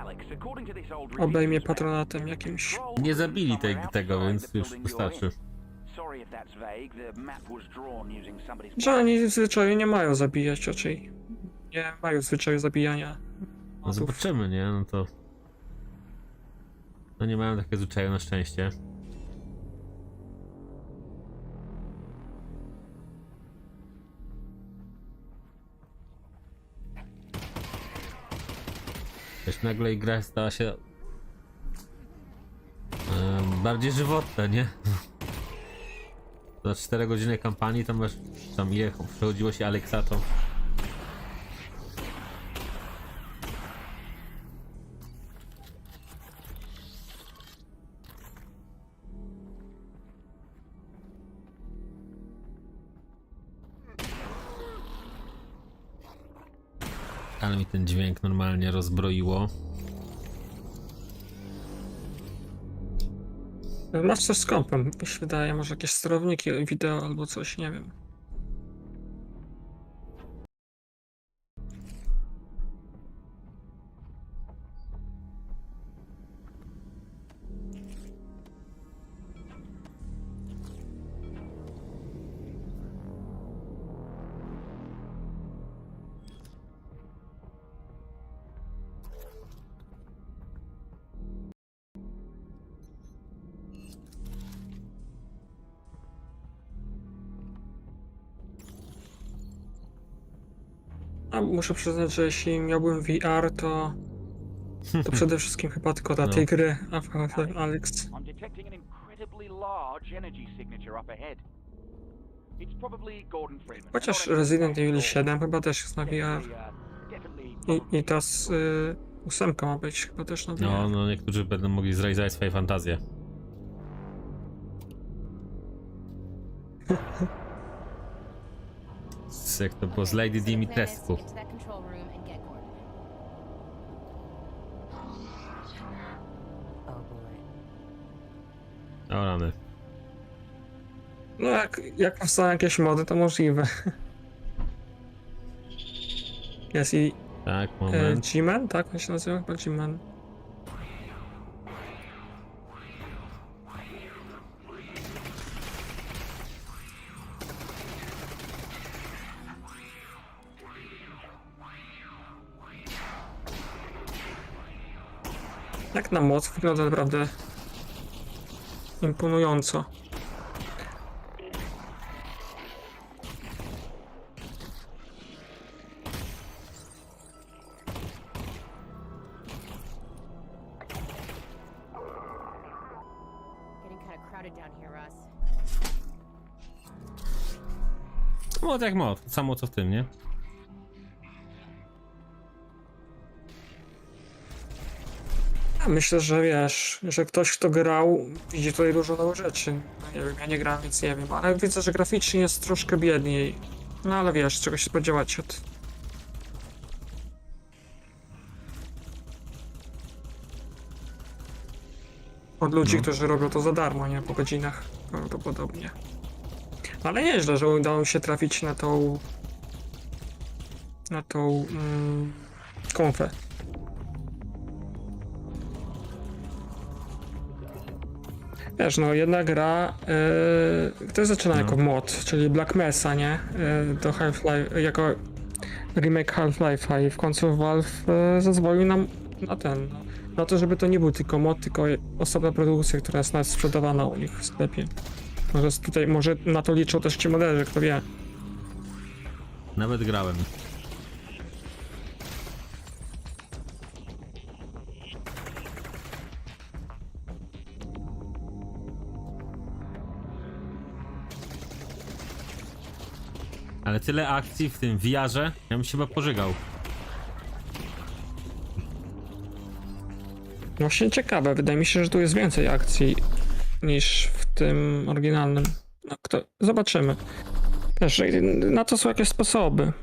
obejmie patronatem jakimś. Nie zabili tego, więc już wystarczy. Że oni w zwyczaju nie mają zabijać, raczej nie mają zwyczaju zabijania. No zobaczymy, nie? No to... No nie mają takiego zwyczaju na szczęście. Też nagle gra stała się... bardziej żywotna, nie? Za 4 godziny kampanii tam masz... Tam przechodziło się Alexatą. Ale mi ten dźwięk normalnie rozbroiło. Masz coś z kompem, mi się wydaje, może jakieś sterowniki wideo albo coś, nie wiem. A muszę przyznać, że jeśli miałbym VR, to przede wszystkim chyba tylko dla tej gry, a w Half-Life Alyx. Chociaż Resident Evil 7 chyba też jest na VR. I ta 8 ma być chyba też na VR. No, niektórzy będą mogli zrealizować swoje fantazje. Jak to było z Lady Dimitrescu. O rany. No jak powstają jakieś mody, to możliwe. Jest i... Tak, moment. G-Man? Tak, on się nazywa chyba G-Man. Jak na moc wygląda naprawdę imponująco. Mod jak mod, samo co w tym, nie? Ja myślę, że wiesz, że ktoś, kto grał, widzi tutaj dużo nowych rzeczy. No nie wiem, ja nie grałem, więc nie wiem, ale widzę, że graficznie jest troszkę biedniej. No ale wiesz, czego się spodziewać od ludzi, którzy robią to za darmo, nie? Po godzinach prawdopodobnie. Ale nieźle, że udało mi się trafić na tą konfę. Wiesz, no jedna gra, to zaczyna jako mod, czyli Black Mesa, nie? Do Half-Life, jako remake Half-Life'a i w końcu Valve zezwolił nam na to, żeby to nie był tylko mod, tylko osobna produkcja, która jest nawet sprzedawana u nich w sklepie. Może na to liczą też ci moderzy, kto wie. Nawet grałem. Ale tyle akcji w tym VR-ze, ja bym się chyba pożygał. Właśnie ciekawe, wydaje mi się, że tu jest więcej akcji niż w tym oryginalnym. No, zobaczymy. Wiesz, na to są jakieś sposoby.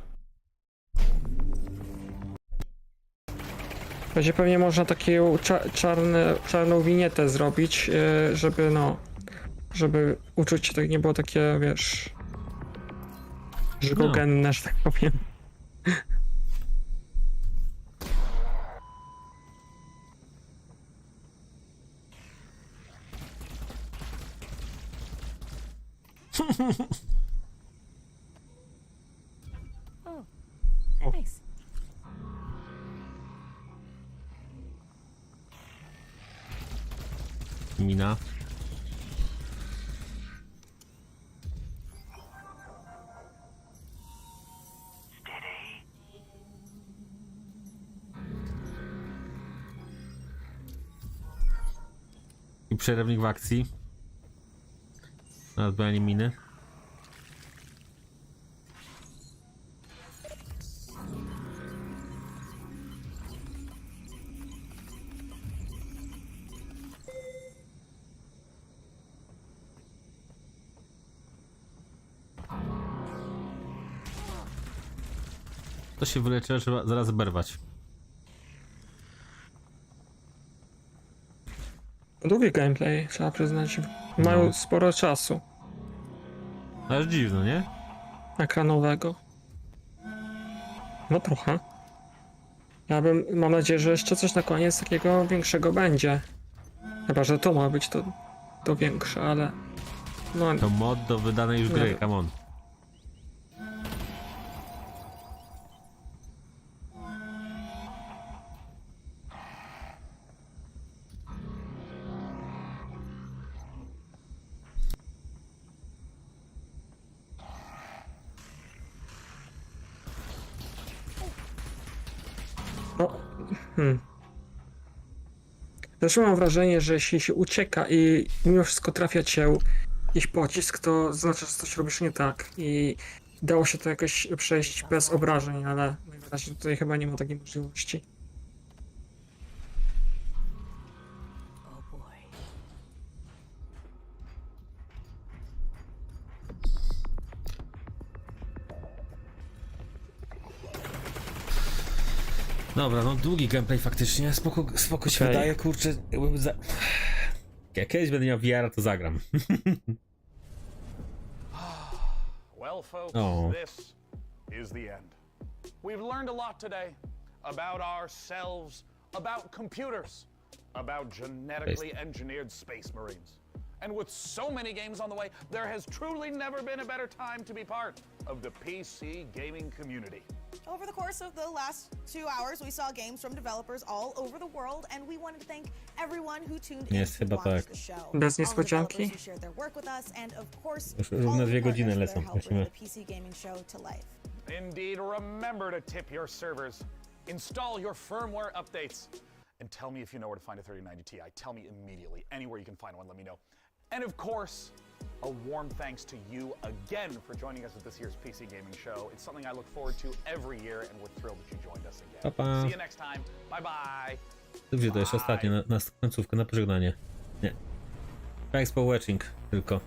Będzie pewnie można taką czarną winietę zrobić, żeby uczucie tak nie było takie, wiesz, żygogenne, że tak powiem. Oh, nice. Mina. I przerywnik w akcji. Na odbieranie miny. To się wyleczy, trzeba zaraz berwać. Długi gameplay, trzeba przyznać. Mają sporo czasu. Aż dziwno, nie? Ekranowego. No trochę. Mam nadzieję, że jeszcze coś na koniec takiego większego będzie. Chyba, że to ma być to większe, ale... No, to mod do wydanej już gry, come on. Zresztą mam wrażenie, że jeśli się ucieka i mimo wszystko trafia cię jakiś pocisk, to znaczy, że coś robisz nie tak i dało się to jakoś przejść bez obrażeń, ale najwyraźniej tutaj chyba nie ma takiej możliwości. Dobra, no długi gameplay faktycznie, spoko się wydaje, kurczę, jak kiedyś będę miał VR, to zagram. Well, folks, this is the end. We've learned a lot today about ourselves, about computers, about genetically engineered space marines. And with so many games on the way, there has truly never been a better time to be part of the PC gaming community. Over the course of the last 2 hours, we saw games from developers all over the world, and we wanted to thank everyone who tuned in to watch the show. Bez All the niespodzianki. developers who shared their work with us, and of course, Już all równe the 2 partners godziny for lecą, their help lecimy. bringing the PC gaming show to life. Indeed, remember to tip your servers, install your firmware updates, and tell me if you know where to find a 3090 Ti. Tell me immediately. Anywhere you can find one, let me know. And of course, a warm thanks to you again for joining us at this year's PC Gaming Show. It's something I look forward to every year, and we're thrilled that you joined us again. Pa, pa. See you next time. Bye bye. Dobrze, to jeszcze ostatnie, na końcówkę, na pożegnanie. Nie. Thanks for watching, tylko.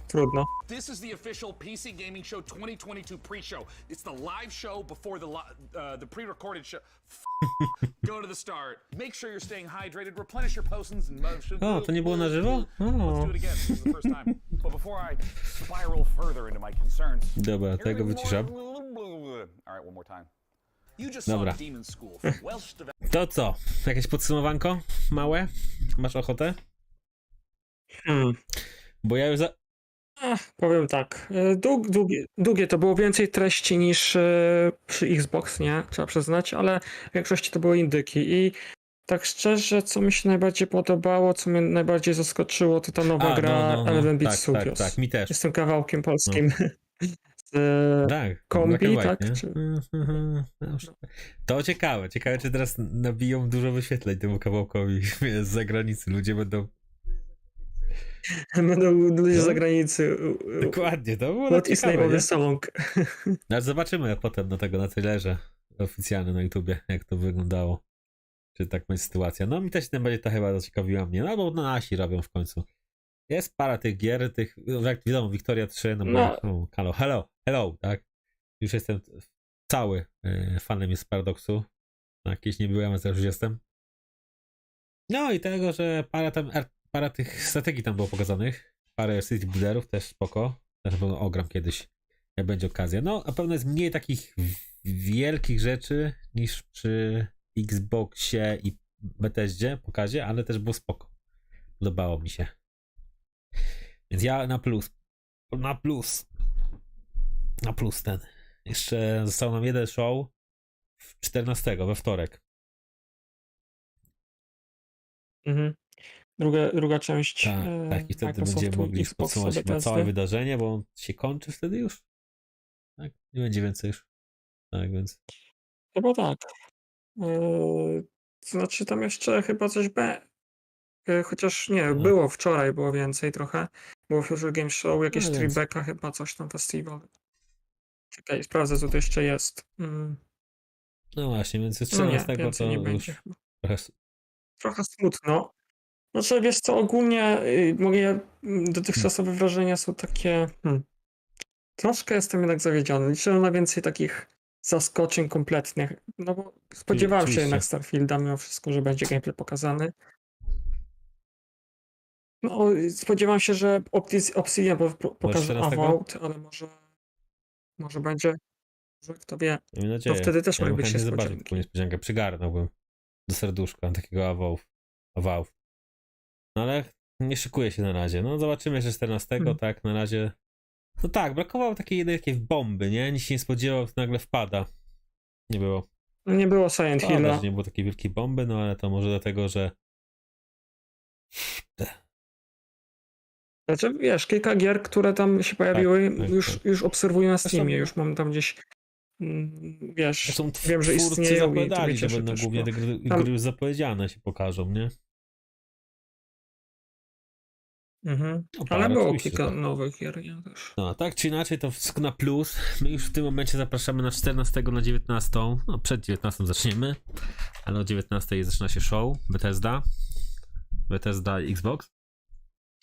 Trudno. This is the official PC Gaming Show 2022 pre-show. It's the live show before the pre-recorded show. Go to the start. Make sure you're staying hydrated. Replenish your potions and motion. O, to nie było na żywo? Let's do it again. This is the first time. But before I spiral further into my concerns. Dobra, tego wyciszam. All right, one more time. You just Dobra. saw Demon School from Welsh to To co? Jakieś podsumowanko? Małe? Masz ochotę? Bo ja już Powiem tak, długie to było więcej treści niż przy Xbox, nie? Trzeba przyznać, ale w większości to były indyki i tak szczerze, co mi się najbardziej podobało, co mnie najbardziej zaskoczyło, to ta nowa gra 11 Bit Studios. Tak, mi też. Z tym kawałkiem polskim. Z kombi, tak? To ciekawe, czy teraz nabiją dużo wyświetleń temu kawałkowi z zagranicy, ludzie będą ludzie z zagranicy. Dokładnie, to było What is ciekawe, name of nie? the song? No, zobaczymy potem na trailerze oficjalnym na YouTubie, jak to wyglądało. Czy tak będzie sytuacja. No mi też najbardziej to chyba zaciekawiła mnie, no bo nasi robią w końcu. Jest parę tych gier, jak wiadomo, Victoria 3, no bo hello, tak? Już jestem cały fanem jest Paradoxu. Jakieś nie byłem, a teraz już jestem. No i tego, że parę tych strategii tam było pokazanych. Parę city builderów też spoko. Też na pewno ogram kiedyś, jak będzie okazja. No, na pewno jest mniej takich wielkich rzeczy niż przy Xboxie i Bethesdzie pokazie, ale też było spoko. Podobało mi się. Więc ja na plus ten. Jeszcze został nam jeden show 14 we wtorek. Druga część. Tak, i wtedy będziemy mogli podsumować chyba całe wydarzenie, bo on się kończy wtedy już. Tak, nie będzie więcej już. Tak, więc. Chyba tak. To znaczy tam jeszcze chyba coś chociaż nie, było wczoraj, było więcej trochę. Było Future Game Show, jakieś Tribeca chyba, coś tam, festiwal. Czekaj, sprawdzę, co to jeszcze jest. No właśnie, więc z 14 to nie już będzie. trochę smutno. Znaczy, wiesz co, ogólnie moje dotychczasowe wrażenia są takie... Troszkę jestem jednak zawiedziony. Liczyłem na więcej takich zaskoczeń kompletnych. No bo spodziewałem się jednak Starfielda, mimo wszystko, że będzie gameplay pokazany. No, spodziewałem się, że Obsidian pokaże Avowed, ale może będzie, kto wie. Mam nadzieję. To wtedy też ja może być niespodziankę. Przygarnąłem do serduszka takiego Avowed. No ale nie szykuje się na razie. No zobaczymy jeszcze 14, tak, na razie. No tak, brakowało takiej jednej bomby, nie? Nikt się nie spodziewał, nagle wpada. Nie było. Nie było Silent Hilla. Nie było takiej wielkiej bomby, no ale to może dlatego, że Znaczy, wiesz, kilka gier, które tam się pojawiły, już obserwuję na Steamie, już mam tam gdzieś, wiesz, wiem, że istnieją zapowiadali, i że będą głównie te gry już zapowiedziane się pokażą, nie? Ale było kilka nowych gier, ja też. No, tak czy inaczej, to wszystko na plus. My już w tym momencie zapraszamy na 14 na 19. No, przed 19 zaczniemy, ale o 19 zaczyna się show Bethesda Xbox.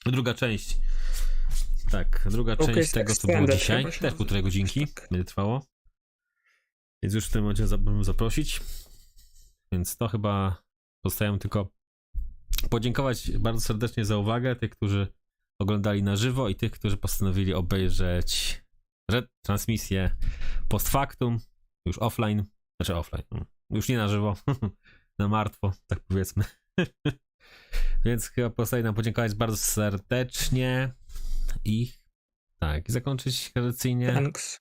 Druga część. Tak, druga część tego, co było dzisiaj. Też 1,5 godzinki będzie trwało. Więc już w tym momencie bym zaprosić. Więc to chyba pozostaje tylko podziękować bardzo serdecznie za uwagę tych, którzy oglądali na żywo i tych, którzy postanowili obejrzeć transmisję post factum, już offline, już nie na żywo, na martwo, tak powiedzmy. Więc chyba pozostaje nam podziękować bardzo serdecznie i tak, i zakończyć tradycyjnie. Thanks.